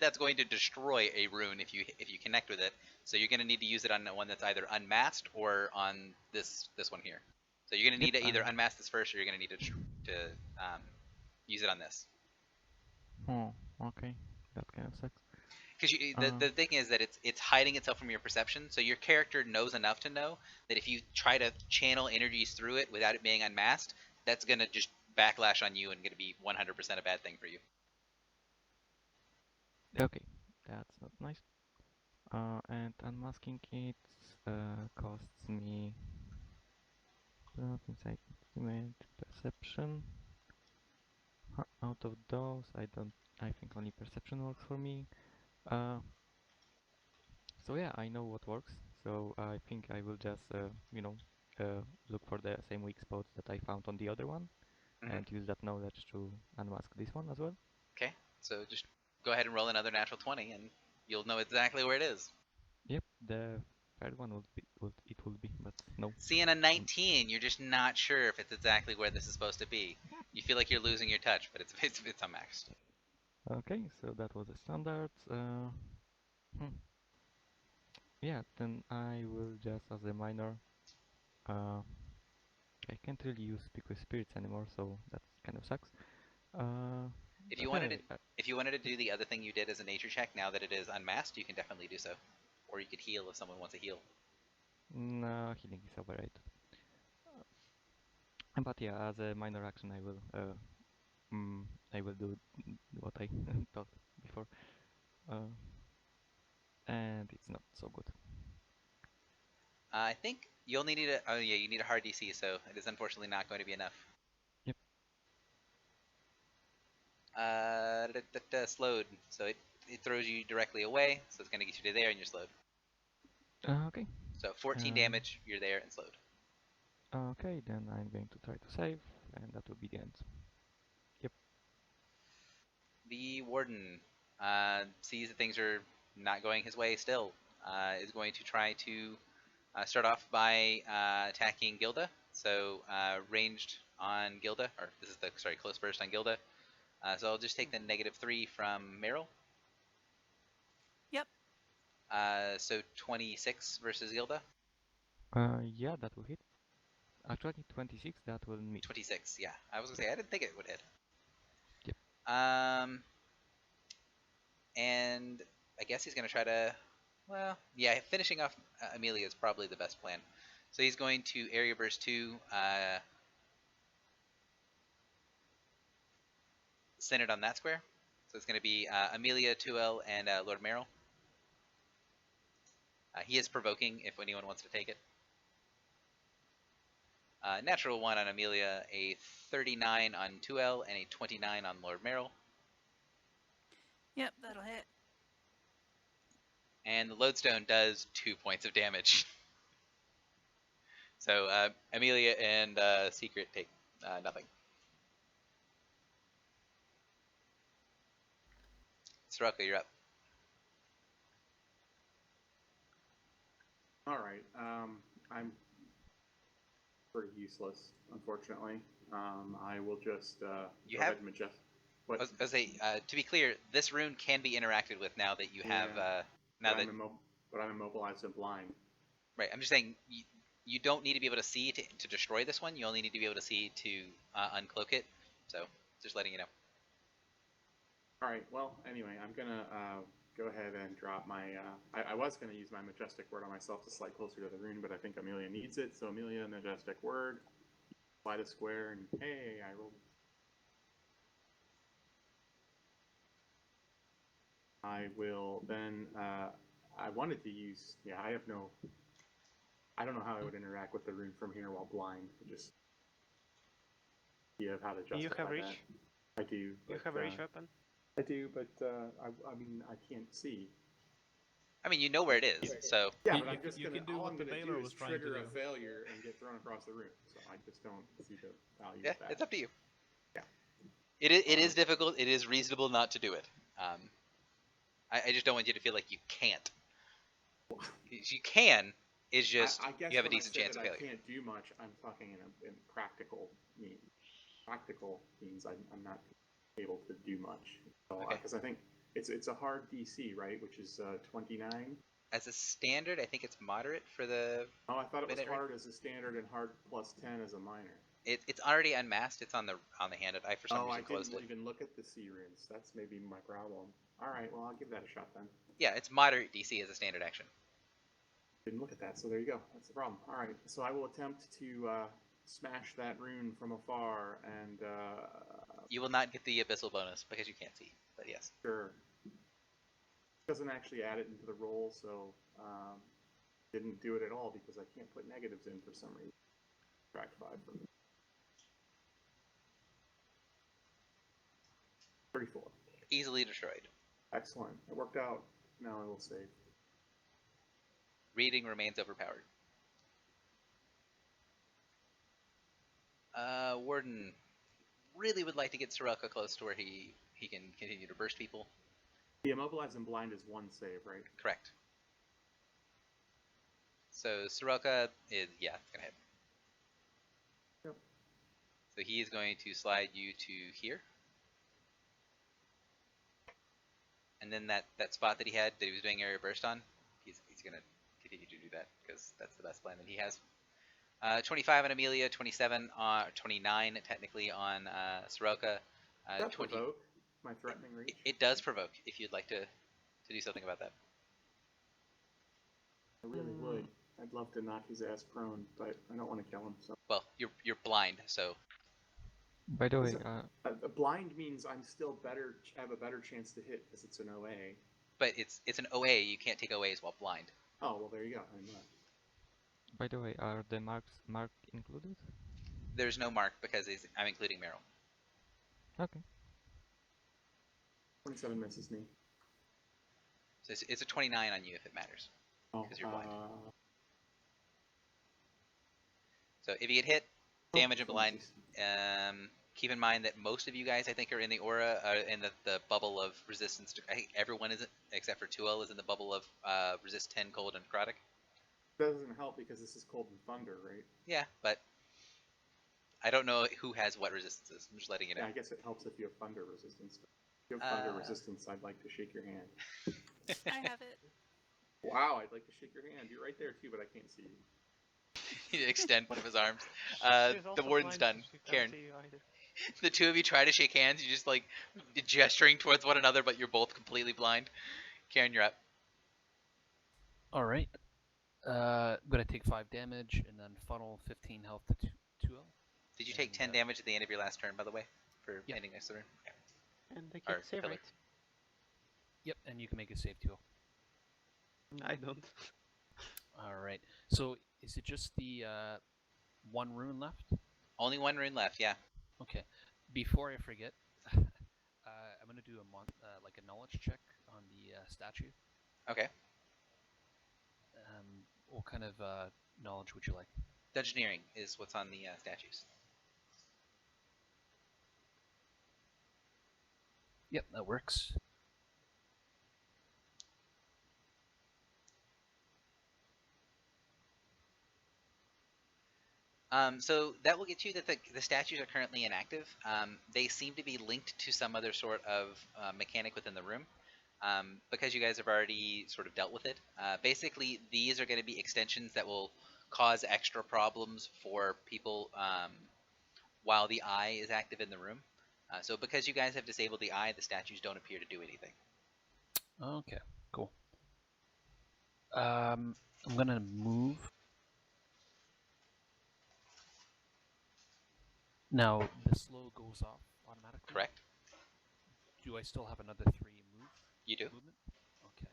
that's going to destroy a rune if you connect with it. So you're gonna need to use it on the one that's either unmasked or on this one here. So you're gonna need Yep, to either unmask this first, or you're gonna need to use it on this. Oh, okay. That kind of sucks. Because the thing is that it's hiding itself from your perception, so your character knows enough to know that if you try to channel energies through it without it being unmasked, that's gonna just backlash on you and gonna be 100% a bad thing for you. Okay, that's not nice. And unmasking it costs me insight, estimate, perception. Out of those, I think only perception works for me. So yeah, I know what works. So I think I will just, look for the same weak spots that I found on the other one, and use that knowledge to unmask this one as well. Okay, so just go ahead and roll another natural 20, and you'll know exactly where it is. Yep, the third one would be, but no. Seeing a 19, you're just not sure if it's exactly where this is supposed to be. You feel like you're losing your touch, but it's unmaxed. Okay, so that was a standard. Yeah, then I will just as a minor. I can't really use Speak with Spirits anymore, so that kind of sucks. If But you wanted to, anyway, if you wanted to do the other thing you did as a nature check, now that it is unmasked, you can definitely do so. Or you could heal if someone wants to heal. no, healing is overrated. But yeah, as a minor action, I will do what I thought before, and it's not so good. I think you only need oh yeah, you need a hard DC, so it is unfortunately not going to be enough. Yep. Slowed, so it throws you directly away, so it's going to get you to there, and you're slowed. Okay. So 14 damage, you're there and slowed. Okay, then I'm going to try to save, and that will be the end. Yep. The warden sees that things are not going his way still. Is going to try to start off by attacking Gilda. So ranged on Gilda, or this is the close burst on Gilda. So I'll just take the -3 from Meryl. Yep. So 26 versus Gilda. Yeah, that will hit. Actually, 26, that will meet. 26, yeah. I was gonna say I didn't think it would hit. Yep. And I guess he's gonna try to. Well, yeah, finishing off Amelia is probably the best plan. So he's going to area burst 2, centered on that square. So it's going to be Amelia, 2L, and Lord Merrill. He is provoking if anyone wants to take it. Natural 1 on Amelia, a 39 on 2L, and a 29 on Lord Merrill. Yep, that'll hit. And the lodestone does 2 points of damage. So Amelia and Secret take nothing. Soroka, you're up. All right. I'm pretty useless, unfortunately. I will just You go have- ahead and adjust. I What? was gonna say, to be clear, this rune can be interacted with now that you have Yeah, now but that I'm immobilized and blind. right. I'm just saying you don't need to be able to see to destroy this one. You only need to be able to see to uncloak it. So just letting you know. All right. Well, anyway, I'm gonna go ahead and drop my. I was gonna use my majestic word on myself to slide closer to the rune, but I think Amelia needs it. So Amelia, majestic word, slide a square, and hey, I rolled. I will then. I wanted to use. Yeah, I have no. I don't know how I would interact with the rune from here while blind. Just. You have how to justify You have reach? that. I do. You but, have a reach weapon? I do, but I mean, I can't see. I mean, you know where it is. So Yeah, You- but you I'm can- just you gonna. can do all what I'm the gonna Baylor do was is trying to trigger a do. failure and get thrown across the room. So I just don't see the value yeah, of that. it's up to you. Yeah. It is difficult. It is reasonable not to do it. I just don't want you to feel like you can't. You can. It's just I guess you have a when I decent said chance that of I failure. can't do much. I'm talking in practical means. Practical means I'm not able to do much. So, Okay. because I think it's a hard DC, right? Which is 29. As a standard, I think it's moderate for the. Oh, I thought it was Minute, right? hard as a standard and hard plus 10 as a minor. It's already unmasked. It's on the hand. I for some Oh, I reason closed didn't it. even look at the C runes. That's maybe my problem. All right, well, I'll give that a shot then. Yeah, it's moderate DC as a standard action. Didn't look at that, so there you go. That's the problem. All right, so I will attempt to smash that rune from afar, and You will not get the abyssal bonus because you can't see. But yes. sure. Doesn't actually add it into the roll, so didn't do it at all because I can't put negatives in for some reason. Subtract 5 from 34. Easily destroyed. Excellent. It worked out. Now I will save. Reading remains overpowered. Warden really would like to get Soroka close to where he can continue to burst people. The immobilized and blind is 1 save, right? Correct. So Soroka is it's gonna hit. Yep. So he is going to slide you to here. And then that spot that he had that he was doing area burst on, he's gonna continue to do that because that's the best plan that he has. 25 on Amelia, 27 on 29 technically on Soroka. Does that provoke my threatening reach? It does provoke if you'd like to do something about that. I really would. I'd love to knock his ass prone, but I don't want to kill him. So Well, you're blind, so By the way, Is it- blind means I'm still have a better chance to hit because it's an OA. but it's an OA. You can't take OAs while blind. Oh well, there you go. are the marked included? There's no mark because I'm including Meryl. Okay. 27 misses me. So it's a 29 on you if it matters. Oh, 'Cause you're blind. So if you get hit, damage and blind. Keep in mind that most of you guys, I think, are in the aura, in the bubble of resistance. I think everyone is, except for 2L, is in the bubble of resist 10, cold, and necrotic. Doesn't help because this is cold and thunder, right? Yeah, but I don't know who has what resistances. I'm just letting you know. Yeah, I guess it helps if you have thunder resistance. If you have thunder resistance, I'd like to shake your hand. I have it. Wow, I'd like to shake your hand. You're right there too, but I can't see you. He extend one of his arms. She's The also warden's blind, done. so she can't Karen, see you either. the two of you try to shake hands. You just like gesturing towards one another, but you're both completely blind. Karen, you're up. All right. I'm gonna take 5 damage and then funnel 15 health to 2L. Did you take 10 damage at the end of your last turn, by the way, for Yeah. ending next turn? Okay. And they Or can save pillar. it. Yep, and you can make a save 2L. I don't. All right. So is it just the 1 rune left? Only one rune left. Yeah. Okay. Before I forget, I'm gonna do like a knowledge check on the statue. Okay. What kind of knowledge would you like? Dungeoneering is what's on the statues. Yep, that works. So that will get you that the statues are currently inactive. They seem to be linked to some other sort of mechanic within the room. Because you guys have already sort of dealt with it. Basically, these are going to be extensions that will cause extra problems for people while the eye is active in the room. So because you guys have disabled the eye, the statues don't appear to do anything. Okay, cool. I'm gonna move. Now the slow goes off automatically. Correct? Do I still have another 3 You do. movement? Okay.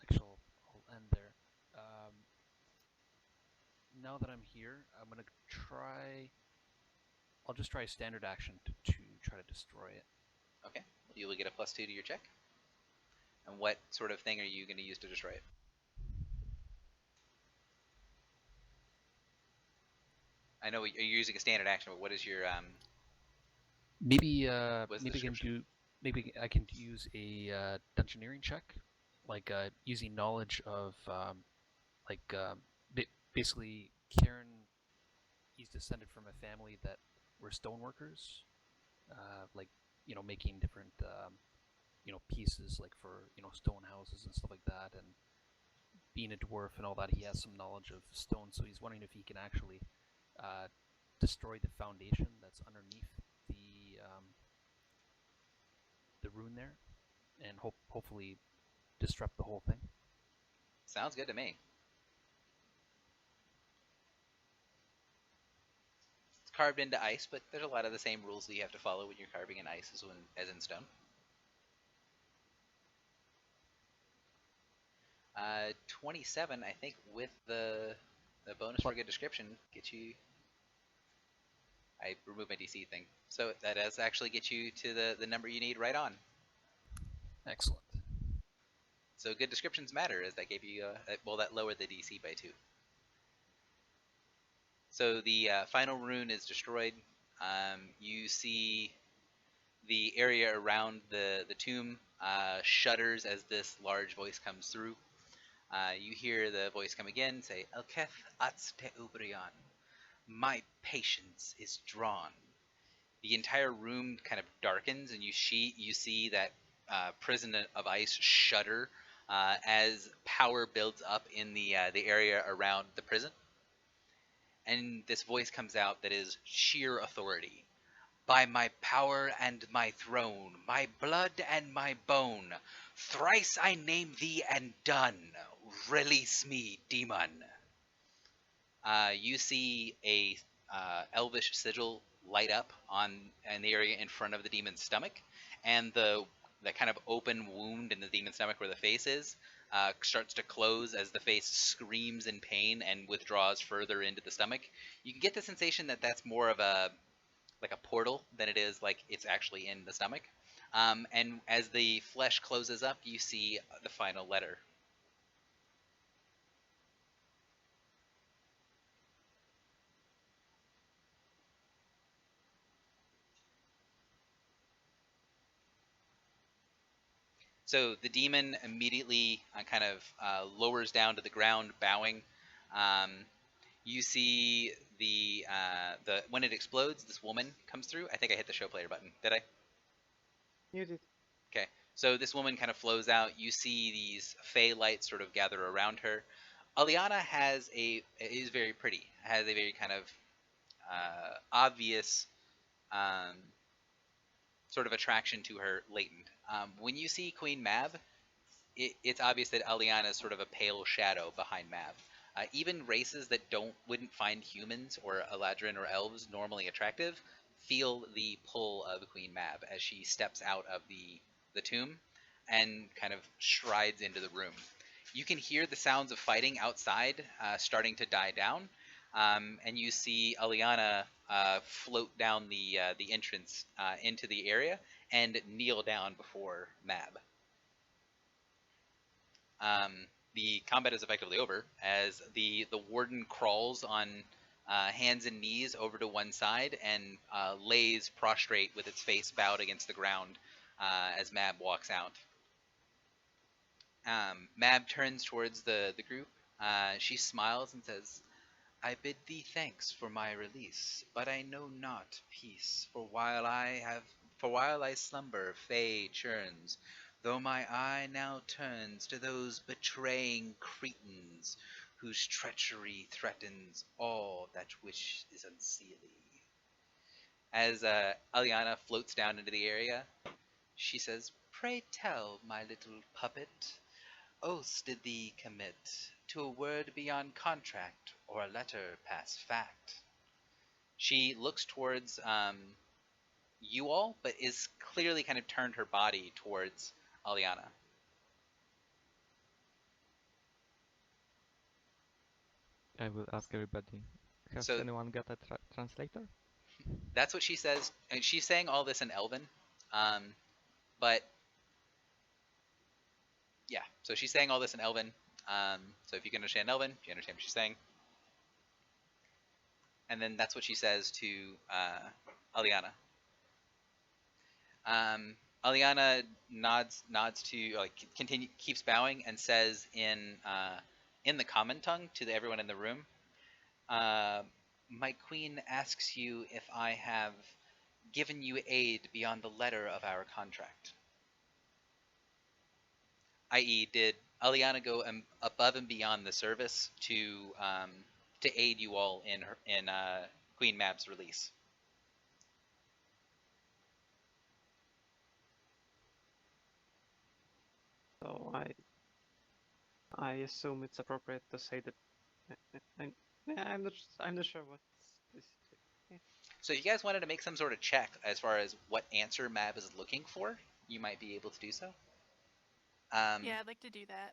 Actually, I'll end there. Now that I'm here, I'm gonna try. I'll just try a standard action to try to destroy it. Okay. Well, you will get a +2 to your check. And what sort of thing are you going to use to destroy it? I know you're using a standard action, but what is your Maybe what's the maybe I can description? maybe I can use a dungeoneering check, like using knowledge of like basically Karen. He's descended from a family that were stoneworkers, like making different pieces like for stone houses and stuff like that, and being a dwarf and all that, he has some knowledge of stone. So he's wondering if he can actually uh, destroy the foundation that's underneath the rune there, and hopefully disrupt the whole thing. Sounds good to me. It's carved into ice, but there's a lot of the same rules that you have to follow when you're carving in ice as in stone. 27, I think, with the bonus for good description, gets you. I removed my DC thing, so that does actually get you to the number you need right on. Excellent. So good descriptions matter, as that gave you well, that lowered the DC by 2. So the final rune is destroyed. You see the area around the tomb shudders as this large voice comes through. You hear the voice come again, say, Elketh Atste Ubrian, my patience is drawn. The entire room kind of darkens, and you see that prison of ice shudder as power builds up in the area around the prison. And this voice comes out that is sheer authority. By my power and my throne, my blood and my bone, thrice I name thee and done. Release me, demon. You see a elvish sigil light up in the area in front of the demon's stomach, and the kind of open wound in the demon's stomach where the face is starts to close as the face screams in pain and withdraws further into the stomach. You can get the sensation that that's more of a portal than it is like it's actually in the stomach. And as the flesh closes up, you see the final letter. So the demon immediately kind of lowers down to the ground, bowing. You see the when it explodes, this woman comes through. I think I hit the show player button. Did I? You did. Okay. So this woman kind of flows out. You see these fey lights sort of gather around her. Aliana is very pretty. Has a very kind of obvious sort of attraction to her latent. When you see Queen Mab, it's obvious that Aliana is sort of a pale shadow behind Mab. Even races that wouldn't find humans or Eladrin or elves normally attractive feel the pull of Queen Mab as she steps out of the tomb and kind of strides into the room. You can hear the sounds of fighting outside starting to die down, and you see Aliana float down the entrance into the area and kneel down before Mab. The combat is effectively over as the warden crawls on hands and knees over to one side and lays prostrate with its face bowed against the ground. as Mab walks out. Mab turns towards the group. She smiles and says, I bid thee thanks for my release, but I know not peace. For while I slumber, Fay churns, though my eye now turns to those betraying Cretans, whose treachery threatens all that which is unseelie. As Aliana floats down into the area, she says, Pray tell, my little puppet, oaths did thee commit to a word beyond contract or a letter past fact? She looks towards you all, but is clearly kind of turned her body towards Aliana. I will ask everybody. Has So- anyone got a translator? That's what she says, and she's saying all this in Elven, but yeah. So she's saying all this in Elven. So if you can understand Elven, you understand what she's saying. And then that's what she says to Aliana. Aliana nods to keeps bowing and says in the common tongue to everyone in the room, my queen asks you if I have given you aid beyond the letter of our contract. I.e., did Aliana go above and beyond the service to aid you all in Queen Mab's release? So I assume it's appropriate to say that I'm not sure what this. So if you guys wanted to make some sort of check as far as what answer Mab is looking for, you might be able to do so. Yeah, I'd like to do that.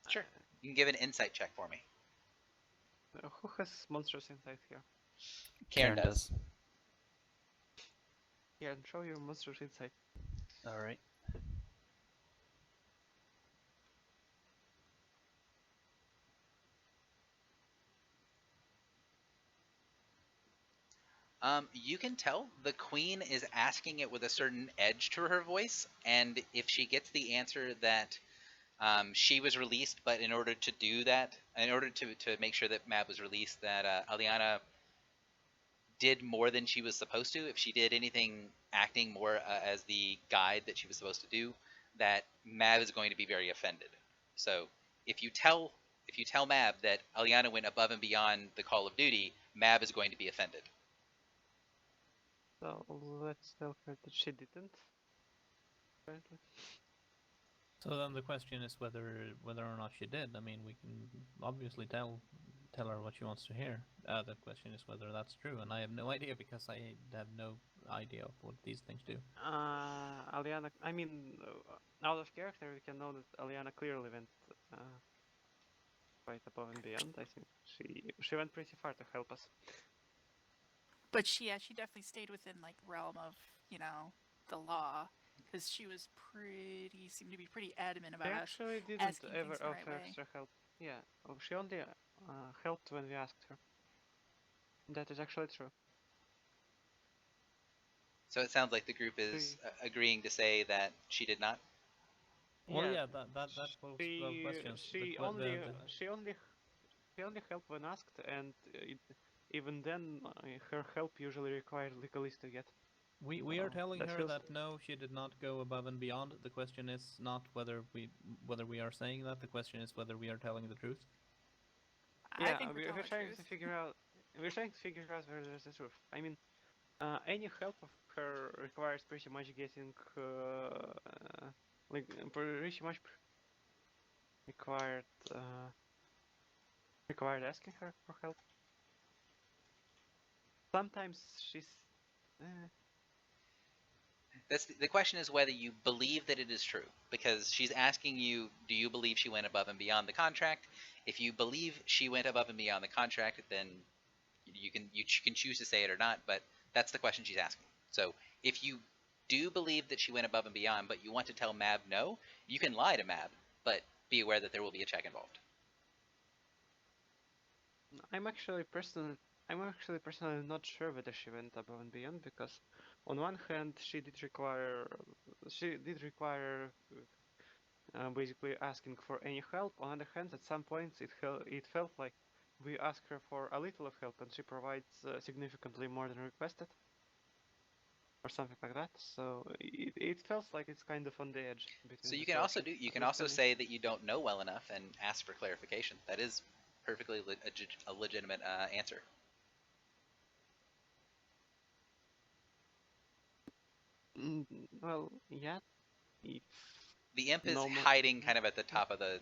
Sure. You can give an insight check for me. Who has monstrous insight here? Karen does. Yeah, show your monstrous insight. All right. You can tell the queen is asking it with a certain edge to her voice, and if she gets the answer that she was released, but in order to do that, in order to make sure that Mab was released, that Aliana did more than she was supposed to, if she did anything acting more as the guide that she was supposed to do, that Mab is going to be very offended. So if you tell Mab that Aliana went above and beyond the call of duty, Mab is going to be offended. So let's tell her that she didn't. Apparently. So then the question is whether or not she did. I mean, we can obviously tell her what she wants to hear. The question is whether that's true, and I have no idea because I have no idea of what these things do. Aliana, I mean, out of character, we can know that Aliana clearly went quite above and beyond. I think she went pretty far to help us. But she definitely stayed within like realm of the law, because she seemed to be pretty adamant about She us actually didn't asking ever things the right offer way. extra help. Yeah, she only helped when we asked her. That is actually true. So it sounds like the group is agreeing to say that she did not. Well, yeah, that poses questions. She only helped when asked, and even then, her help usually required legalists to get. We are telling her that no, she did not go above and beyond. The question is not whether we are saying that. The question is whether we are telling the truth. I think we're trying to figure out. We're trying to figure out where there's the truth. I mean, any help of her requires pretty much getting, pretty much required asking her for help. Sometimes she's. The question is whether you believe that it is true, because she's asking you, do you believe she went above and beyond the contract? If you believe she went above and beyond the contract, then you can choose to say it or not, but that's the question she's asking. So if you do believe that she went above and beyond, but you want to tell Mab no, you can lie to Mab, but be aware that there will be a check involved. I'm actually personally I'm actually personally not sure whether she went above and beyond, because on one hand she did require basically asking for any help. On the other hand, at some points it felt like we asked her for a little of help and she provides significantly more than requested, or something like that. So it feels like it's kind of on the edge between So the you two can also options, you at can least also for me. say that you don't know well enough and ask for clarification. That is perfectly a legitimate answer. Well, yeah, if The imp is no more. hiding kind of at the top of the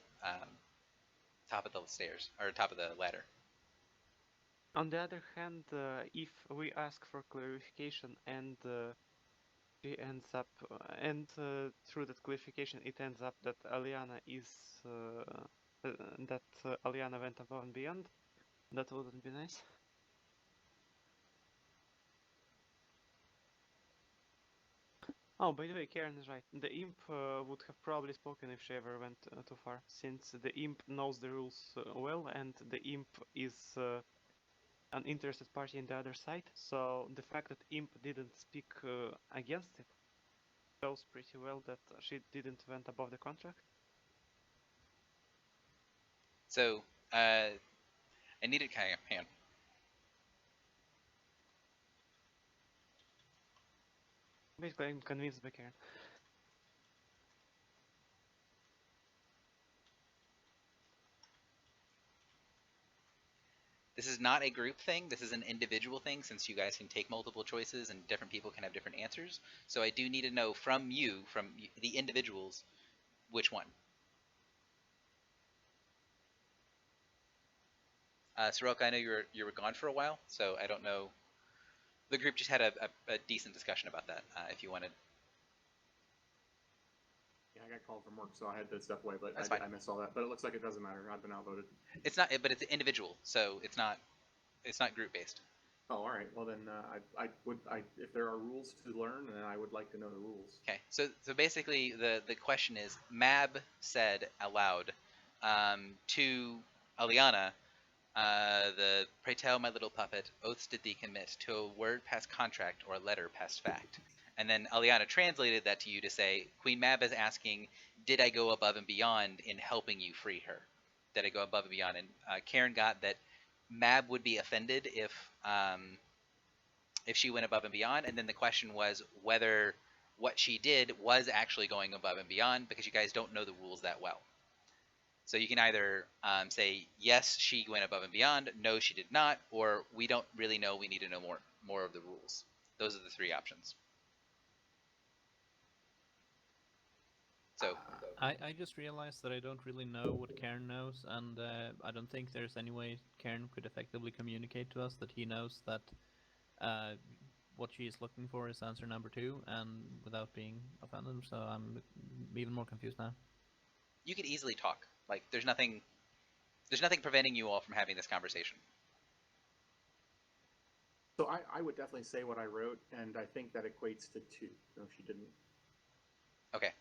stairs or top of the ladder. On the other hand, if we ask for clarification and she ends up, and through that clarification, it ends up that Aliana Aliana went above and beyond, that wouldn't be nice. Oh, by the way, Karen is right. The imp would have probably spoken if she ever went too far, since the imp knows the rules well, and the imp is an interested party in the other side. So the fact that imp didn't speak against it shows pretty well that she didn't went above the contract. So I need it kind of hand. Basically, I'm convinced by Karen. This is not a group thing. This is an individual thing, since you guys can take multiple choices and different people can have different answers. So I do need to know from you, from the individuals, which one. Soroka, I know you were gone for a while, so I don't know. The group just had a decent discussion about that. If you wanted. Yeah, I got called from work, so I had to step away, but That's fine. I missed all that. But it looks like it doesn't matter. I've been outvoted. It's not, but it's individual, so it's not group based. Oh, all right. Well, then if there are rules to learn, then I would like to know the rules. Okay, so basically the question is, Mab said aloud to Aliana, the pray tell my little puppet, oaths did thee commit to a word past contract or a letter past fact. And then Aliana translated that to you to say, Queen Mab is asking, did I go above and beyond in helping you free her? Did I go above and beyond? And Karen got that Mab would be offended if she went above and beyond. And then the question was whether what she did was actually going above and beyond, because you guys don't know the rules that well. So you can either say, yes, she went above and beyond, no, she did not, or we don't really know, we need to know more of the rules. Those are the three options. So I just realized that I don't really know what Karen knows, and I don't think there's any way Karen could effectively communicate to us that he knows that what she is looking for is answer number 2, and without being offended. So I'm even more confused now. you could easily talk. Like there's nothing preventing you all from having this conversation. So I would definitely say what I wrote, and I think that equates to 2. No, she didn't. Okay.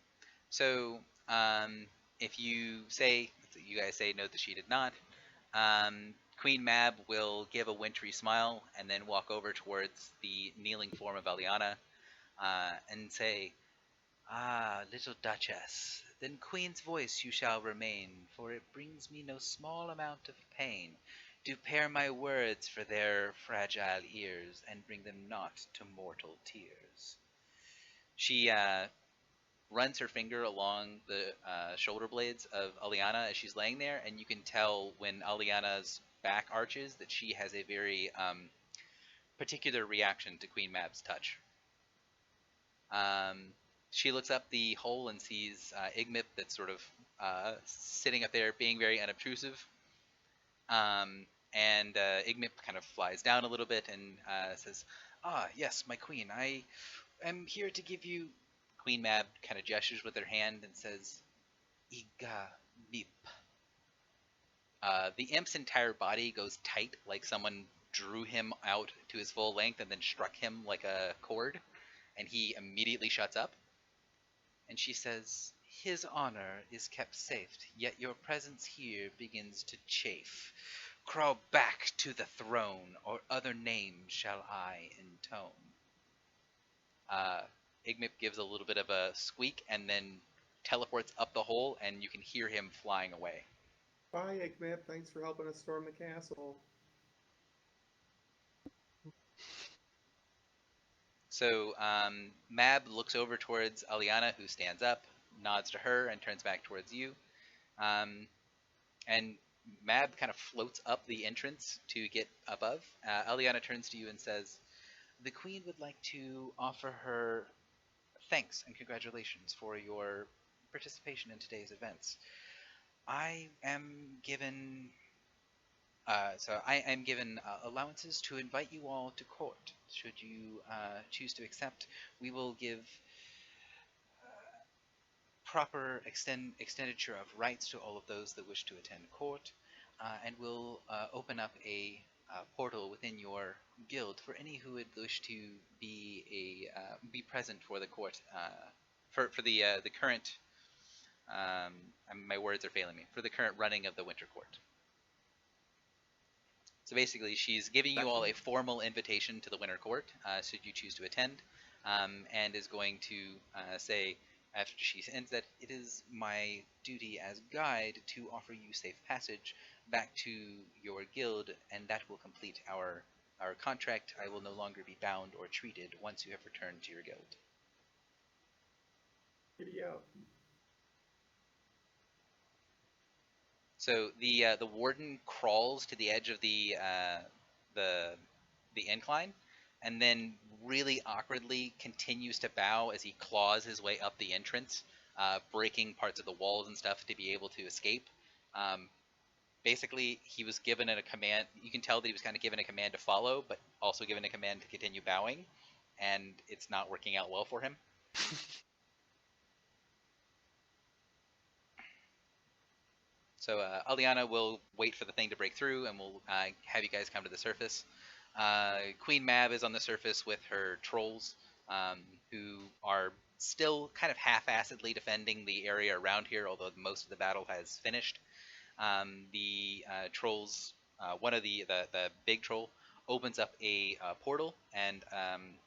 So if you guys say no, that she did not, Queen Mab will give a wintry smile and then walk over towards the kneeling form of Aliana and say, "Ah, little Duchess, then Queen's voice you shall remain, for it brings me no small amount of pain to pair my words for their fragile ears and bring them not to mortal tears." She runs her finger along the shoulder blades of Aliana as she's laying there, and you can tell when Aliana's back arches that she has a very particular reaction to Queen Mab's touch. She looks up the hole and sees Igmip that's sort of sitting up there being very unobtrusive. And Igmip kind of flies down a little bit and says, "Ah, yes, my queen, I am here to give you..." Queen Mab kind of gestures with her hand and says, "Iga Mip." The imp's entire body goes tight, like someone drew him out to his full length and then struck him like a cord, and he immediately shuts up. And she says, "His honor is kept safe, yet your presence here begins to chafe. Crawl back to the throne, or other names shall I intone. Uh, Igmip gives a little bit of a squeak and then teleports up the hole, and you can hear him flying away. Bye, Igmip. Thanks for helping us storm the castle. So Mab looks over towards Aliana, who stands up, nods to her, and turns back towards you. And Mab kind of floats up the entrance to get above. Aliana turns to you and says, "The Queen would like to offer her thanks and congratulations for your participation in today's events. I am given allowances to invite you all to court. Should you choose to accept, we will give proper expenditure of rights to all of those that wish to attend court, and we'll open up a portal within your guild for any who would wish to be present for the court for the current. My words are failing me. For the current running of the Winter Court. So basically, she's giving you all a formal invitation to the Winter Court, should you choose to attend, and is going to say, after she ends, that it is my duty as guide to offer you safe passage back to your guild, and that will complete our contract. I will no longer be bound or treated once you have returned to your guild. Giddy up. So the warden crawls to the edge of the incline, and then really awkwardly continues to bow as he claws his way up the entrance, breaking parts of the walls and stuff to be able to escape. Basically, he was given a command. You can tell that he was kind of given a command to follow, but also given a command to continue bowing, and it's not working out well for him. So Aliana will wait for the thing to break through, and we'll have you guys come to the surface. Queen Mab is on the surface with her trolls, who are still kind of half-assedly defending the area around here, although most of the battle has finished. The trolls, one of the big troll, opens up a portal and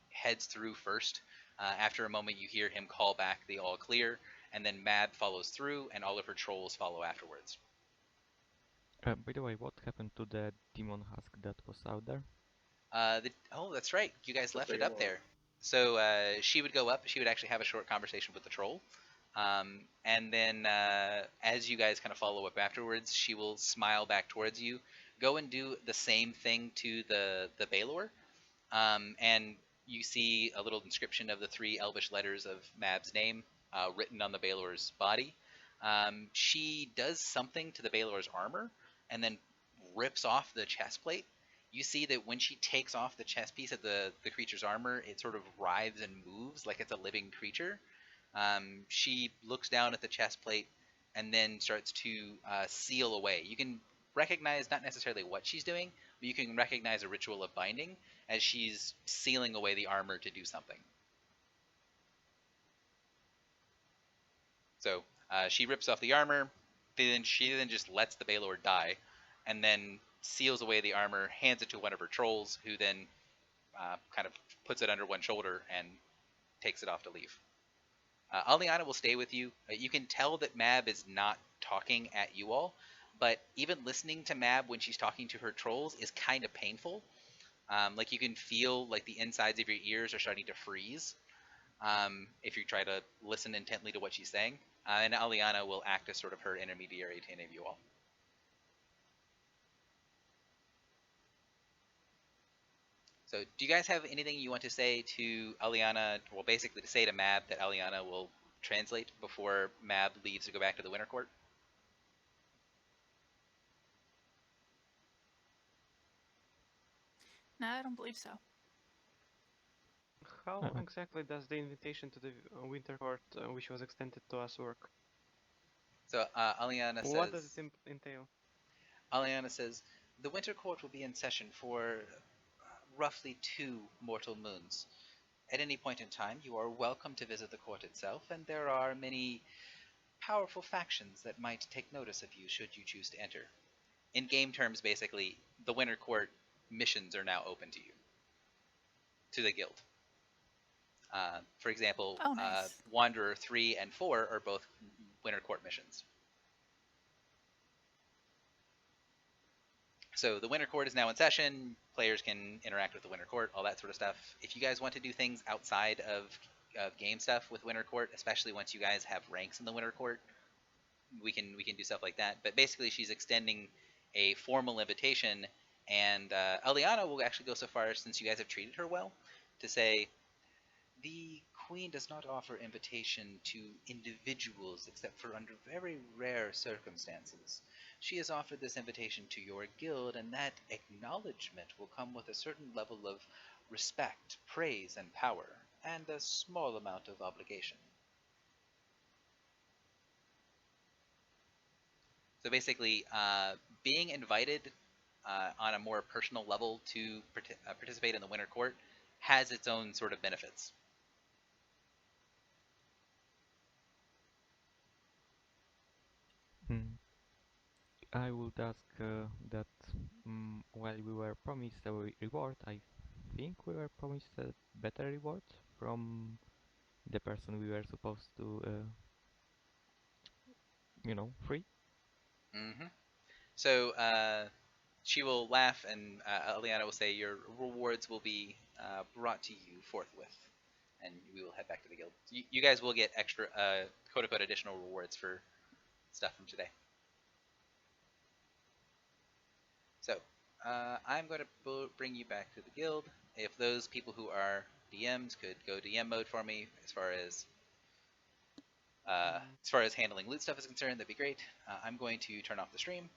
heads through first. After a moment, you hear him call back the all clear, and then Mab follows through, and all of her trolls follow afterwards. By the way, what happened to the demon husk that was out there? That's right. You guys left it up there. So she would go up. She would actually have a short conversation with the troll. And then as you guys kind of follow up afterwards, she will smile back towards you, go and do the same thing to the Baelor. And you see a little inscription of the 3 Elvish letters of Mab's name written on the Baelor's body. She does something to the Baelor's armor and then rips off the chest plate. You see that when she takes off the chest piece of the creature's armor, it sort of writhes and moves like it's a living creature. She looks down at the chest plate and then starts to seal away. You can recognize not necessarily what she's doing, but you can recognize a ritual of binding as she's sealing away the armor to do something. So she rips off the armor, she just lets the Baelor die, and then seals away the armor, hands it to one of her trolls, who then kind of puts it under one shoulder and takes it off to leave. Aliana will stay with you. You can tell that Mab is not talking at you all, but even listening to Mab when she's talking to her trolls is kind of painful. Like you can feel like the insides of your ears are starting to freeze if you try to listen intently to what she's saying. And Aliana will act as sort of her intermediary to any of you all. So do you guys have anything you want to say to Aliana, well basically to say to Mab that Aliana will translate before Mab leaves to go back to the Winter Court? No, I don't believe so. How exactly does the invitation to the Winter Court, which was extended to us, work? So Aliana says... What does it entail? Aliana says, the Winter Court will be in session for roughly 2 mortal moons. At any point in time, you are welcome to visit the court itself, and there are many powerful factions that might take notice of you should you choose to enter. in game terms, basically, the Winter Court missions are now open to you, to the guild. For example, Oh, nice. Wanderer 3 and 4 are both Winter Court missions. So the Winter Court is now in session. Players can interact with the Winter Court, all that sort of stuff. If you guys want to do things outside of game stuff with Winter Court, especially once you guys have ranks in the Winter Court, we can do stuff like that. But basically, she's extending a formal invitation, and Eliana will actually go so far, since you guys have treated her well, to say, the Queen does not offer invitation to individuals except for under very rare circumstances. She has offered this invitation to your guild, and that acknowledgement will come with a certain level of respect, praise, and power, and a small amount of obligation. So basically, being invited on a more personal level to participate in the Winter Court has its own sort of benefits. I would ask that while we were promised a reward, I think we were promised a better reward from the person we were supposed to, free. Mm-hmm. So she will laugh, and Eliana will say, your rewards will be brought to you forthwith, and we will head back to the guild. You guys will get extra, quote-unquote, additional rewards for stuff from today. So, I'm going to bring you back to the guild. If those people who are DMs could go DM mode for me, as far as handling loot stuff is concerned, that'd be great. I'm going to turn off the stream.